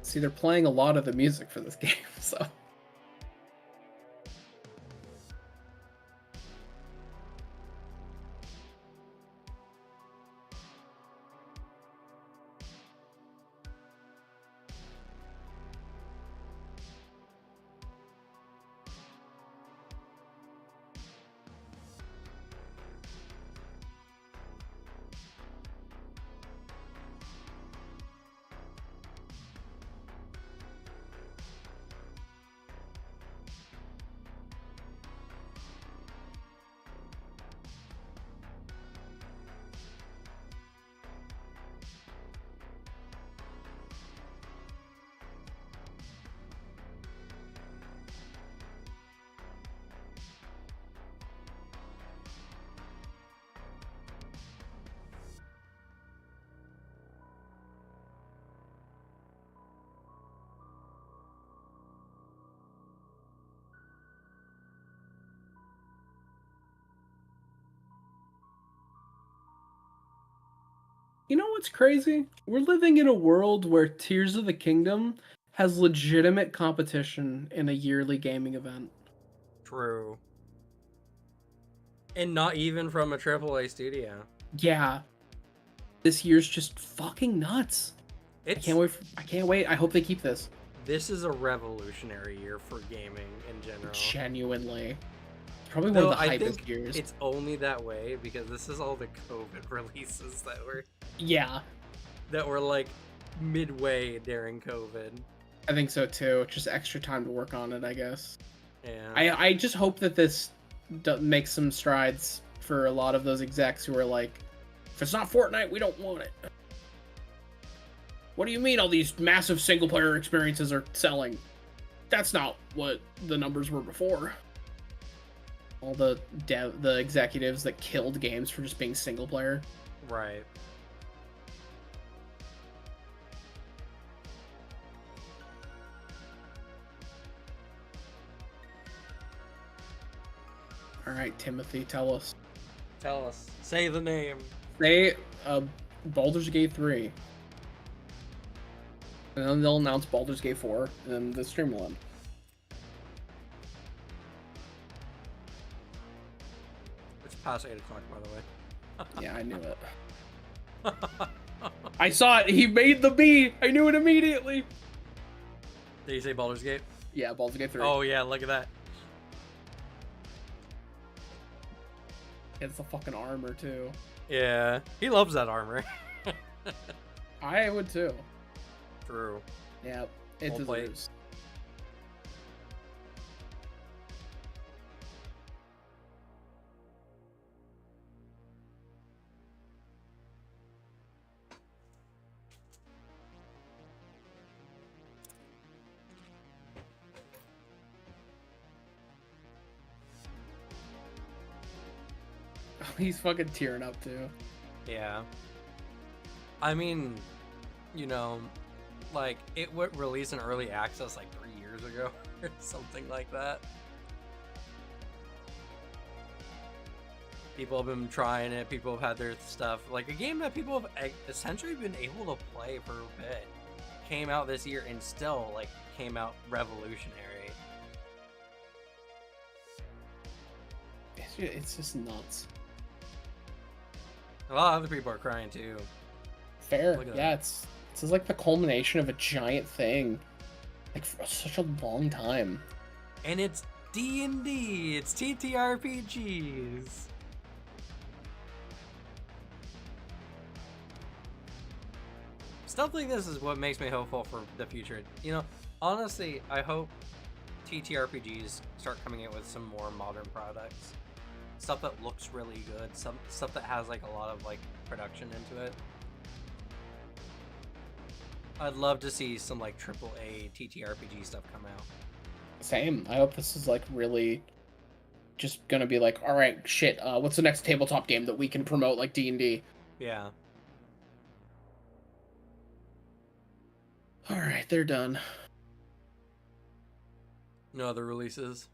See, they're playing a lot of the music for this game, so... You know what's crazy? We're living in a world where Tears of the Kingdom has legitimate competition in a yearly gaming event. True. And not even from a AAA studio. Yeah. This year's just fucking nuts. I can't wait. I hope they keep this. This is a revolutionary year for gaming in general. Genuinely. Probably one of the hypest years. It's only that way because this is all the COVID releases that were like midway during COVID. I think so too. Just extra time to work on it, I guess. Yeah. I just hope that this makes some strides for a lot of those execs who are like, if it's not Fortnite, we don't want it. What do you mean all these massive single player experiences are selling? That's not what the numbers were before. All the executives that killed games for just being single player. Right. All right, Timothy, tell us. Tell us. Say the name. Say Baldur's Gate 3. And then they'll announce Baldur's Gate 4, and then the stream will end. It's past 8 o'clock, by the way. Yeah, I knew it. I saw it. He made the B. I knew it immediately. Did you say Baldur's Gate? Yeah, Baldur's Gate 3. Oh, yeah, look at that. It's the fucking armor, too. Yeah, he loves that armor. I would, too. True. Yeah, it deserves. He's fucking tearing up too. Yeah. I mean, you know, like it would release in early access like 3 years ago or something like that. People have been trying it. People have had their stuff. Like a game that people have essentially been able to play for a bit came out this year and still like came out revolutionary. It's just nuts. A lot of other people are crying too. Fair. Yeah, it's like the culmination of a giant thing. Like for such a long time. And it's D&D. It's TTRPGs. Stuff like this is what makes me hopeful for the future. You know, honestly, I hope TTRPGs start coming out with some more modern products. Stuff that looks really good, some stuff that has like a lot of like production into it. I'd love to see some like AAA TTRPG stuff come out. Same. I hope this is like really just gonna be like, all right, shit. What's the next tabletop game that we can promote like D&D? Yeah. All right, they're done. No other releases.